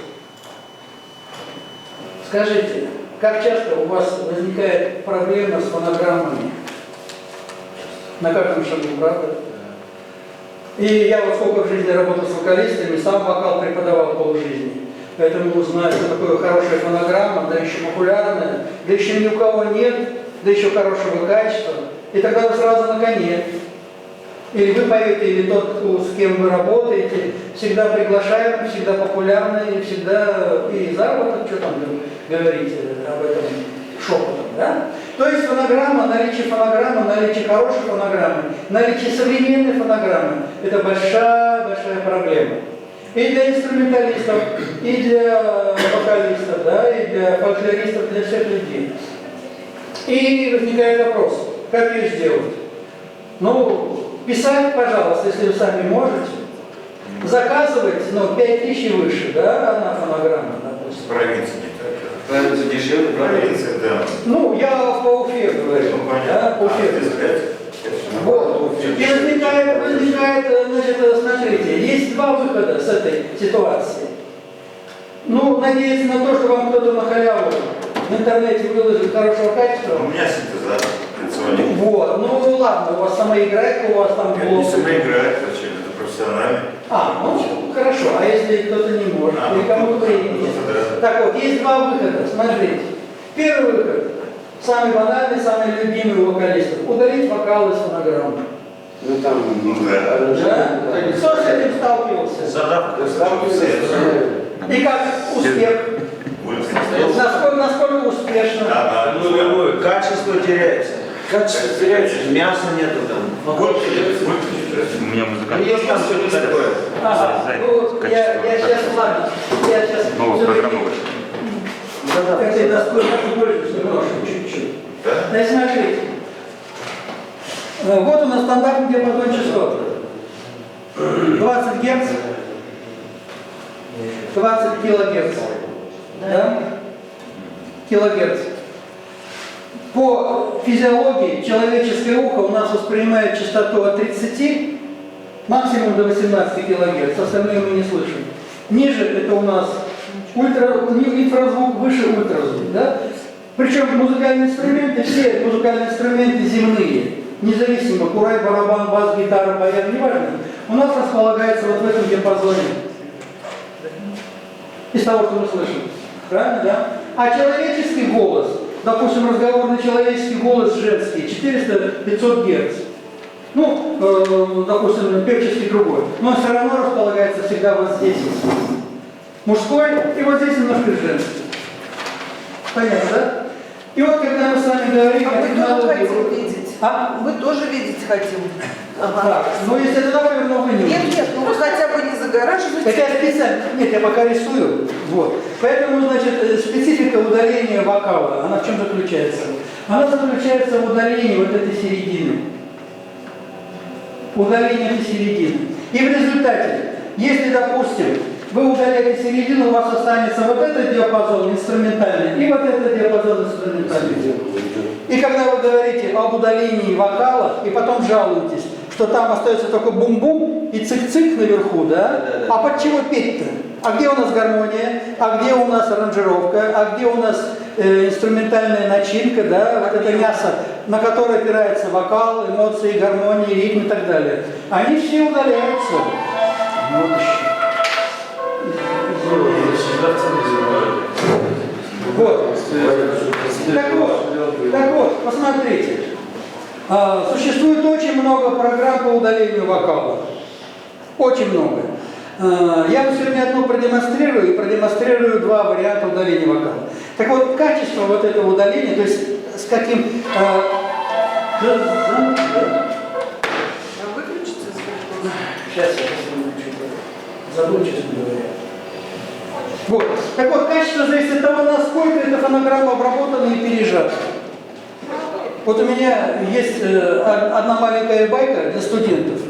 Скажите, как часто у вас возникает проблема с фонограммами? На каждом шагу, правда? И я вот сколько в жизни работал с вокалистами, сам вокал преподавал полжизни. Поэтому знаю, что такое хорошая фонограмма, да еще популярная, да еще ни у кого нет, да еще хорошего качества. И тогда вы сразу на коне. Или вы поете, или тот, с кем вы работаете, всегда приглашаем, всегда популярный, всегда и заработок, что там говорите об этом шепотом, да? То есть фонограмма, наличие хорошей фонограммы, наличие современной фонограммы – это большая проблема. И для инструменталистов, и для вокалистов, да, и для фольклористов, для всех людей. И возникает вопрос, как ее сделать? Ну, писать, пожалуйста, если вы сами можете. Заказывать, 5000 и выше, да, одна фонограмма, допустим. Провинция не так. Правильно, дешевле, правильно? Провинция, да. Ну, я по Уфе говорю. Ну, понятно. Да, по Уфе. Здесь 5? Вот. И возникает, значит, смотрите, есть два выхода с этой ситуации. Ну, надеяться на то, что вам кто-то на халяву в интернете выложит хорошего качества. У меня синтезатор танцевальный. Вот, ну ладно, у вас самоиграйка, у вас там Это не блок. самоиграет, зачем? Это профессиональный. Ну, хорошо, а если кто-то не может, или кому-то времени нет? Да. Так вот, есть два выхода, смотрите. Первый выход. Самый банальный, самый любимый вокалист. Удалить вокал из фонограммы. Ну там, Ну да. Да? Кто с этим сталкивался? Задавка. И как успех? Насколько успешно? Да, ну, любое. Качество теряется. Качество теряется. Мяса нету там. У меня музыкальный. Есть там что-то такое. Ага, ну, я сейчас, ладно, я сейчас... Новая программа вышла. Этой доской больше, немножко, чуть-чуть. Да? Да, смотрите. Вот у нас стандартный диапазон частот. 20 Гц, 20 килогерц. Да? Килогерц. По физиологии человеческое ухо у нас воспринимает частоту от 30, максимум до 18 килогерц, остальные мы не слышим. Ниже это у нас инфразвук, выше ультразвук. Да? Причем музыкальные инструменты, все музыкальные инструменты земные, независимо, курай, барабан, бас, гитара, баян, неважно, у нас располагается вот в этом диапазоне. Из того, что мы слышим. Правильно, да? А человеческий голос, допустим, разговорный человеческий голос женский, 400-500 Гц. Ну, допустим, певческий другой. Но он все равно располагается всегда вот здесь. Мужской, и вот здесь немножко женский. Понятно, да? И вот когда мы с вами говорим А о мы тоже технологии... хотим видеть. А? Мы тоже видеть хотим. Ага. Так, ну если это так, наверное, вы не Нет, видите. нет, ну вы хотя бы не загораживайте. Это я специально, нет, я пока рисую. Вот. Поэтому, значит, специфика удаления вокала, она в чем заключается? Она заключается в удалении вот этой середины. Удаление этой середины. И в результате, если, допустим, вы удаляете середину, у вас останется вот этот диапазон инструментальный и вот этот диапазон инструментальный. И когда вы говорите об удалении вокала, и потом жалуетесь, что там остается только бум-бум и цик-цик наверху, да? А под чего петь-то? А где у нас гармония? А где у нас аранжировка? А где у нас инструментальная начинка, да? Вот это мясо, на которое опирается вокал, эмоции, гармония, ритм и так далее. Они все удаляются. Вот еще. Вот. Так вот, посмотрите. Существует очень много программ по удалению вокала. Очень много. Я вам сегодня одну продемонстрирую и продемонстрирую два варианта удаления вокала. Так вот, качество вот этого удаления, то есть с каким... Выключите звук. Сейчас я выключу. Забыл, честно говоря. Вот. Так вот, качество зависит от того, насколько эта фонограмма обработана и пережата. Вот у меня есть одна маленькая байка для студентов.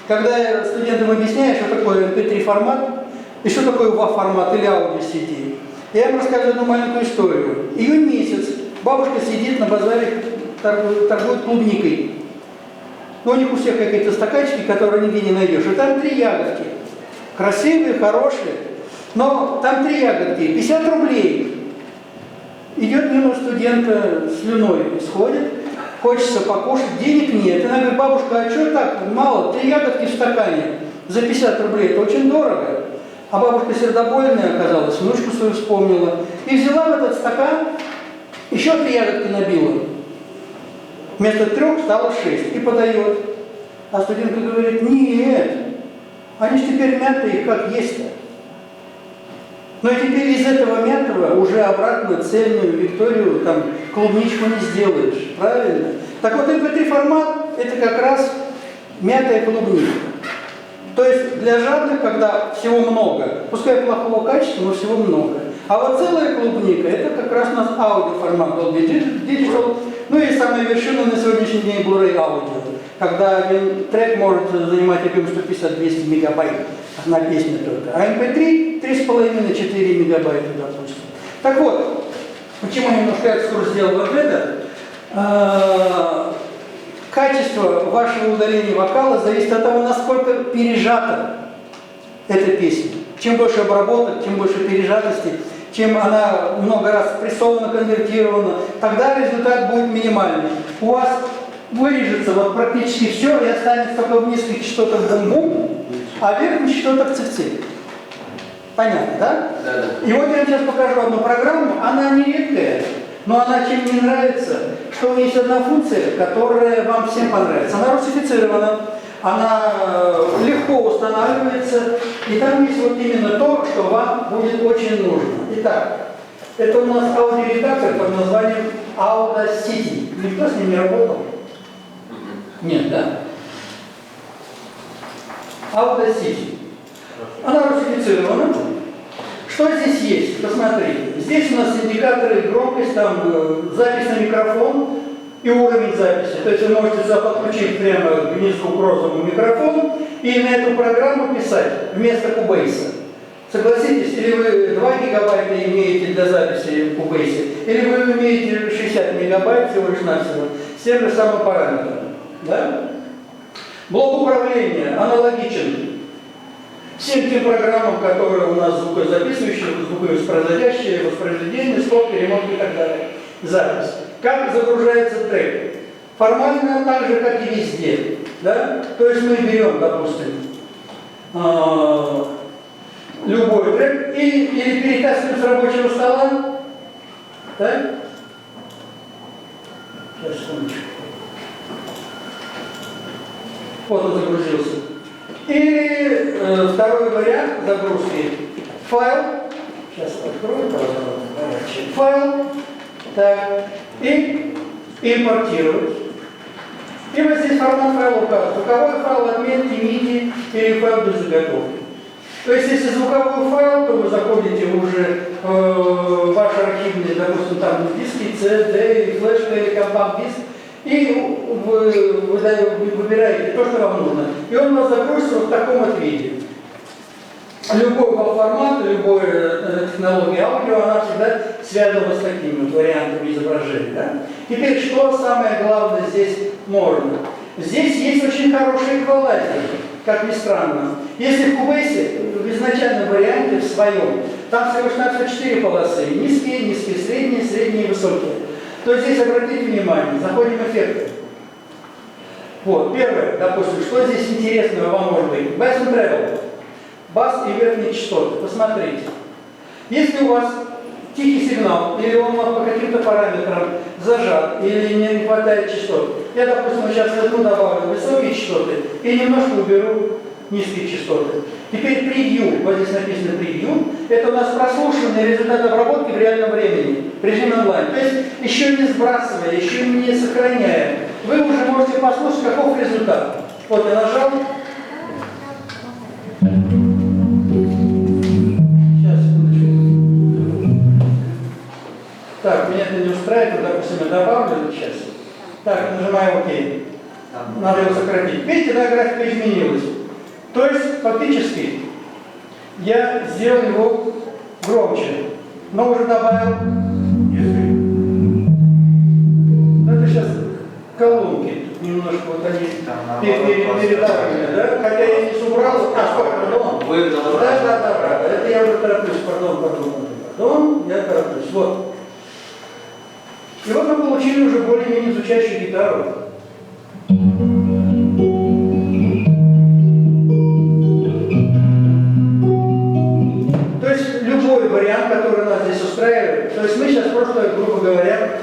Когда я студентам объясняю, что такое MP3 формат, и что такое WAV формат или аудио-CD, я им рассказываю одну маленькую историю. Июнь месяц, бабушка сидит на базаре, торгует клубникой. У них у всех какие-то стаканчики, которые нигде не найдешь. И там 3 ягодки. Красивые, хорошие. Но там 3 ягодки. 50 рублей. Идет мимо студентка, слюной сходит, хочется покушать, денег нет. Она говорит: бабушка, а что так мало? 3 ягодки в стакане за 50 рублей, это очень дорого. А бабушка сердобольная оказалась, внучку свою вспомнила. И взяла в этот стакан, еще 3 ягодки набила. Вместо 3 стало 6 и подает. А студентка говорит: нет, они же теперь мятые, как есть-то. Но теперь из этого мятого уже обратно цельную Викторию, там, клубничку не сделаешь, правильно? Так вот, MP3 формат – это как раз мятая клубника. То есть для жадных, когда всего много, пускай плохого качества, но всего много. А вот целая клубника – это как раз у нас аудиоформат Dolby Digital, ну и самая вершина на сегодняшний день Blu-ray аудио, когда один трек может занимать объем 150-200 мегабайт, одна песня только. А MP3 3,5-4 мегабайта, допустим. Так вот, почему я немножко экскурс сделал вот это? Качество вашего удаления вокала зависит от того, насколько пережата эта песня. Чем больше обработок, чем больше пережатости, чем она много раз прессована, конвертирована, тогда результат будет минимальный. У вас вырежется вот практически все и останется только в низких частотах бум-бум, а в верхних частотах цик-цик. Понятно, да? Да. И вот я вам сейчас покажу одну программу, она не редкая. Но она чем не нравится, что есть одна функция, которая вам всем понравится. Она русифицирована, она легко устанавливается, и там есть вот именно то, что вам будет очень нужно. Итак, это у нас аудиоредактор под названием Audacity. Никто с ним не работал? Нет, да? Audacity. Она русифицирована. Что здесь есть? Посмотрите. Здесь у нас индикаторы громкость, там запись на микрофон и уровень записи. То есть вы можете сюда подключить прямо к низкоугрозовому микрофону и на эту программу писать вместо Cubase. Согласитесь, или вы 2 гигабайта имеете для записи в Cubase, или вы имеете 60 мегабайт всего лишь навсего с тем же самым параметром. Да? Блок управления аналогичен всем тем программам, которые у нас звукозаписывающие, звуковоспроизводящие, воспроизведение, стоп, перемотка и так далее. Запись. Как загружается трек? Формально так же, как и везде. Да? То есть мы берем, допустим, любой трек или перетаскиваем с рабочего стола. Так? Сейчас, секундочку. Вот он загрузился. Или второй вариант загрузки. Файл. Сейчас открою, файл. Так. И импортировать. И вот здесь формат файла указан. Звуковой файл, отметки, MIDI или файл без заготовки. То есть, если звуковой файл, то вы заходите уже в ваш архивный, допустим, там диски, CD, флешка или компакт-диск, и вы выбираете то, что вам нужно. И он у вас загрузится вот в таком вот виде. Любой формат, любая технология аудио, она всегда связана с такими вот вариантами изображения. Да? Теперь, что самое главное здесь можно? Здесь есть очень хороший эквалайзер, как ни странно. Если в Cubase, в изначальном варианте, в своем, там всего лишь 4 полосы. Низкие, низкие, средние, средние и высокие. То есть здесь, обратите внимание, заходим в эффекты. Вот, первое, допустим, что здесь интересного вам может быть? Bass and Treble. Бас и верхние частоты. Посмотрите. Если у вас тихий сигнал, или он по каким-то параметрам зажат, или не хватает частот, я, допустим, сейчас возьму, добавлю высокие частоты и немножко уберу низкие частоты. Теперь превью, вот здесь написано превью, это у нас прослушивание результат обработки в реальном времени, в режиме онлайн. То есть еще не сбрасывая, еще не сохраняя, вы уже можете послушать, каков результат. Вот я нажал. Сейчас, секундочку. Так, меня это не устраивает, допустим, я добавлю сейчас. Так, нажимаю ОК. Надо его сократить. Видите, да, графика изменилась. То есть, фактически, я сделал его громче, но уже добавил, это сейчас колонки, немножко вот они передавали, да? Хотя я не убрал, пардон. Да, это я уже тороплюсь, пардон, я тороплюсь, вот. И вот мы получили уже более-менее звучащую гитару. Любой вариант, который нас здесь устраивает, то есть мы сейчас просто, грубо говоря,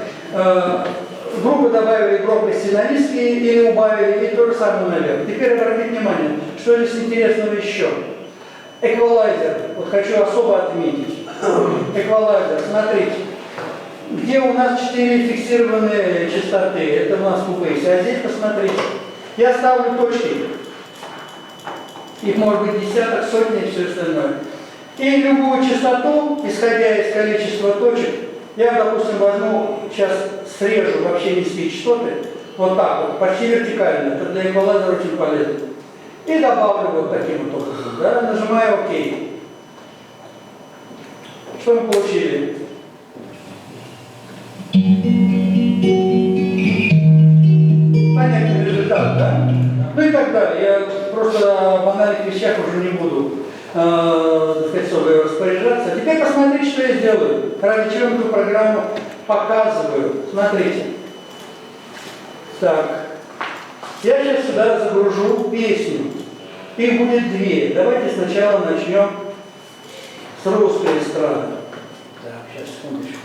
грубо добавили громкости на низкие или убавили, и то же самое наверх. Теперь обратите внимание, что здесь интересного еще. Эквалайзер, вот хочу особо отметить. Эквалайзер, смотрите, где у нас 4 фиксированные частоты, это у нас в Cubase, а здесь посмотрите, я ставлю точки, их может быть десяток, сотни и все остальное. И любую частоту, исходя из количества точек, я, допустим, возьму, сейчас срежу вообще низкие частоты, вот так вот, почти вертикально, это для эквалайзера очень полезно. И добавлю вот таким вот образом, да, нажимаю ОК. Что мы получили? Понятный результат, да? Ну и так далее. Я просто о банальных вещах уже не буду собой распоряжаться. Теперь посмотрите, что я сделаю. Ради чего эту программу показываю. Смотрите. Так. Я сейчас сюда загружу песню. Их будет 2. Давайте сначала начнем с русской эстрады. Так, сейчас, секундочку.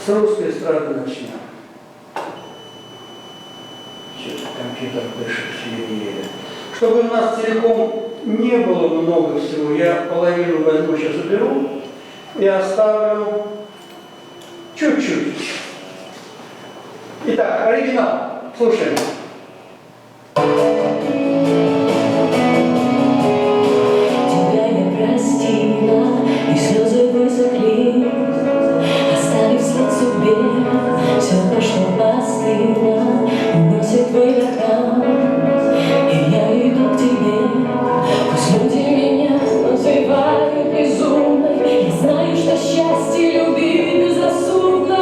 С русской эстрады начнем. Что-то компьютер пишет еле-еле. Чтобы у нас целиком не было много всего, я половину возьму, сейчас уберу и оставлю чуть-чуть. Итак, оригинал. Слушаем. Тебя я простила, и слезы высохли, оставив след судьбе. Все то, что постыло, уносит твой века. И я иду к тебе, пусть люди меня называют безумной. Я знаю, что счастье любить безрассудно.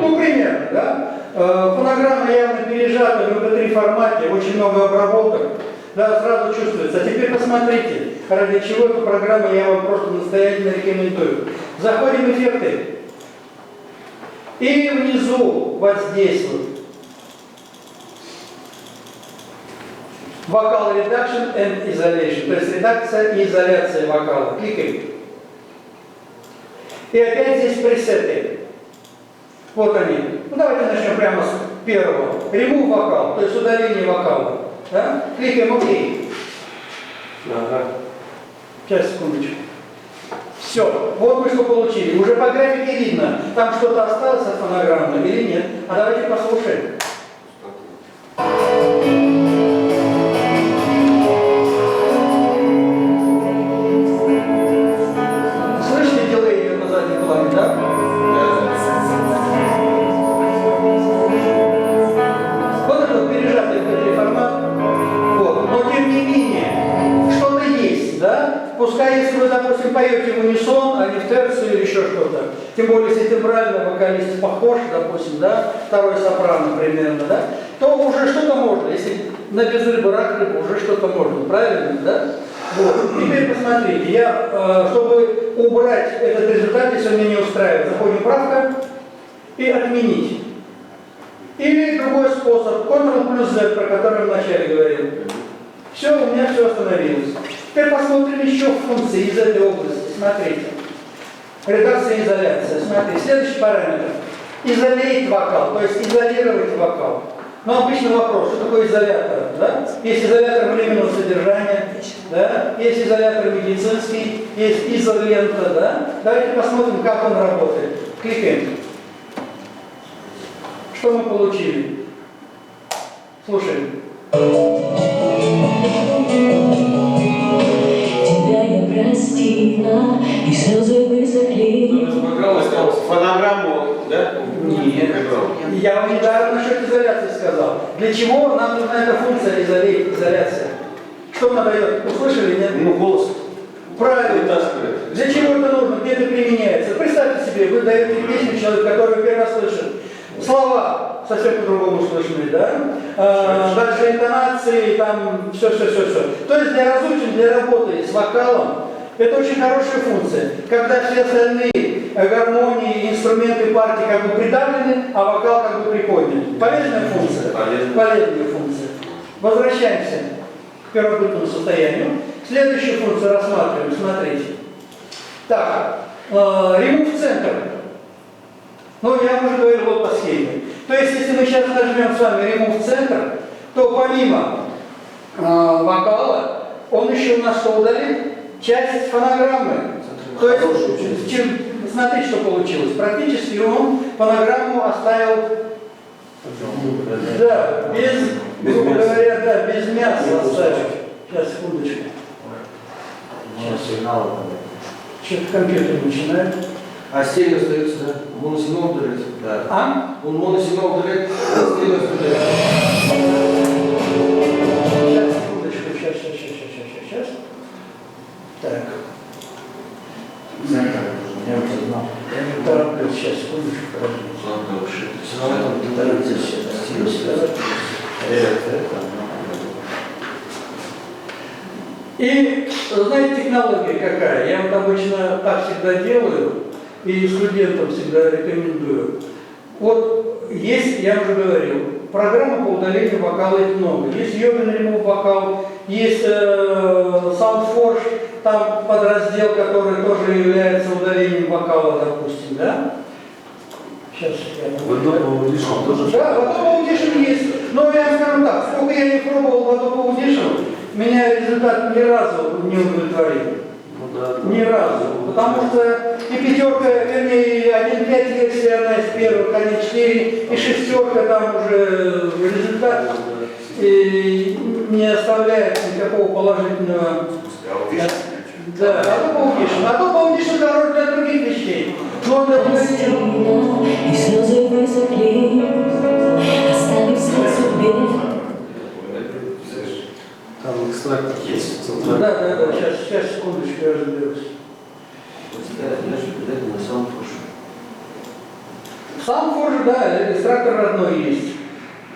Ну, примерно, да? Фонограмма явно пережата в MP3 формате, очень много обработок. Да, сразу чувствуется. А теперь посмотрите, ради чего эту программу я вам просто настоятельно рекомендую. Заходим в эффекты. И внизу, вот здесь вот, вокал reduction and isolation, то есть редакция и изоляция вокала. Кликаем. И опять здесь пресеты. Вот они. Ну давайте начнем прямо с первого. Remove вокал, то есть удаление вокала. Да? Кликаем ОК. Ага. Сейчас, секундочку. Все, вот мы что получили. Уже по графике видно, там что-то осталось от фонограммы или нет. А давайте послушаем. Слышите, дилей идет на заднем плане, да? Вот это вот пережатый MP3 формат. Вот. Но тем не менее, что-то есть, да? Пускай, если вы, допустим, поете в унисон, а не в терцию или еще что-то, тем более, если тембрально вокалист похож, допустим, да, второй сопрано примерно, да, то уже что-то можно. Если на без рыбы, рак рыбы, уже что-то можно, правильно, да? Вот. Теперь посмотрите, я, чтобы убрать этот результат, если он меня не устраивает, заходим в правка и отменить. Или другой способ, Ctrl плюс Z, про который я вначале говорил. Все, у меня все остановилось. Теперь посмотрим еще функции из этой области. Смотрите. Редакция и изоляция. Смотрите, следующий параметр. Изолировать вокал, то есть изолировать вокал. Но обычный вопрос, что такое изолятор? Да? Есть изолятор временного содержания, да? Есть изолятор медицинский, есть изолента. Да? Давайте посмотрим, как он работает. Кликаем. Что мы получили? Слушаем. Тебя я простила, и слезы высохли. Фонограмму, да? Нет. Я вам недавно насчет изоляции сказал. Для чего нам нужна эта функция изоляция? Что она дает? Услышали, нет? Ну, голос. Правильно. Вытаскивает. Для чего это нужно? Где это применяется? Представьте себе, вы даете песню человеку, который первый раз слышит. Слова совсем по-другому слышны, да? Дальше интонации, там все. То есть для разучения, для работы с вокалом это очень хорошая функция. Когда все остальные гармонии, инструменты партии как бы придавлены, а вокал как бы приподнят. Полезная функция? Полезная функция. Возвращаемся к первобытному состоянию. Следующую функцию рассматриваем, смотрите. Так, remove центр. Ну, я уже говорил вот по схеме. То есть, если мы сейчас нажмем с вами remove центр, то помимо вокала, он еще у нас что удалит? Часть фонограммы. То есть, смотрите, что получилось. Практически он фонограмму оставил, да, без, грубо говоря, да, без мяса оставил. Сейчас, секундочку. Что-то компьютер начинает. А стерео остается, да? Моносигнал удаляется? Да. А? Он моносигнал удаляет, а стерео остается. Сейчас, секундочку, сейчас. Так. Я уже знал. Я не тороплюсь, сейчас, секундочку, И, знаете, технология какая? Я вот обычно так всегда делаю, и студентам всегда рекомендую. Вот есть, я уже говорил, программа по удалению вокала их много. Есть Yobin Remove вокал, есть SoundForge, там подраздел, который тоже является удалением вокала, допустим, да? Сейчас я... Водопол тоже. Да, водопол Удишин есть. Но я скажу так, сколько я не пробовал водопол Удишин, меня результат ни разу не удовлетворил. Ни разу. Потому что и пятерка, вернее, 1.5 версия, она из первых, а не 4, и шестерка там уже результат и не оставляет никакого положительного. Да, водопол Удишин. Водопол Удишин дороже для других вещей. Но для И слезы высохли, оставив след судьбе. Там экстракт есть. Да, сейчас, секундочку, я разберусь. Сам форж, да, экстрактор родной есть.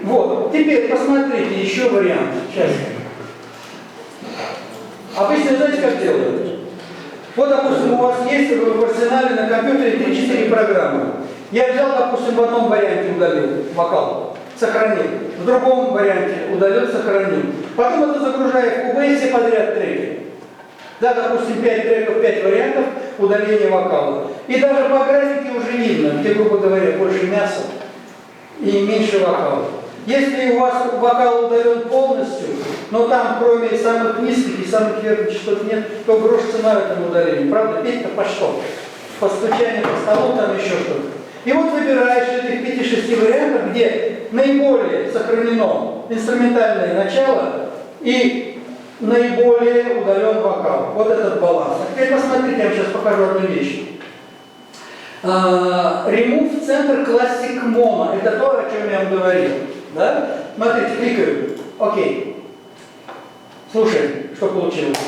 Вот, теперь посмотрите, еще вариант. Сейчас. Обычно, знаете, как делают? Вот, допустим, у вас есть в арсенале на компьютере 3-4 программы. Я взял, допустим, в одном варианте удалил вокал, сохранил. В другом варианте удалил, сохранил. Потом это загружаю в Cubase все подряд треки. Да, допустим, 5 треков, 5 вариантов удаления вокала. И даже по графике уже видно, где, грубо говоря, больше мяса и меньше вокала. Если у вас вокал удален полностью, но там кроме самых низких и самых верхних частот нет, то грош цена этому удалению. Правда, петь-то по что? По стучанию по столу, там еще что-то. И вот выбираешь этих 5-6 вариантов, где наиболее сохранено инструментальное начало и наиболее удален вокал. Вот этот баланс. А теперь посмотрите, я вам сейчас покажу одну вещь. Remove Center Classic Mono. Это то, о чем я вам говорил. Да? Смотрите, кликаю. Окей. Слушаем, что получилось.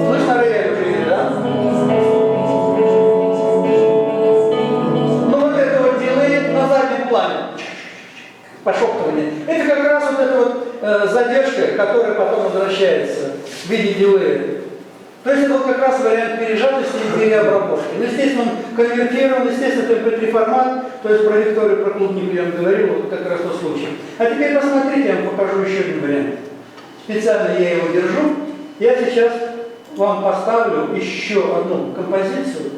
Слышно рояль уже, да? Ну вот это вот дилей на заднем плане. Пошептывание. Это как раз вот эта вот задержка, которая потом возвращается в виде дилея. То есть это вот как раз вариант пережатости и переобработки. Ну, естественно, он конвертирован, естественно, это MP3 формат, то есть про Викторию, про клубнику я вам говорил, вот как раз тот случай. А теперь посмотрите, я вам покажу еще один вариант. Специально я его держу. Я сейчас вам поставлю еще одну композицию.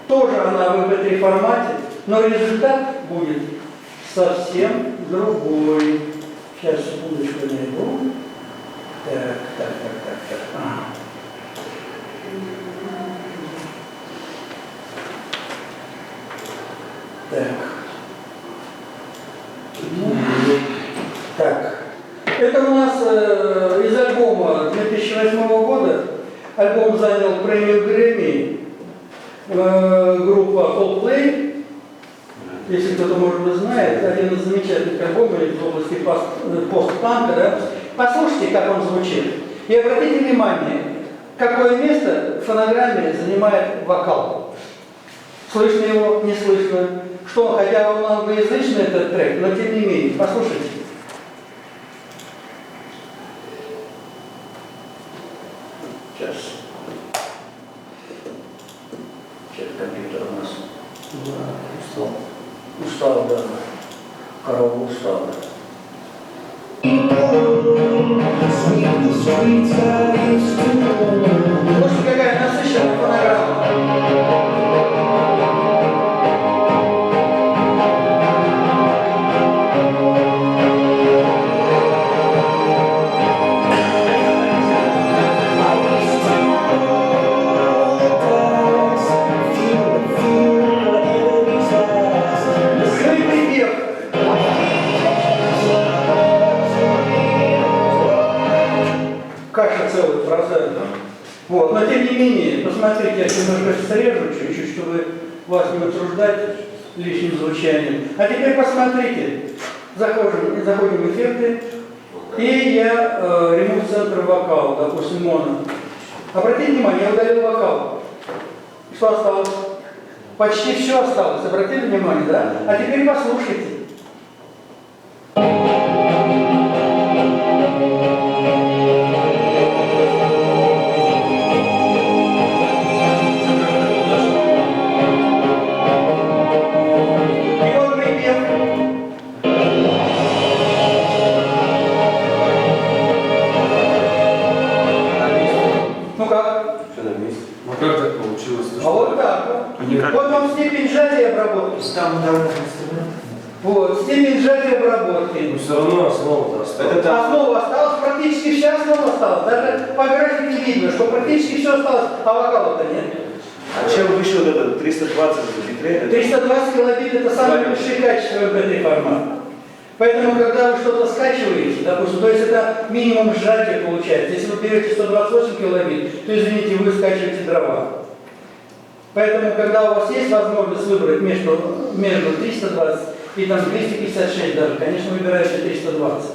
Тоже она в MP3 формате, но результат будет совсем другой. Сейчас, секундочку, найду. Так. Так. Это у нас из альбома 2008 года. Альбом занял премию Грэмми. Группа Coldplay. Если кто-то, может быть, знает, один из замечательных альбомов из области пост-панка. Да? Послушайте, как он звучит. И обратите внимание, какое место в фонограмме занимает вокал. Слышно его, не слышно. Что, хотя он англоязычный этот трек, но тем не менее, послушайте. Сейчас компьютер у нас устал, да. Корова устала. Слушайте, какая насыщенная фонограмма. Каша целый процент. Вот. Но тем не менее, посмотрите, я немножко срежу чуть-чуть, чтобы вас не утруждать лишним звучанием. А теперь посмотрите, заходим в эффекты, и я ремонт центр вокал, допустим, моно. Обратите внимание, я удалил вокал. Что осталось? Почти все осталось. Обратили внимание, да? А теперь послушайте. на месте. Ну как так получилось? А вот так вот. Вот вам степень сжатия и обработки. Там ударных инструментов. Вот, степень сжатия и обработки. Но все равно основа-то осталась. Основа осталась, практически вся основа осталась. Даже по графике видно, что практически все осталось, а вокала-то нет. А чем выше вот это 320 битрейт? 320 килобит это самое высшее качество MP3 формата. Поэтому, когда вы что-то скачиваете, допустим, то есть это минимум сжатия получается. Если вы берете 128 килобит, то, извините, вы скачиваете дрова. Поэтому, когда у вас есть возможность выбрать между 320 и там 256 даже, конечно, выбираете 320.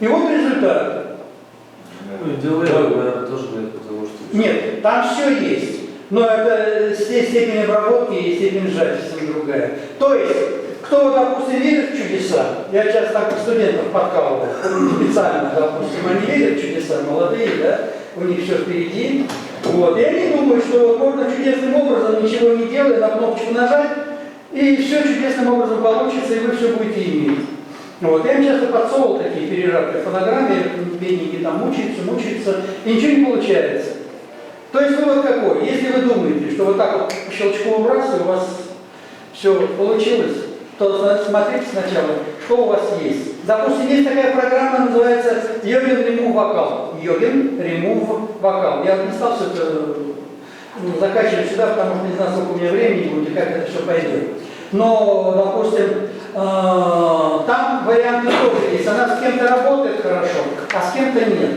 И вот результат. Ну и делай, наверное, тоже нет, потому что... Нет, там все есть. Но это степень обработки и степень сжатия совсем другая. То есть, кто, допустим, верит в чудеса, я сейчас так студентов подкалывал, специально, допустим, они верят в чудеса, молодые, да, у них все впереди. Вот. И они думают, что можно чудесным образом, ничего не делая, на кнопочку нажать, и все чудесным образом получится, и вы все будете иметь. Вот. Я им часто подсовывал такие пережатки в фонограмме, бедненькие там мучаются, и ничего не получается. То есть вывод какой? Если вы думаете, что вот так вот по щелчку раз, и у вас все получилось, то смотрите сначала, что у вас есть. Допустим, есть такая программа, называется Yogin Remove Vocal. Yogin Remove Vocal. Я не стал все это закачивать сюда, потому что не знаю, сколько у меня времени будет и как это все пойдет. Но, допустим, там варианты тоже есть. Она с кем-то работает хорошо, а с кем-то нет.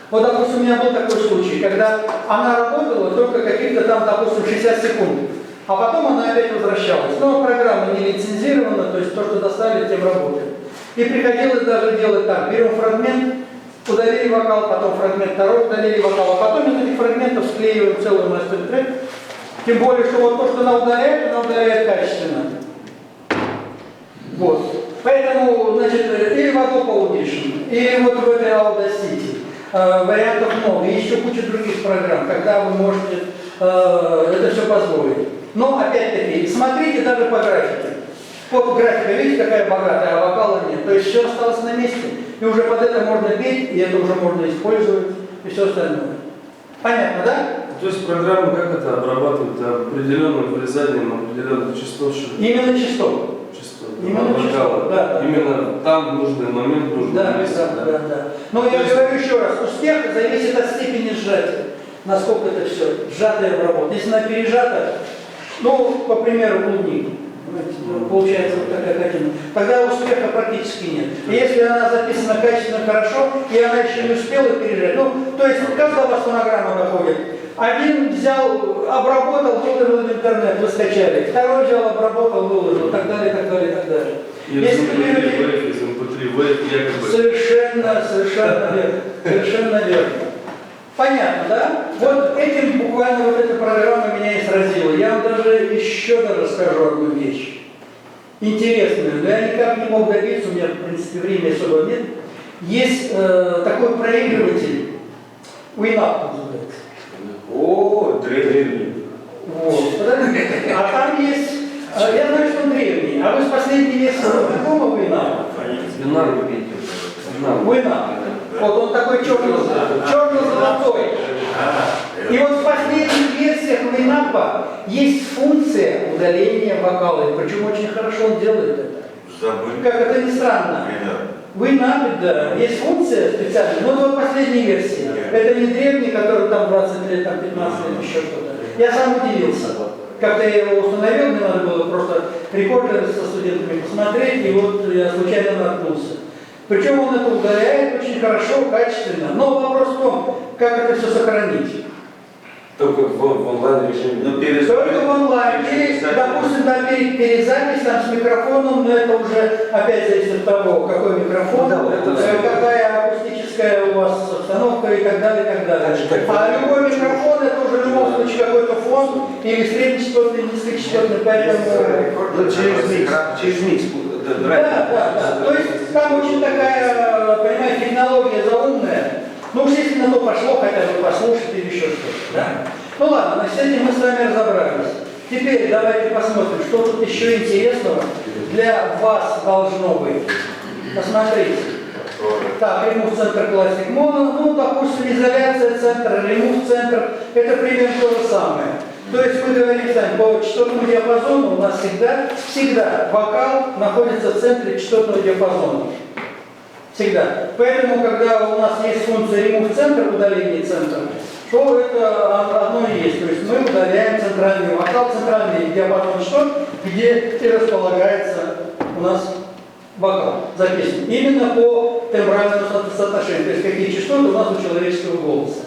Вот, допустим, у меня был такой случай, когда она работала только каких-то там, допустим, 60 секунд, а потом она опять возвращалась. Но программа не лицензирована, то есть то, что достали, тем работает. И приходилось даже делать так. Берем фрагмент, удалили вокал, потом фрагмент второй, удалили вокал, а потом из этих фрагментов склеиваем целый мастер-трек. Тем более, что вот то, что она удаляет качественно. Вот. Поэтому, значит, или в Adobe Audition, или вот в этой Audacity. Вариантов много, и еще куча других программ, когда вы можете это все позволить. Но, опять-таки, смотрите даже по графике. Вот графика, видите, какая богатая, а вокала нет. То есть все осталось на месте, и уже под это можно петь, и это уже можно использовать, и все остальное. Понятно, да? То есть программа как это обрабатывает определенным вырезанием определенных частот? Именно частот. Именно частот, да. Именно там нужный момент, нужный месте. Да. Но я говорю еще раз, успех зависит от степени сжатия. Насколько это все сжатая обработка. Если она пережата, ну, по примеру, клубника, получается вот такая картина, тогда успеха практически нет. И если она записана качественно хорошо, и она еще не успела пережать, ну, то есть, как до вас фонограмма доходит? Один взял, обработал, выложил в интернет, вы скачали. Второй взял, обработал, выложил, так далее, так далее, так далее. Из MP3 wave, якобы. Совершенно верно. Понятно, да? Вот этим буквально вот эта программа меня и сразила. Я вам даже еще расскажу одну вещь. Интересную, но я никак не мог добиться, у меня, в принципе, времени особо нет. Есть такой проигрыватель, Winamp называется. О, древний. Вот. А там есть, я знаю, что он древний, а вы с последней версии знакомы Winamp? Winamp. Вот он такой черно-золотой. И вот в последних версиях Winamp есть функция удаления вокала, причем очень хорошо он делает это. Забыли. Как это ни странно. В Winamp, да, есть функция специальная, но вот в последней версии. Это не древний, который там 20 лет, там 15 лет, еще что-то. Я сам удивился. Как-то я его установил, мне надо было просто рекордеры со студентами посмотреть, и вот я случайно наткнулся. Причем он это удаляет очень хорошо, качественно. Но вопрос в том, как это все сохранить. Только в онлайн-режиме. Только в онлайн. Или, допустим, да, перезапись там с микрофоном, но это уже опять зависит от того, какой микрофон, какая акустическая у вас обстановка и так далее, и так далее. А любой микрофон это уже в любом случае какой-то фон или среднечастотный, низкочастотный, поэтому... Через микс. Да. То есть там очень такая, понимаете, технология заумная. Ну уж если на то пошло, хотя бы послушать или еще что-то. Да? Ну ладно, с этим мы с вами разобрались. Теперь давайте посмотрим, что тут еще интересного для вас должно быть. Посмотрите. Так, ремув-центр классик моно, ну, допустим, изоляция центра, ремув-центр, это примерно то же самое. То есть мы говорим сами, по частотному диапазону у нас всегда вокал находится в центре частотного диапазона. Всегда. Поэтому, когда у нас есть функция ремув-центр, удаление центра, то это одно и есть. То есть мы удаляем центральный вокал, центральный диапазон частот, где и располагается у нас вокал записан. Именно по тембральному соотношению. То есть какие частоты у нас у человеческого голоса.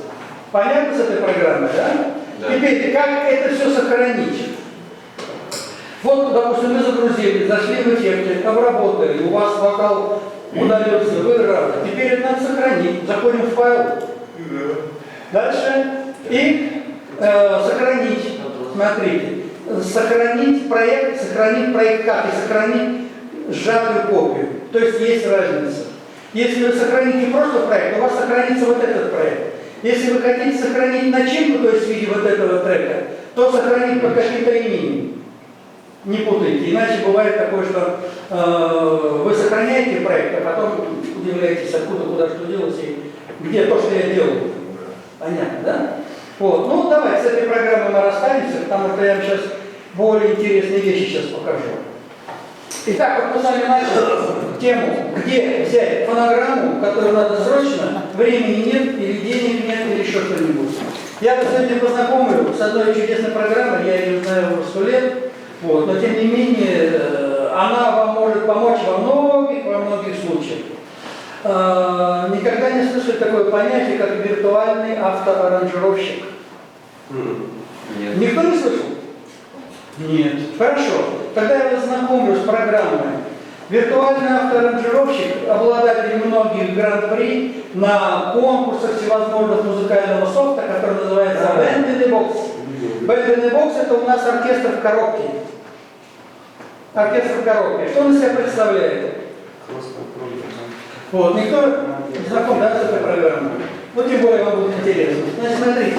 Понятно с этой программой, да? Да. Теперь, как это все сохранить? Вот, допустим, мы загрузили, зашли в эффекты, обработали, у вас вокал удалился, вы рады. Теперь это надо сохранить. Заходим в файл. Дальше. И сохранить. Смотрите. Сохранить проект как? И сохранить сжатую копию. То есть есть разница. Если вы сохраните просто проект, у вас сохранится вот этот проект. Если вы хотите сохранить начинку, то есть в виде вот этого трека, то сохранить под каким-то именем. Не путайте. Иначе бывает такое, что вы сохраняете проект, а потом удивляетесь, откуда, куда, что делать, и где то, что я делаю. Понятно, да? Вот. Ну, давайте с этой программой мы расстанемся, потому что я вам сейчас более интересные вещи сейчас покажу. Итак, вот мы с вами начали тему, где взять фонограмму, которую надо срочно, времени нет, или денег нет, или еще что-нибудь. Я вас сегодня познакомлю с одной чудесной программой, я ее знаю уже 100 лет, вот, но тем не менее она вам может помочь во многих случаях. Никогда не слышали такое понятие, как виртуальный автоаранжировщик? Нет. Никто не слышал? Нет. Хорошо. Тогда я вас знакомлю с программой. Виртуальный автоаранжировщик, обладатель многих гран-при на конкурсах всевозможных музыкального софта, который называется Band in the Box. Band in the Box — это у нас оркестр в коробке. Оркестр в коробке. Что он из себя представляет? Вот, никто не знаком, да, с этой программой? Ну, тем более вам будет интересно. Значит, смотрите.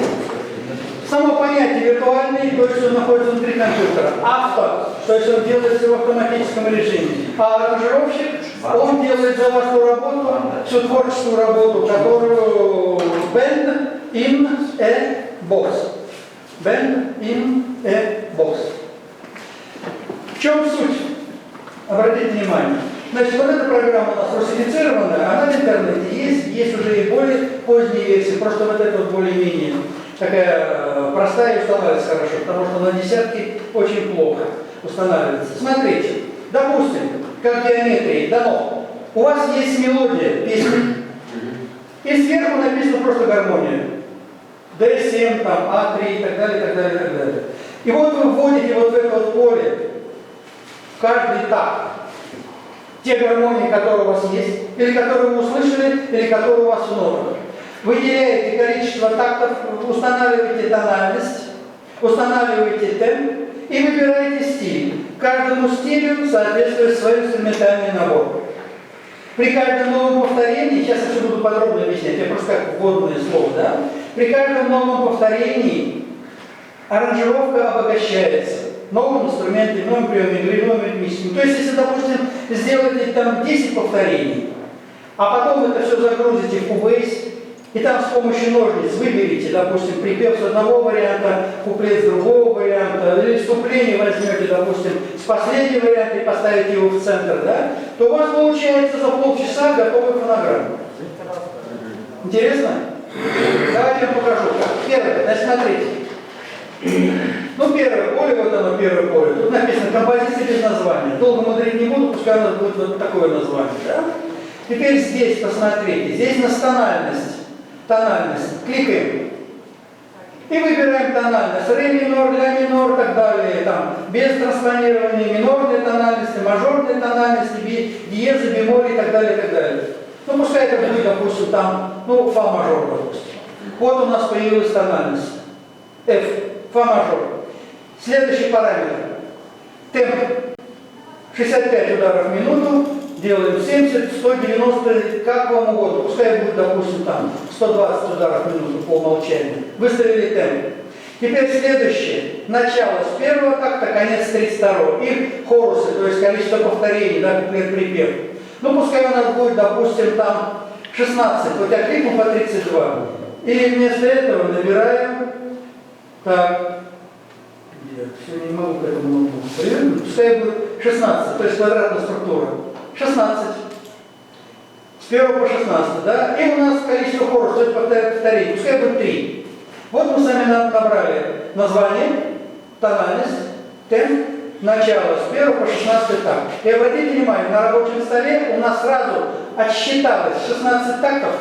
Само понятие виртуальный, то есть он находится внутри компьютера. Авто, то есть он делает все в автоматическом режиме. А аранжировщик, он делает за вас ту работу, всю творческую работу, которую Band in a Box. Band in a Box. В чем суть? Обратите внимание. Значит, вот эта программа у нас русифицированная, она в интернете есть уже и более поздние версии, просто вот это вот более-менее такая простая и устанавливается хорошо, потому что на десятки очень плохо устанавливается. Смотрите, допустим, как в геометрии дано, у вас есть мелодия песни, и сверху написано просто гармония. D7, там, А3 и так далее, и так далее, и так далее. И вот вы вводите вот в это вот поле, в каждый такт, те гармонии, которые у вас есть, или которые вы услышали, или которые у вас в нотах. Выделяете количество тактов, устанавливаете тональность, устанавливаете темп и выбираете стиль. Каждому стилю соответствует свой инструментальный набор. При каждом новом повторении, сейчас я все буду подробно объяснять, я просто как вводное слово, да? При каждом новом повторении аранжировка обогащается новым инструментом, новым приемом игры, новым ритмическим. То есть, если, допустим, сделаете там 10 повторений, а потом это все загрузите в Cubase, и там с помощью ножниц выберите, допустим, припев с одного варианта, куплет с другого варианта, или вступление возьмете, допустим, с последнего варианта и поставите его в центр, да, то у вас получается за полчаса готовая фонограмма. Интересно? Давайте я покажу. Первое, значит, смотрите. Ну, первое поле, вот оно, первое поле. Тут написано композиция без названия. Долго мудрить не буду, пускай у нас будет вот такое название, да? Теперь здесь посмотрите, здесь у нас тональность. Кликаем. И выбираем тональность. Ре минор, ля минор и так далее. Там, без транспонирования минорной тональности, мажорной тональности, диеза, бемоль и так далее, и так далее. Ну, пускай это будет, допустим, там, ну, фа мажор, допустим. Вот у нас появилась тональность. F, фа мажор. Следующий параметр. Темп. 65 ударов в минуту. Делаем 70, 190, как вам угодно. Пускай будет, допустим, там 120 ударов в минуту по умолчанию. Выставили темп. Теперь следующее. Начало с первого такта, конец 32-го. И хорусы, то есть количество повторений, да, куплет-припев. Ну, пускай у нас будет, допустим, там 16, вот я кликну по 32. И вместо этого набираем, так, я все не могу к этому ноутбуку привыкнуть, пускай будет 16, то есть квадратная структура. 16. С 1 по 16, да? И у нас количество хоров, то есть повторить, пускай будет 3. Вот мы сами набрали название, тональность, темп, начало с 1 по 16 такт. И обратите внимание, на рабочем столе у нас сразу отсчиталось 16 тактов,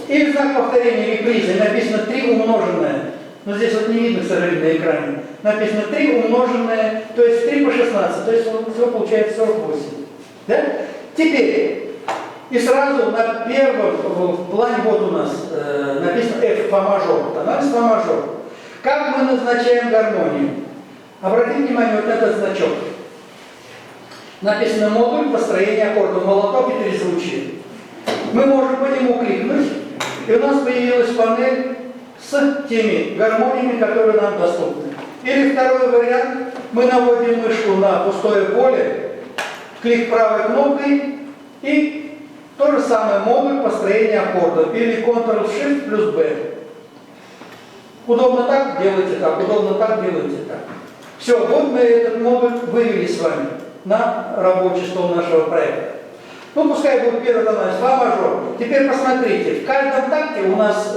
и знак повторения репризы написано 3 умноженное. Но здесь вот не видно, к сожалению, на экране. Написано 3 умноженное, то есть 3 по 16, то есть всего получается 48. Да? Теперь, и сразу на первом плане вот у нас написано F, фа мажор, тональность фа мажор. Как мы назначаем гармонию? Обратите внимание вот на этот значок. Написано модуль построения аккорда, молоток и трезвучие. Мы можем по нему кликнуть, и у нас появилась панель с теми гармониями, которые нам доступны. Или второй вариант, мы наводим мышку на пустое поле, клик правой кнопкой, и то же самое модуль построения аккорда, или Ctrl-Shift плюс B. Удобно так, делайте так, удобно так, делайте так. Все, вот мы этот модуль вывели с вами на рабочий стол нашего проекта. Ну, пускай будет первый тональность, фа мажор. Теперь посмотрите, в каждом такте у нас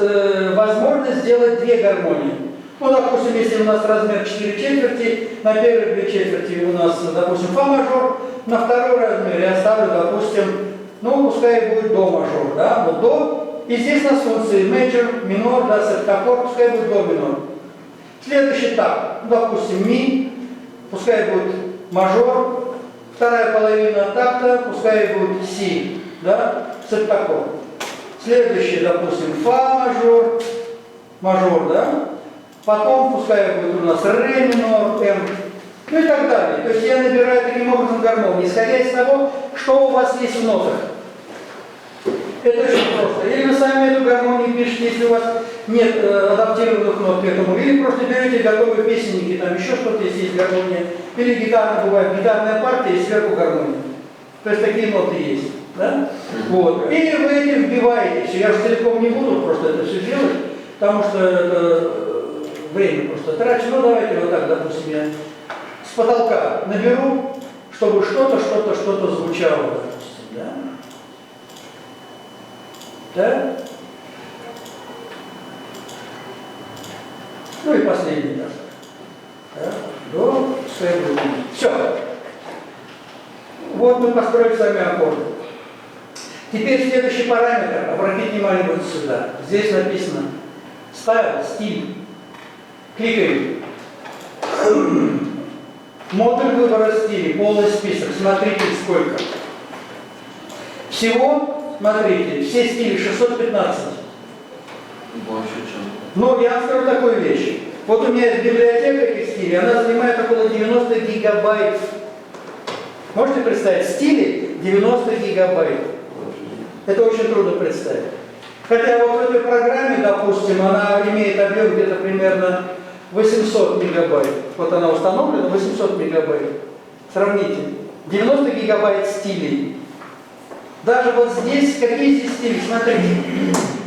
возможность сделать 2 гармонии. Ну, допустим, если у нас размер 4 четверти, на первые 2 четверти у нас, допустим, фа мажор, на второй размер я ставлю, допустим, ну, пускай будет до мажор, да, вот до. И здесь у нас функции major, минор, да, септаккорд, пускай будет до минор. Следующий такт, ну, допустим, ми, пускай будет мажор. Вторая половина такта, пускай будет си, да, септаккорд. Следующий, допустим, фа мажор, мажор, да. Потом пускай будет у нас ре минор, м, ну и так далее. То есть я набираю таким образом гармонию, исходя из того, что у вас есть в нотах. Это очень просто. Или вы сами эту гармонию пишете, если у вас нет адаптированных нот к этому, или просто берете готовые песенники, там еще что-то, если есть гармония, или гитара, бывает гитарная партия и сверху гармония. То есть такие ноты есть. Да? Вот. И вы этим вбиваете все. Я же целиком не буду просто это все делать, потому что это время просто трачу. Ну давайте вот так, допустим, я с потолка наберу, чтобы что-то звучало, допустим, да? Да? Ну и последний так. Да? До, все. Вот мы построили сами аккорды. Теперь следующий параметр. Обратите внимание вот сюда. Здесь написано стайл, стиль. Кликаем. Модуль выбора стилей, полный список. Смотрите сколько. Всего, смотрите, все стили 615. Но я вам скажу такую вещь. Вот у меня есть библиотека этих стилей, она занимает около 90 гигабайт. Можете представить? Стили 90 гигабайт. Это очень трудно представить. Хотя вот в этой программе, допустим, она имеет объем где-то примерно 800 мегабайт. Вот она установлена, 800 мегабайт. Сравните. 90 гигабайт стилей. Даже вот здесь, какие здесь стили? Смотрите.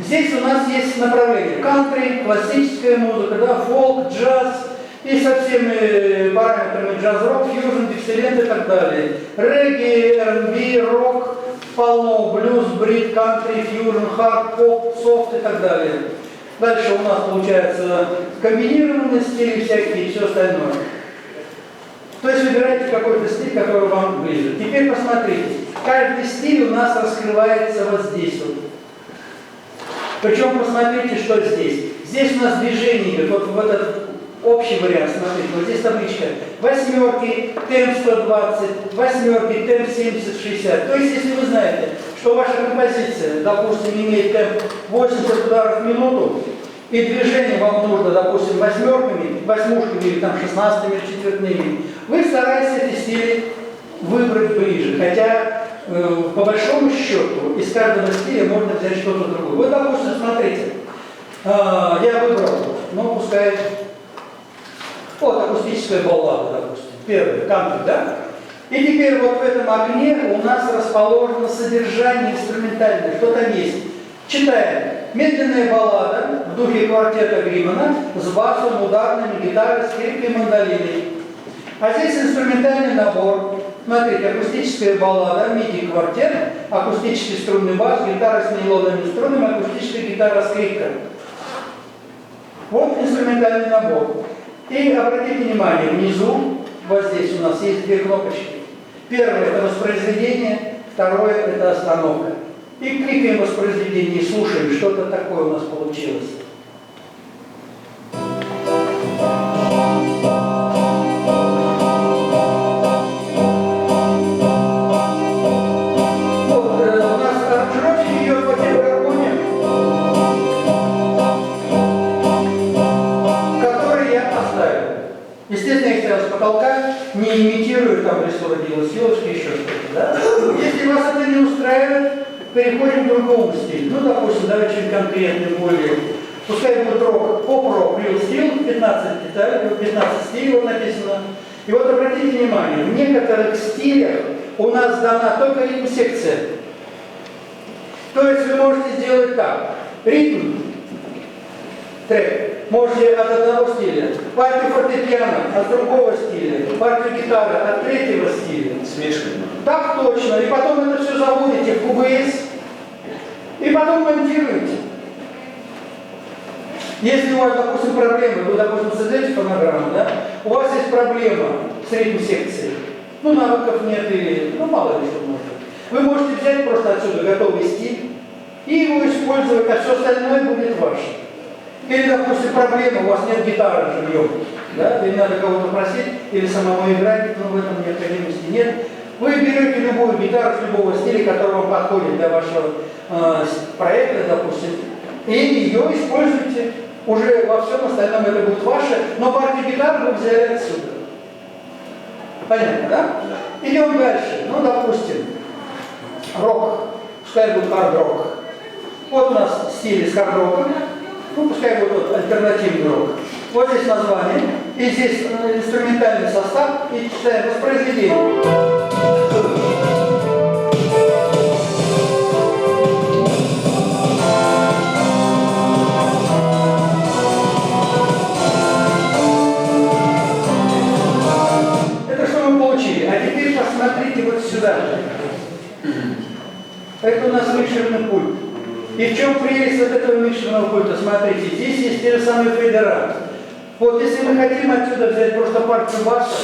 Здесь у нас есть направление. Кантри, классическая музыка, да, фолк, джаз. И со всеми параметрами джаз-рок, фьюжн, диксиленд и так далее. Регги, R&B, рок, полно, блюз, брит, кантри, фьюжн, хард, поп, софт и так далее. Дальше у нас получается комбинированные стили всякие и все остальное. То есть выбирайте какой-то стиль, который вам ближе. Теперь посмотрите. Каждый стиль у нас раскрывается вот здесь вот. Причем посмотрите, что здесь. Здесь у нас движение идет вот в этот общий вариант. Смотрите, вот здесь табличка. Восьмерки, темп 120, восьмерки, темп 70-60. То есть, если вы знаете, что ваша композиция, допустим, имеет темп 80 ударов в минуту, и движение вам нужно, допустим, восьмерками, восьмушками или там 16-ми или четвертными, вы стараетесь эти стили выбрать ближе. Хотя, по большому счету, из каждого стиля можно взять что-то другое. Вот, допустим, смотрите, я выбрал, ну, пускай, вот акустическая баллада, допустим, первая, кантри, да? И теперь вот в этом окне у нас расположено содержание инструментальное. Что там есть? Читаем. Медленная баллада в духе квартета Гримана с басом, ударными, гитарой, скрипкой и мандолиной. А здесь инструментальный набор. Смотрите, акустическая баллада, миди-квартет, акустический струнный бас, гитара с нейлоновыми струнами, акустическая гитара, скрипка. Вот инструментальный набор. И обратите внимание, внизу, вот здесь у нас есть две кнопочки. Первое – это воспроизведение, второе – это остановка. И кликаем воспроизведение и слушаем, что-то такое у нас получилось. Естественно, я их снял с потолка, не имитирую там лесу родилась елочка, еще что-то. Да? Если вас это не устраивает, переходим к другому стилю. Ну, допустим, давайте очень конкретный, более. Пускай будет рок, поп-рок, real стиль, 15 деталей, 15 стилей вот написано. И вот обратите внимание, в некоторых стилях у нас дана только ритм-секция. То есть вы можете сделать так. Ритм, трек. Можете от одного стиля, партию фортепиано от другого стиля, партию гитары от третьего стиля. Смешиваем. Так точно. И потом это все заводите в Cubase и потом монтируете. Если у вас, допустим, проблемы, вы, допустим, создаете фонограмму, да? У вас есть проблема с ритм-секцией, ну, навыков нет или, ну, мало ли что может. Вы можете взять просто отсюда готовый стиль и его использовать, а все остальное будет ваше. Или, допустим, проблема, у вас нет гитары живьем, да? Или надо кого-то просить, или самому играть, но в этом необходимости нет. Вы берете любую гитару с любого стиля, который вам подходит для вашего проекта, допустим, и ее используйте. Уже во всем остальном это будет ваше, но партию гитары вы взяли отсюда. Понятно, да? Идем дальше. Ну, допустим, рок. Пускай будет хард-рок. Вот у нас стиль из хард-рока. Ну, пускай будет альтернативный рок. Вот здесь название. И здесь инструментальный состав. И читаем воспроизведение. Посмотрите вот сюда. Это у нас микшерный пульт. И в чем прелесть вот этого микшерного пульта? Смотрите, здесь есть те же самые фейдера. Вот если мы хотим отсюда взять просто партию баса,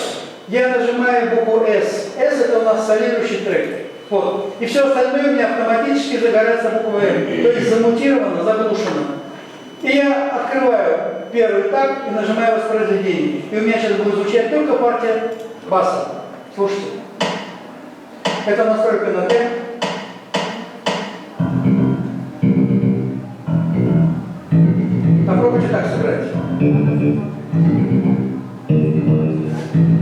я нажимаю букву S. S это у нас солирующий трек. Вот. И все остальное у меня автоматически загорается буква M. То есть замутировано, заглушено. И я открываю первый такт и нажимаю воспроизведение. И у меня сейчас будет звучать только партия баса. Слушайте. Это настройка на темп. Попробуйте так сыграть.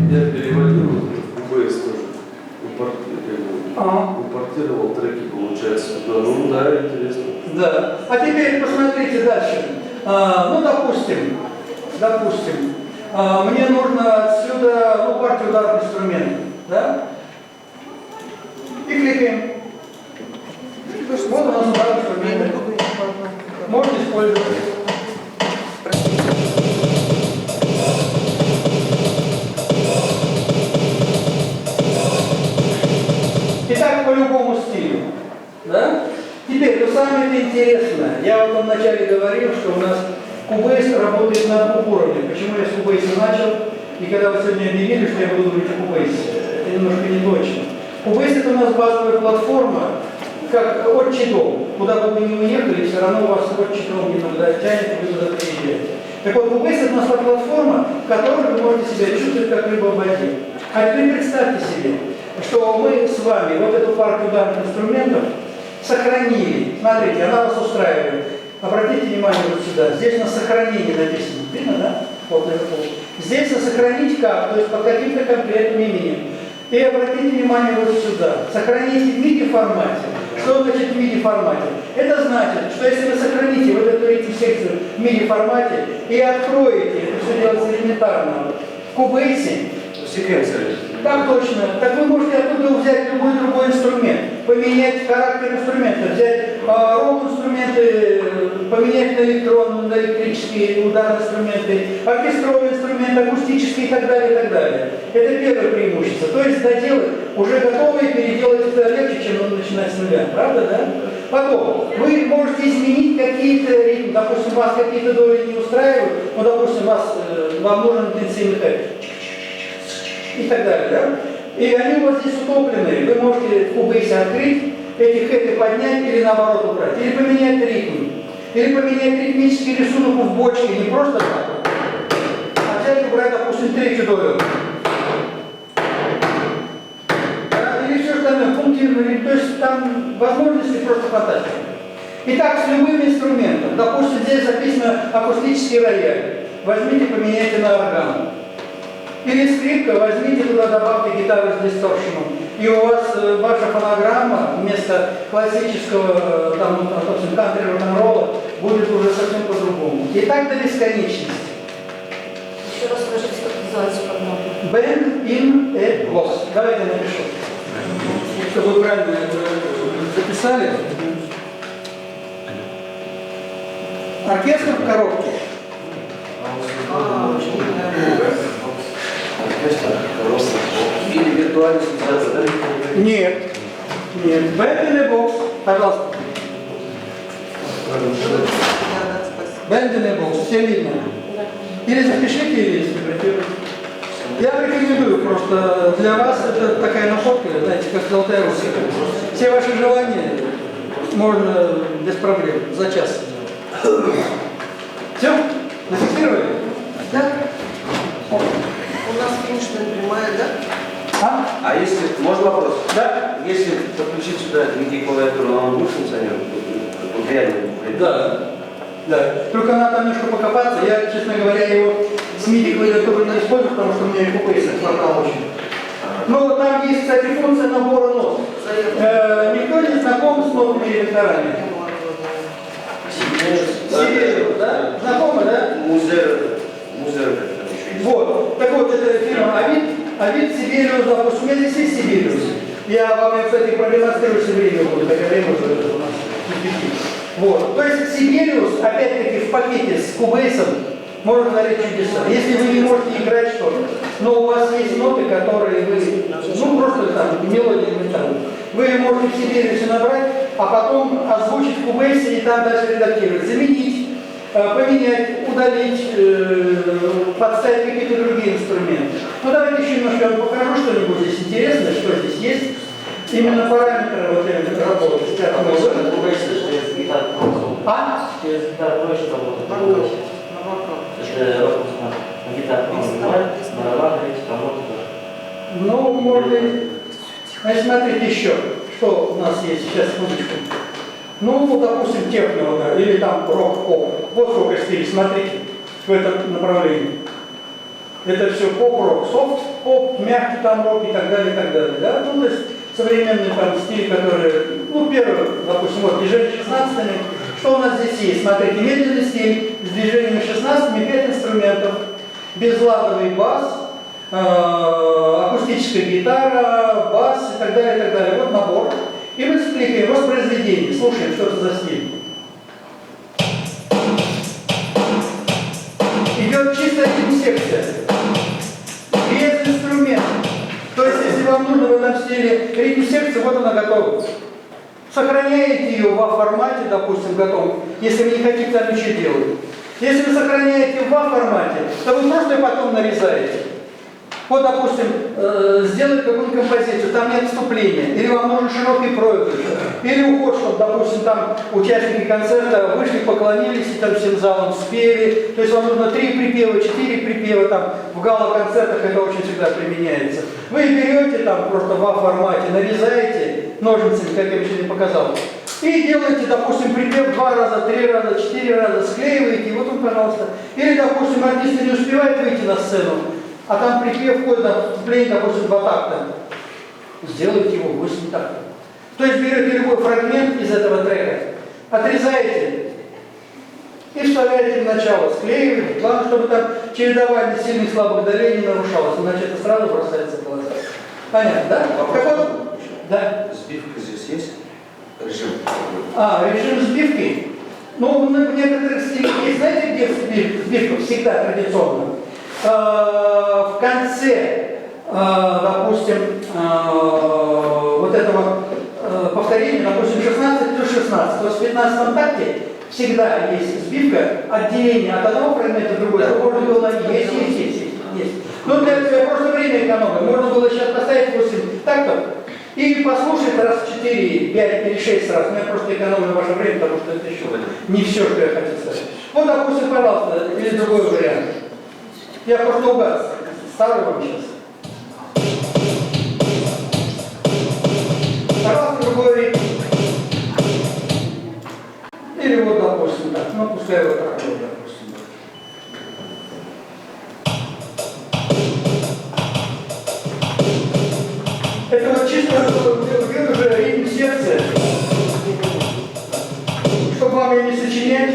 Я переводил в Cubase тоже. Импортировал треки, получается. Да, ну да, интересно. Да. А теперь посмотрите дальше. Ну, допустим, мне нужно отсюда, ну, партию ударных инструментов. Да? И кликаем. Вот у нас ударный инструмент. Можно использовать. Итак, по любому стилю. Да? Теперь, то самое интересное. Я вот вначале говорил, что у нас Cubase работает на двух уровнях. Почему я с Cubase начал? И когда вы сегодня объявили, что я буду говорить о Cubase, это немножко не точно. Cubase это у нас базовая платформа, как отчий дом. Куда бы вы ни уехали, все равно у вас отчий дом иногда тянет, и вы туда приезжаете. Так вот, Cubase это у нас платформа, в которой вы можете себя чувствовать как рыба в воде. А теперь представьте себе, что мы с вами вот эту партию ударных инструментов сохранили. Смотрите, она вас устраивает. Обратите внимание вот сюда. Здесь на сохранение написано. Видно, да? Вот наверху. Здесь на сохранить как, то есть по каким-то конкретным именем. И обратите внимание вот сюда. Сохраните в MIDI формате. Что значит в MIDI формате? Это значит, что если вы сохраните вот эту ритм-секцию в MIDI формате и откроете, это все делается элементарно, в Cubase, Секвенция. как точно? Так вы можете оттуда взять любой другой инструмент, поменять характер инструмента, взять рок-инструменты, поменять на электронные, на электрические ударные инструменты, оркестровые инструменты, акустические и так далее, и так далее. Это первое преимущество. То есть доделать уже готовые, переделать это легче, чем начинать с нуля. Правда, да? Потом, вы можете изменить какие-то ритмы, допустим, вас какие-то доли не устраивают, ну, допустим, вам нужен интенсивный хэт, и так далее, да? И они у вас здесь утоплены, вы можете в Cubase открыть, эти хэты поднять или наоборот убрать, или поменять ритм, или поменять ритмический рисунок в бочке, не просто так, а взять и убрать, допустим, третью долю. Или все остальное, пунктированное, то есть там возможности просто фантастика. Итак, с любым инструментом, допустим, здесь записано акустический рояль, возьмите, поменяйте на орган. Или скрипка, возьмите туда, добавьте гитару с дисторшеном. И у вас ваша фонограмма вместо классического, там, допустим, кантри рок-н-ролла будет уже совсем по-другому. И так до бесконечности. Еще раз скажите, как называется программа. Band in a box. Давайте напишу. Чтобы вы правильно записали. Оркестр в коробке. Или виртуальный синтезатор, да? Нет. Нет. Band in a box. Пожалуйста. Band in a box. Все видно. Или запишите, или сфотографируйте. Я рекомендую, просто для вас это такая находка, знаете, как золотая русская. Все ваши желания можно без проблем, за час. Все? Зафиксировали? Да. У нас финишная прямая, да? А если, можно вопрос? Да. Если подключить сюда MIDI-клавиатуру, она будет функционировать? Вот реально? Да. Да. Только надо немножко покопаться. Я, честно говоря, его с MIDI-клавиатурой не использую, потому что мне Cubase не хватало очень. Но там есть, кстати, функция набора нот. Никто не знаком с нотными редакторами. Сибириус, да? Знакомы, да? Музер как-то еще есть. Вот. Так вот, это фирма Авид Сибириус, допустим, у меня здесь есть Сибириус. Я вам, кстати, продемонстрирую все время буду, хотя время уже у нас вот. То есть Сибириус, опять-таки, в пакете с Cubase может творить чудеса. Если вы не можете играть что-то, но у вас есть ноты, которые вы, ну просто там, мелодия элементарная, вы можете в Сибириусе набрать, а потом озвучить в Cubase и там дальше редактировать, заменить, поменять, удалить, подставить какие-то другие инструменты. Ну давайте еще немножко я вам покажу что-нибудь здесь интересное, что здесь есть. Именно параметры вот этой работы. А? Через гитару проще работать. Это на гитару нажимать, наравнивать, кому-то. Ну, может быть. Значит, смотрите еще, что у нас есть. Сейчас, секундочку. Ну, допустим, техно, да, или там рок-поп. Вот сколько стилей, смотрите, в этом направлении. Это все поп-рок, софт-поп, мягкий там рок и так далее, да? Ну, то есть современные там стили, которые, ну, первый, допустим, вот движение 16-ми. Что у нас здесь есть? Смотрите, медленный стиль с движением 16-ми, 5 инструментов, безладовый бас, акустическая гитара, бас и так далее, и так далее. Вот набор. И мы кликаем воспроизведение, слушаем, что это за стиль. Идет чисто ритм-секция, без инструментов. То есть, если вам нужно в этом стиле ритм-секция, вот она готова. Сохраняете ее во формате, допустим, готовом, если вы не хотите там ничего делать. Если вы сохраняете во формате, то вы просто ее потом нарезаете. Вот, допустим, сделать какую-нибудь композицию, там нет вступления, или вам нужен широкий проигрыш, или уход, чтобы, допустим, там участники концерта вышли, поклонились и там всем залом спели, то есть вам нужно 3 припева, 4 припева, там в гала-концертах это очень всегда применяется. Вы берете там просто во формате, нарезаете ножницами, как я сегодня показал, и делаете, допустим, припев 2 раза, 3 раза, 4 раза, склеиваете, и вот он, пожалуйста. Или, допустим, артист не успевает выйти на сцену, а там припев входит в вступление, допустим, 2 такта. Сделайте его 8 тактов. То есть берете любой фрагмент из этого трека, отрезаете и вставляете в начало, склеиваете. Главное, чтобы там чередование сильных и слабых долей не нарушалось, иначе это сразу бросается в глаза. Понятно, да? Так вот, да. Сбивка здесь есть? Режим. Режим сбивки. Ну, в некоторых стилях есть, знаете, где сбивка всегда традиционно? В конце, допустим, вот этого повторения, допустим, 16 плюс 16. То есть в 15 такте всегда есть сбивка, отделение от одного предмета в другой, чтобы можно было есть. Ну, для этого я просто время экономлю. Можно было сейчас поставить 8 тактов и послушать раз 4, 5 или 6 раз. Но я просто экономлю ваше время, потому что это еще не все, что я хотел сказать. Вот, допустим, пожалуйста, или другой вариант. Я просто угас. Ставлю вам сейчас. Пожалуйста, другой ритм. Или вот, допустим, так. Ну, пускай вот так вот, допустим. Это вот чисто вы уже ритм сердца. Чтобы вам ее не сочинять,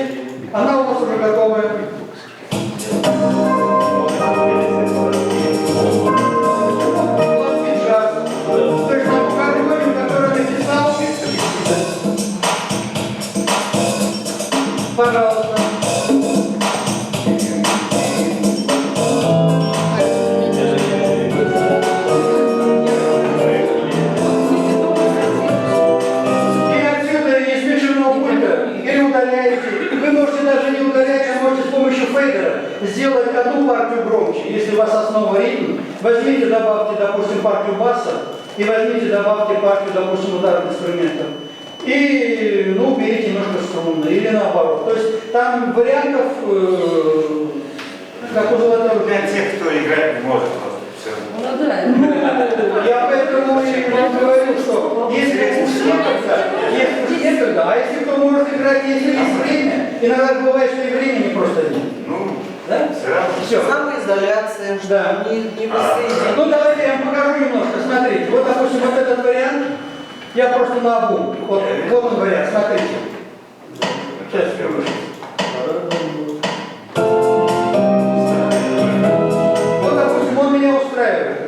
она у вас уже готовая. То есть на букваре, который написал, пожалуйста. И отсюда из бешеного пульта или удаляете. Вы можете даже не удалять, а можете с помощью фейдера сделать одну партию громче. Если у вас основа ритм, возьмите, добавьте, допустим, партию баса и возьмите, добавьте партию, допустим, ударных инструментов. И, ну, берите немножко струнно, или наоборот. То есть там вариантов, как у Золотого. Для тех, кто играть не может просто. Я поэтому и говорю, что если уж некогда, а если кто может играть, если есть время, иногда бывает, что и времени просто нет. Ну, да? Все. Самоизоляция, Да. не воссоединение. Ну давайте я вам покажу немножко, смотрите. Вот, допустим, вот этот вариант, я просто наобум. Вот он вариант, смотрите. Сейчас я вышлю. Вот, допустим, он меня устраивает.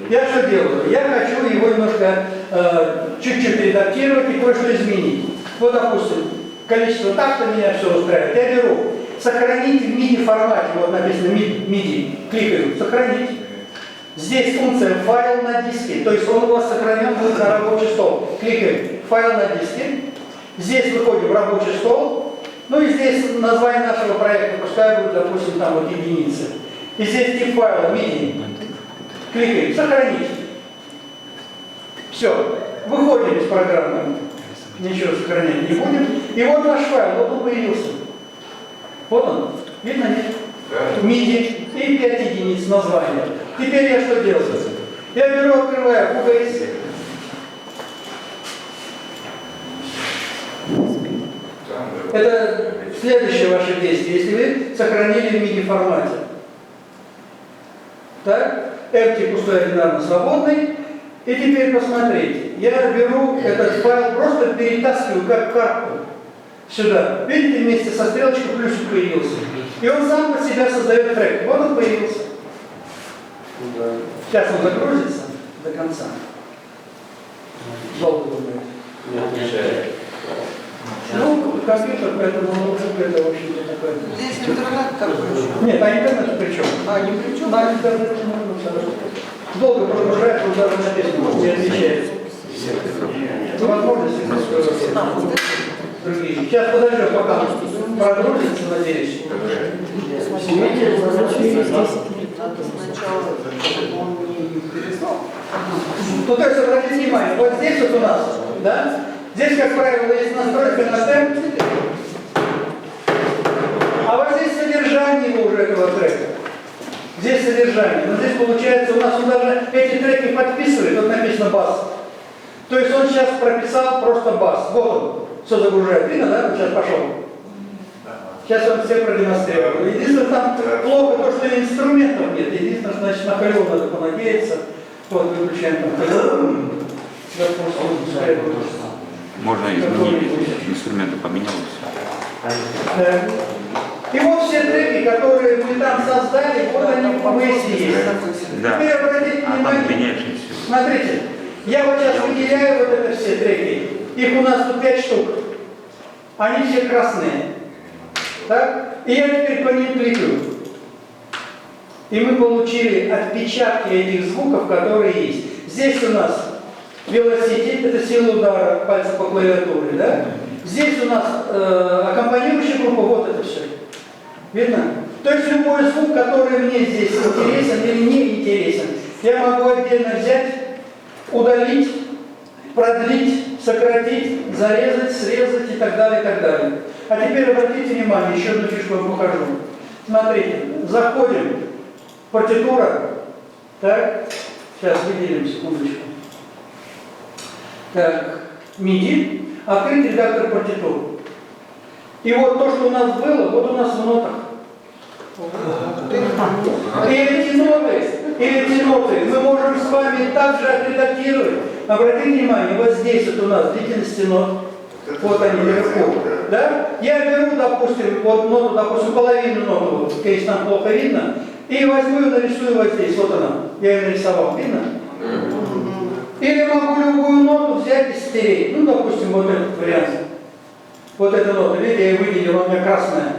Я что делаю? Я хочу его немножко чуть-чуть редактировать и кое-что изменить. Вот, допустим, количество такта меня все устраивает. Я беру, сохранить в MIDI формате, вот написано MIDI, кликаю, сохранить. Здесь функция файл на диске, то есть он у вас сохранен будет на рабочий стол. Кликаем файл на диске. Здесь выходим в рабочий стол. Ну и здесь название нашего проекта, пускай будет, допустим, там вот единицы. И здесь тип файла MIDI. Кликаем сохранить. Все. Выходим из программы. Ничего сохранять не будем. И вот наш файл, вот он появился. Вот он. Видно, нет? MIDI и 5 единиц названия. Теперь я что делаю? Я беру, открываю Cubase. Это следующее ваше действие, если вы сохранили в MIDI формате. Так, empty пустой одинарно свободный. И теперь посмотрите. Я беру этот файл, просто перетаскиваю как карту сюда. Видите, вместе со стрелочкой плюсик появился. И он сам под себя создает трек. Вот он появился. Сейчас он загрузится до конца. Долго думает. Ну, компьютер, поэтому это, в общем-то, такое. Здесь интернет такой же. Нет, а интернет при чем? Не при чем? На интернете можно. Долго прогружается, он даже написано, не отвечает. Возможности другие. Сейчас подождем, пока прогрузится, надеюсь. Ну, то есть, обратите внимание, вот здесь вот у нас, да? Здесь, как правило, есть настройка на темп, а вот здесь содержание уже этого трека. Здесь содержание. Но здесь получается, у нас он даже эти треки подписывает, вот написано бас. То есть он сейчас прописал просто бас. Вот он, все загружает. Видно, да? Он сейчас пошел. Сейчас он все продемонстрировал. Единственное, там плохо то, что инструментов нет. Единственное, что, значит, на халёв надо понадеяться. Вот, выключаем там халёв. Можно изменить, инструменты поменялись. И вот все треки, которые мы там создали, вот они в Cubase есть. Да. Теперь обратите А там внимание. меняешь и все. Смотрите, я вот сейчас выделяю вот это все треки. Их у нас тут 5 штук. Они все красные. Так? И я теперь по ним кликаю. И мы получили отпечатки этих звуков, которые есть. Здесь у нас велосипед, это сила удара пальца по клавиатуре, да? Здесь у нас аккомпанирующая группа, вот это все. Видно? То есть любой звук, который мне здесь интересен или не интересен, я могу отдельно взять, удалить, продлить, сократить, зарезать, срезать и так далее, и так далее. А теперь обратите внимание, еще одну фишку я вам покажу. Смотрите, заходим, партитура, так, сейчас выделим, секундочку. Так, MIDI, открыть редактор партитур. И вот то, что у нас было, вот у нас в нотах. И эти ноты мы можем с вами также отредактировать. Обратите внимание, вот здесь вот у нас длительности нот. Вот они наверху. Да? Я беру, допустим, вот ноту, допустим, половину ноту, вот, конечно, там плохо видно, и возьму и нарисую вот здесь. Вот она. Я ее нарисовал. Видно? Или могу любую ноту взять и стереть. Ну, допустим, вот этот вариант. Вот эта нота, видите, я ее выделил, она у меня красная.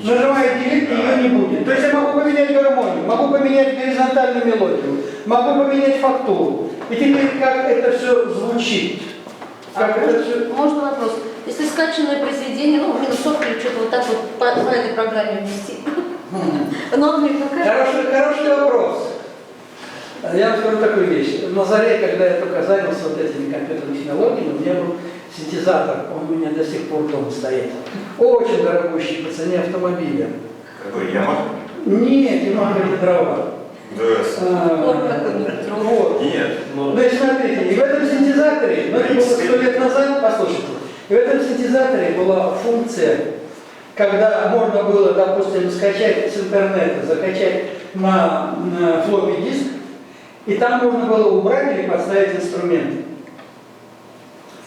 Нажимаю delete, ее не будет. То есть я могу поменять гармонию, могу поменять горизонтальную мелодию, могу поменять фактуру. И теперь как это все звучит? Можно вопрос? Если скачанное произведение, ну, минусовка или что-то вот так вот по этой программе ввести. Хороший вопрос. Я вам скажу такую вещь. На заре, когда я только занялся вот этими компьютерными технологиями, у меня был синтезатор, он у меня до сих пор дома стоит. Очень дорогущий по цене автомобиля. Какой, Ямаха? Нет, Ямаха это дрова. Вот. Нет. То есть смотрите, и в этом синтезаторе, ну это было 100 лет назад, послушайте, и в этом синтезаторе была функция, когда можно было, допустим, скачать с интернета, закачать на флоппи диск, и там можно было убрать или поставить инструмент.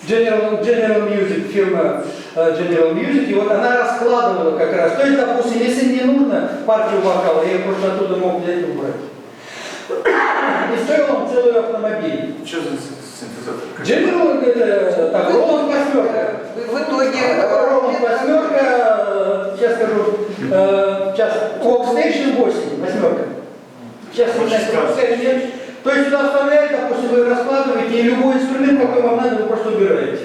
General Music, фирма General Music, и вот она раскладывала как раз. То есть, допустим, если мне нужно партию вокала, я просто оттуда мог взять и убрать. И стоил он целый автомобиль. Что за синтезатор? General это так, Roland восьмерка. В итоге Roland восьмерка, сейчас скажу, сейчас Workstation 8, восьмерка. Сейчас не знаю, Workstation. То есть сюда вставляете, допустим, вы раскладываете, и любой инструмент, какой вам надо, вы просто убираете.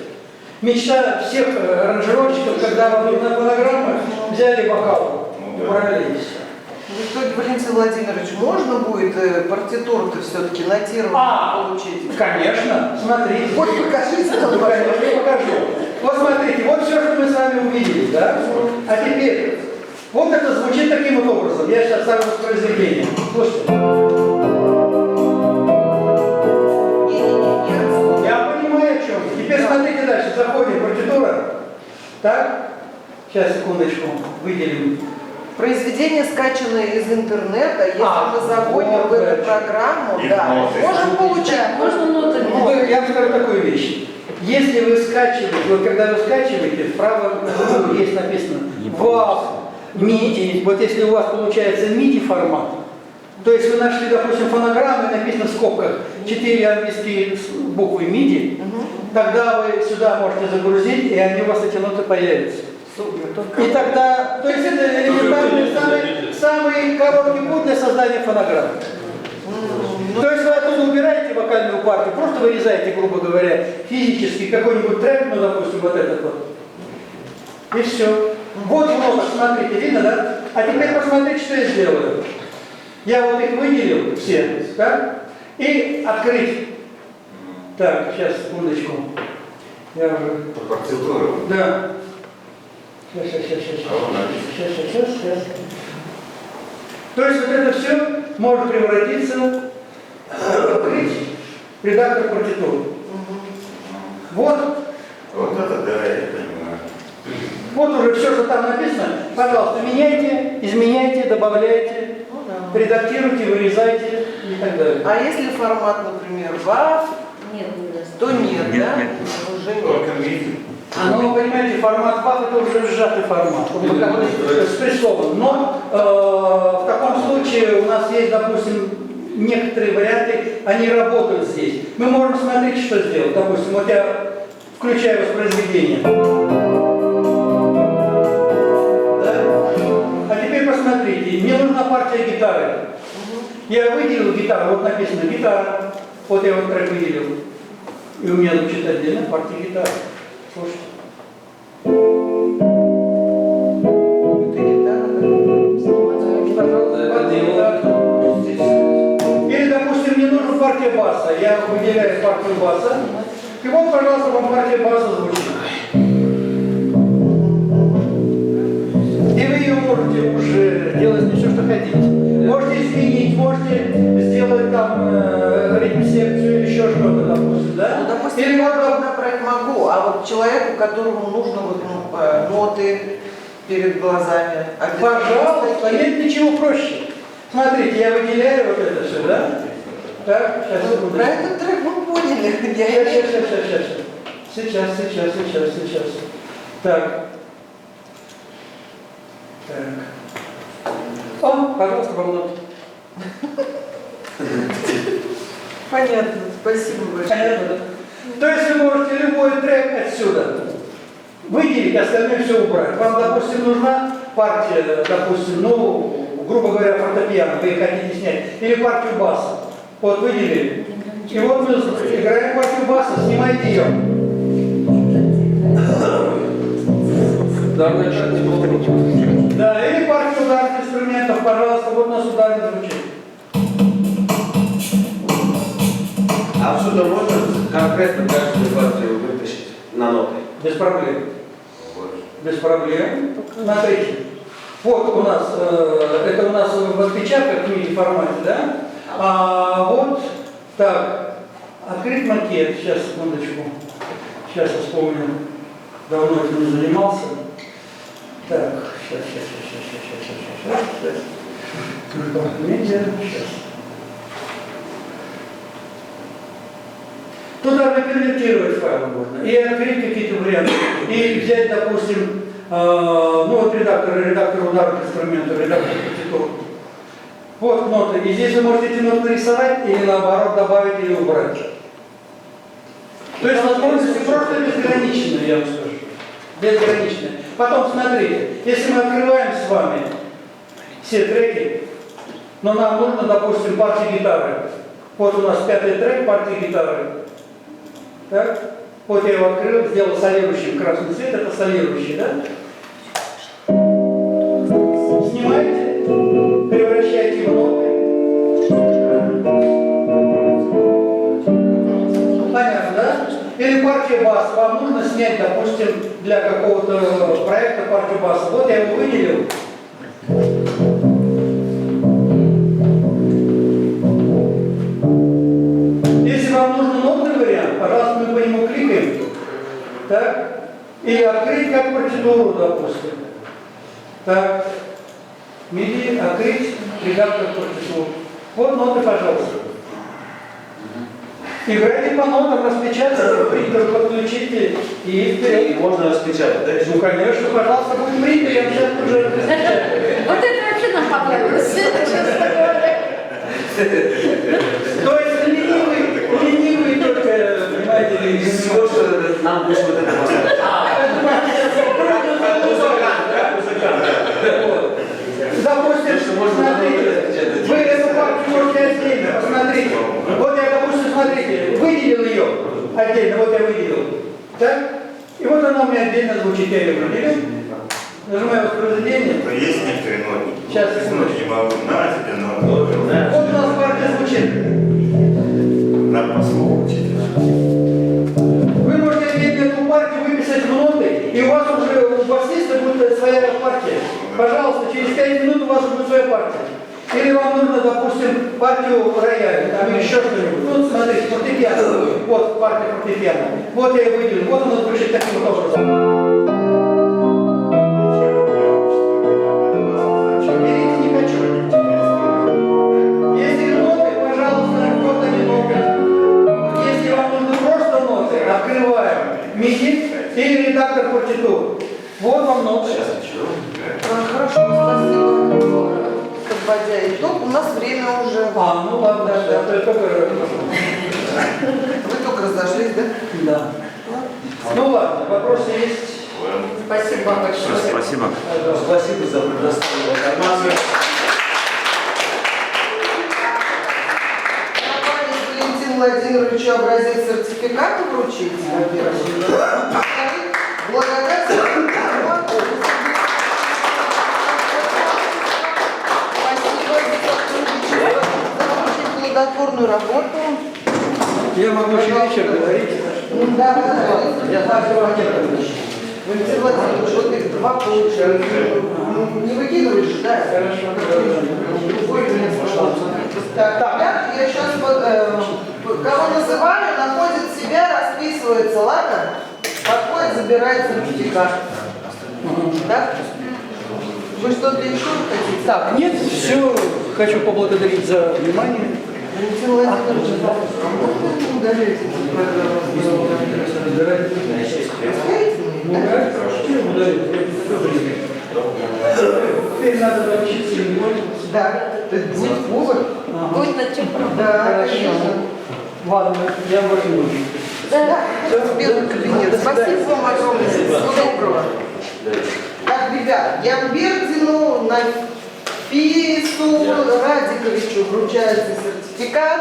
Мечта всех аранжировщиков, когда вам нужна фонограмма, взяли вокал, убрали и все. В итоге, Валентин Владимирович, можно будет партитуру-то все-таки нотировать, получить? Конечно, смотрите. Вот покажите нам, конечно, я покажу. Вот смотрите, вот все, что мы с вами увидели, да? А теперь, вот это звучит таким вот образом. Я сейчас ставлю воспроизведение. Слушайте. Я понимаю, о чем. Теперь смотрите дальше. Заходим, партитура. Так? Сейчас, секундочку, выделим. Произведение, скачанное из интернета, если мы заходим в эту программу, да, можем получить. Можно ноты. Я вам скажу такую вещь. Если вы скачиваете, вот когда вы скачиваете, вправо есть написано WAV, MIDI. Вот если у вас получается MIDI формат, то есть вы нашли, допустим, фонограмму, и написано в скобках 4 английские буквы MIDI, тогда вы сюда можете загрузить, и они у вас эти ноты появятся. И тогда, то есть это элементарный, самый короткий путь для создания фонограммы. То есть вы оттуда убираете вокальную партию, просто вырезаете, грубо говоря, физически какой-нибудь трек, ну, допустим, вот этот вот. И все. Вот в нотах, смотрите, видно, да? А теперь посмотрите, что я сделаю. Я вот их выделил все, да? И открыть. Так, сейчас, секундочку. Я уже... Партитуру? Да. Сейчас. То есть вот это все может превратиться в редактор партитуры. Вот. Вот это да, я понимаю. Вот уже все, что там написано. Пожалуйста, меняйте, изменяйте, добавляйте, редактируйте, вырезайте и так далее. А если формат, например, WAV, то нет, да? Уже нет. Только MIDI. Ну, вы понимаете, формат WAV это уже сжатый формат, он как бы спрессован. Но в таком случае у нас есть, допустим, некоторые варианты они работают здесь. Мы можем смотреть, что сделать. Допустим, вот я включаю воспроизведение. Да? А теперь посмотрите, мне нужна партия гитары. Я выделил гитару, вот написано гитара. Вот я вот трек выделил. И у меня звучит отдельно партия гитары. Слушайте. Или, допустим, мне нужна партия баса. Я выделяю партию баса. И вот, пожалуйста, вам партия баса звучит. И вы ее можете уже делать все, что хотите. Можете изменить, можете сделать там ритм-секцию или еще что-то, допустим, да? Ну, допустим, Или я вот, набрать могу, а вот человеку, которому нужно вот, ноты перед глазами. пожалуйста, нет ничего проще. Смотрите, я выделяю вот это все, да? Так, сейчас, секунду. Про этот трек мы поняли. Сейчас. Так. О, пожалуйста, вам ноты. Понятно, спасибо большое. Понятно, да? То есть вы можете любой трек отсюда выделить, остальное все убрать. Вам, допустим, нужна партия, допустим, ну, грубо говоря, фортепиано, вы хотите снять, или партию баса. Вот выделили. И вот мы играем партию баса, снимайте ее. Да, значит, Да, или партию ударных инструментов, пожалуйста, вот у нас ударный звучит. А отсюда можно конкретно каждую партию вытащить на ноты? Без проблем. Без проблем. Смотрите. Вот у нас, это у нас в отпечатках в MIDI формате, да? А вот так, открыть макет. Сейчас, секундочку. Сейчас я вспомню. Давно этим не занимался. Так, сейчас. Медиа, сейчас. Туда конвертировать файлы можно. И открыть какие-то варианты. И взять, допустим, ну вот редактор ударных инструментов, редактор партитур. Вот ноты. И здесь вы можете эти ноты нарисовать или наоборот добавить или убрать. То есть возможности просто безграничные, я вам скажу. Безграничные. Потом смотрите, если мы открываем с вами все треки, но нам нужно, допустим, партия гитары. Вот у нас 5-й трек партии гитары. Так? Вот я его открыл, сделал солирующим красный цвет, это солирующий, да? Снимаете, превращаете в ноты. Понятно, да? Или партия баса. Вам нужно снять, допустим, для какого-то проекта партию баса. Вот я его выделил. Если вам нужен нотный вариант, пожалуйста, мы по нему кликаем. Так? И открыть как партитуру, допустим. Так. MIDI, открыть, редактор партитуру. Вот ноты, пожалуйста. Играйте по нотам, распечатайте, принтер подключите и вперед. И можно распечатать, да? Ну, конечно, пожалуйста, будет принтер, я сейчас уже распечатаю. Вот это вообще нам понравилось, честно говоря. То есть ленивый только, понимаете, Всего, что нам будет вот это поставить. Допустим, смотрите, вы эту партию можете отдельно, посмотрите. Вот я, допустим, смотрите, выделил ее отдельно, вот я выделил. Так? И вот она у меня отдельно звучит, я ее выделил. Нажимаю воспроизведение. Но есть некоторые ноты. Сейчас, ноты не могу. На тебе ноты. Вот у нас партия звучит. Надо послушать. Вы можете отдельно эту партию выписать в ноты, и у вас уже у басиста будет своя партия. Пожалуйста, через 5 минут у вас будет своя партия. Или вам нужно, допустим, партию рояля, там или еще что-нибудь. Ну, смотрите, фортепиано. Вот партия фортепиано. Вот я ее выделил. Вот она звучит таким вот образом. Берите, не хочу. Если ноты, пожалуйста, вот они ноты. Если вам нужны просто ноты, открываем MIDI или редактор партитур. Вот вам ноты. Хорошо, спасибо. подводя итог, у нас время уже. А, ну ладно, да, то я только... Вы только разошлись, да? Да. Ну ладно, вопросы есть? Спасибо вам большое. Спасибо. Спасибо за предоставленную информацию. Валентину Владимировичу образец сертификата вручить. Благодарность. Спасибо за сотрудничество, за очень плодотворную работу. Я могу еще вечер говорить. Да. Валентин Владимирович, вот их два получили. Не выкидываешь, да? Хорошо. Так, я сейчас кого называю, находит себя, расписывается, ладно? Подходит, забирает сертификат. Да? Вы что-то еще хотите? Так, нет, все. Хочу поблагодарить за внимание. Валентин Владимирович, можно удалить эту программу? Теперь надо научиться и не больше. Да, ты будет повар. Будет над чем пробовать. Да, Хорошо. конечно. Ладно, я больше не буду. Да, в первый кабинет. Спасибо вам огромное. Всего доброго. Так, ребят, Ямбердину, Нафису Радиковичу вручается сертификат.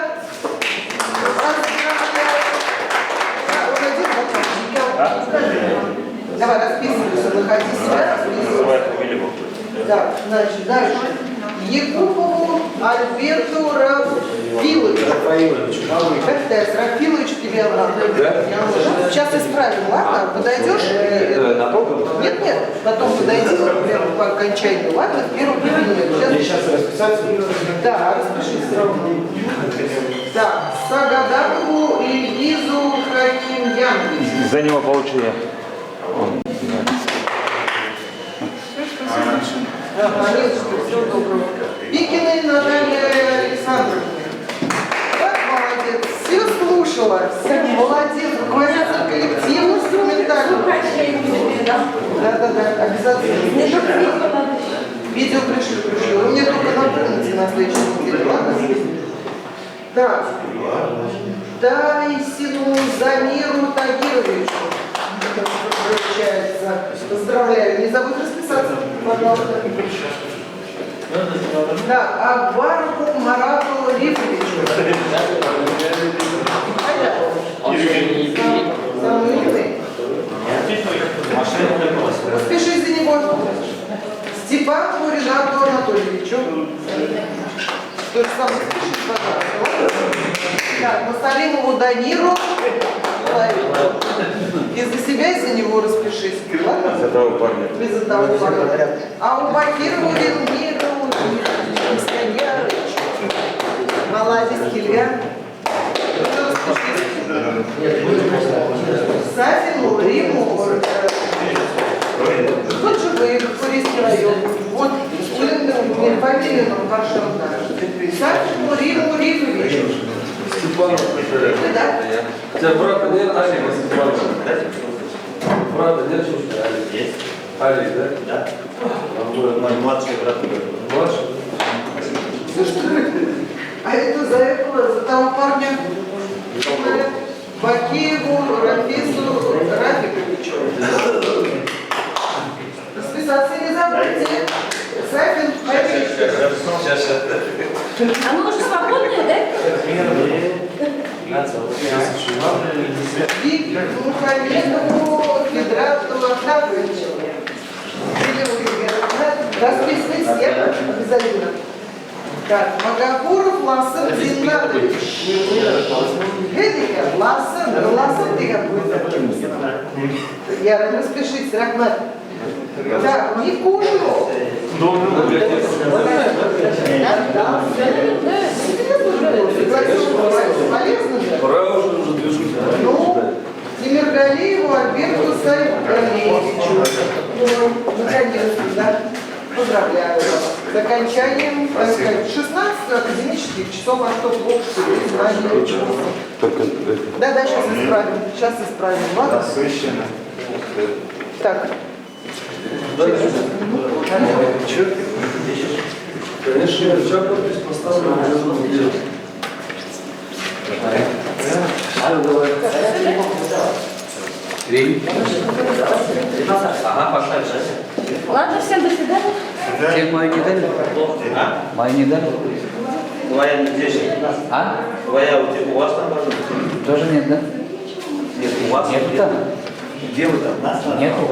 Давай, расписывайся, выходи себя, расписывайся. Да, значит, дальше. Якупову Альберту Рафиловичу. Как ты, Рафилович тебе обратно? Сейчас исправим, ладно? Подойдешь? Нет, нет, потом подойди прямо по окончанию, ладно? В первый кабинет. Мне сейчас расписаться? Да, распишись все равно. Так, Сагадакову Ильгизу Хакимьяновичу. За него получили. Всего доброго. Пикиной Наталья Александровна. Как молодец. Все слушала. Все молодец. Руководитель коллектива инструментального. Да, обязательно. Видео пришлю. Вы мне только напомните на следующей неделе, ладно? Так. Тайсину Замиру Тагировичу. Вручается. Поздравляю. Не забудь расписаться, пожалуйста. Да, Акбарову Марату Рифовичу. Самый умный. Распишись за него. Степанову Ренату Анатольевичу. То же самое распишись, пожалуйста. Так, Масалимову Даниру. И за себя, и за него распишись. Ладно? За того парня. Без одного парня. А у Бакирову Ленгиду Мисканьяновичу. Молодец, Килья. Сафину, Риму. Тут же вы, Курийский район. Вот, фамилия нам Варшавна. Сафину, Риму, Рифовичу. Степанов. Да? У тебя брата нет, Али, Степанов? Брата нет, что ли? Есть. Али, да? Да. Мой младший брат. Младший? Слушай, а это за этого, за того парня? Бакиеву Рафису Рафиковичу. Расписаться не забудьте. Сафин, Сейчас. А мы уже свободные, да? Мухаммедову Федрату Ахтамовичу. Расписывайтесь, я обязательно. Так, Магапуров Ласан Зиннатович. Видите, Ласан ты какой-то. Я распишись, Рахмат. Так, Никушину. Полезно же? Пора уже движусь. Ну, Тимиргалиеву Альберту Сальгалевичу. Наконец-то, да? Поздравляю вас. С окончанием 16 академических часов, а что плохо, что вы знаете. Да, сейчас исправим. Сейчас исправим. Ладно? Насыщенно. Так. Конечно, я подпись поставлю, уже забыл. Все, давай. Ага, пошла. Ладно, всем до свидания. Всех мою не дали? Мою не дали? Твоя не здесь. А? Твоя у вас там должна быть? Тоже нет, да? Нет, у вас Нету там? Где вы там? Нету.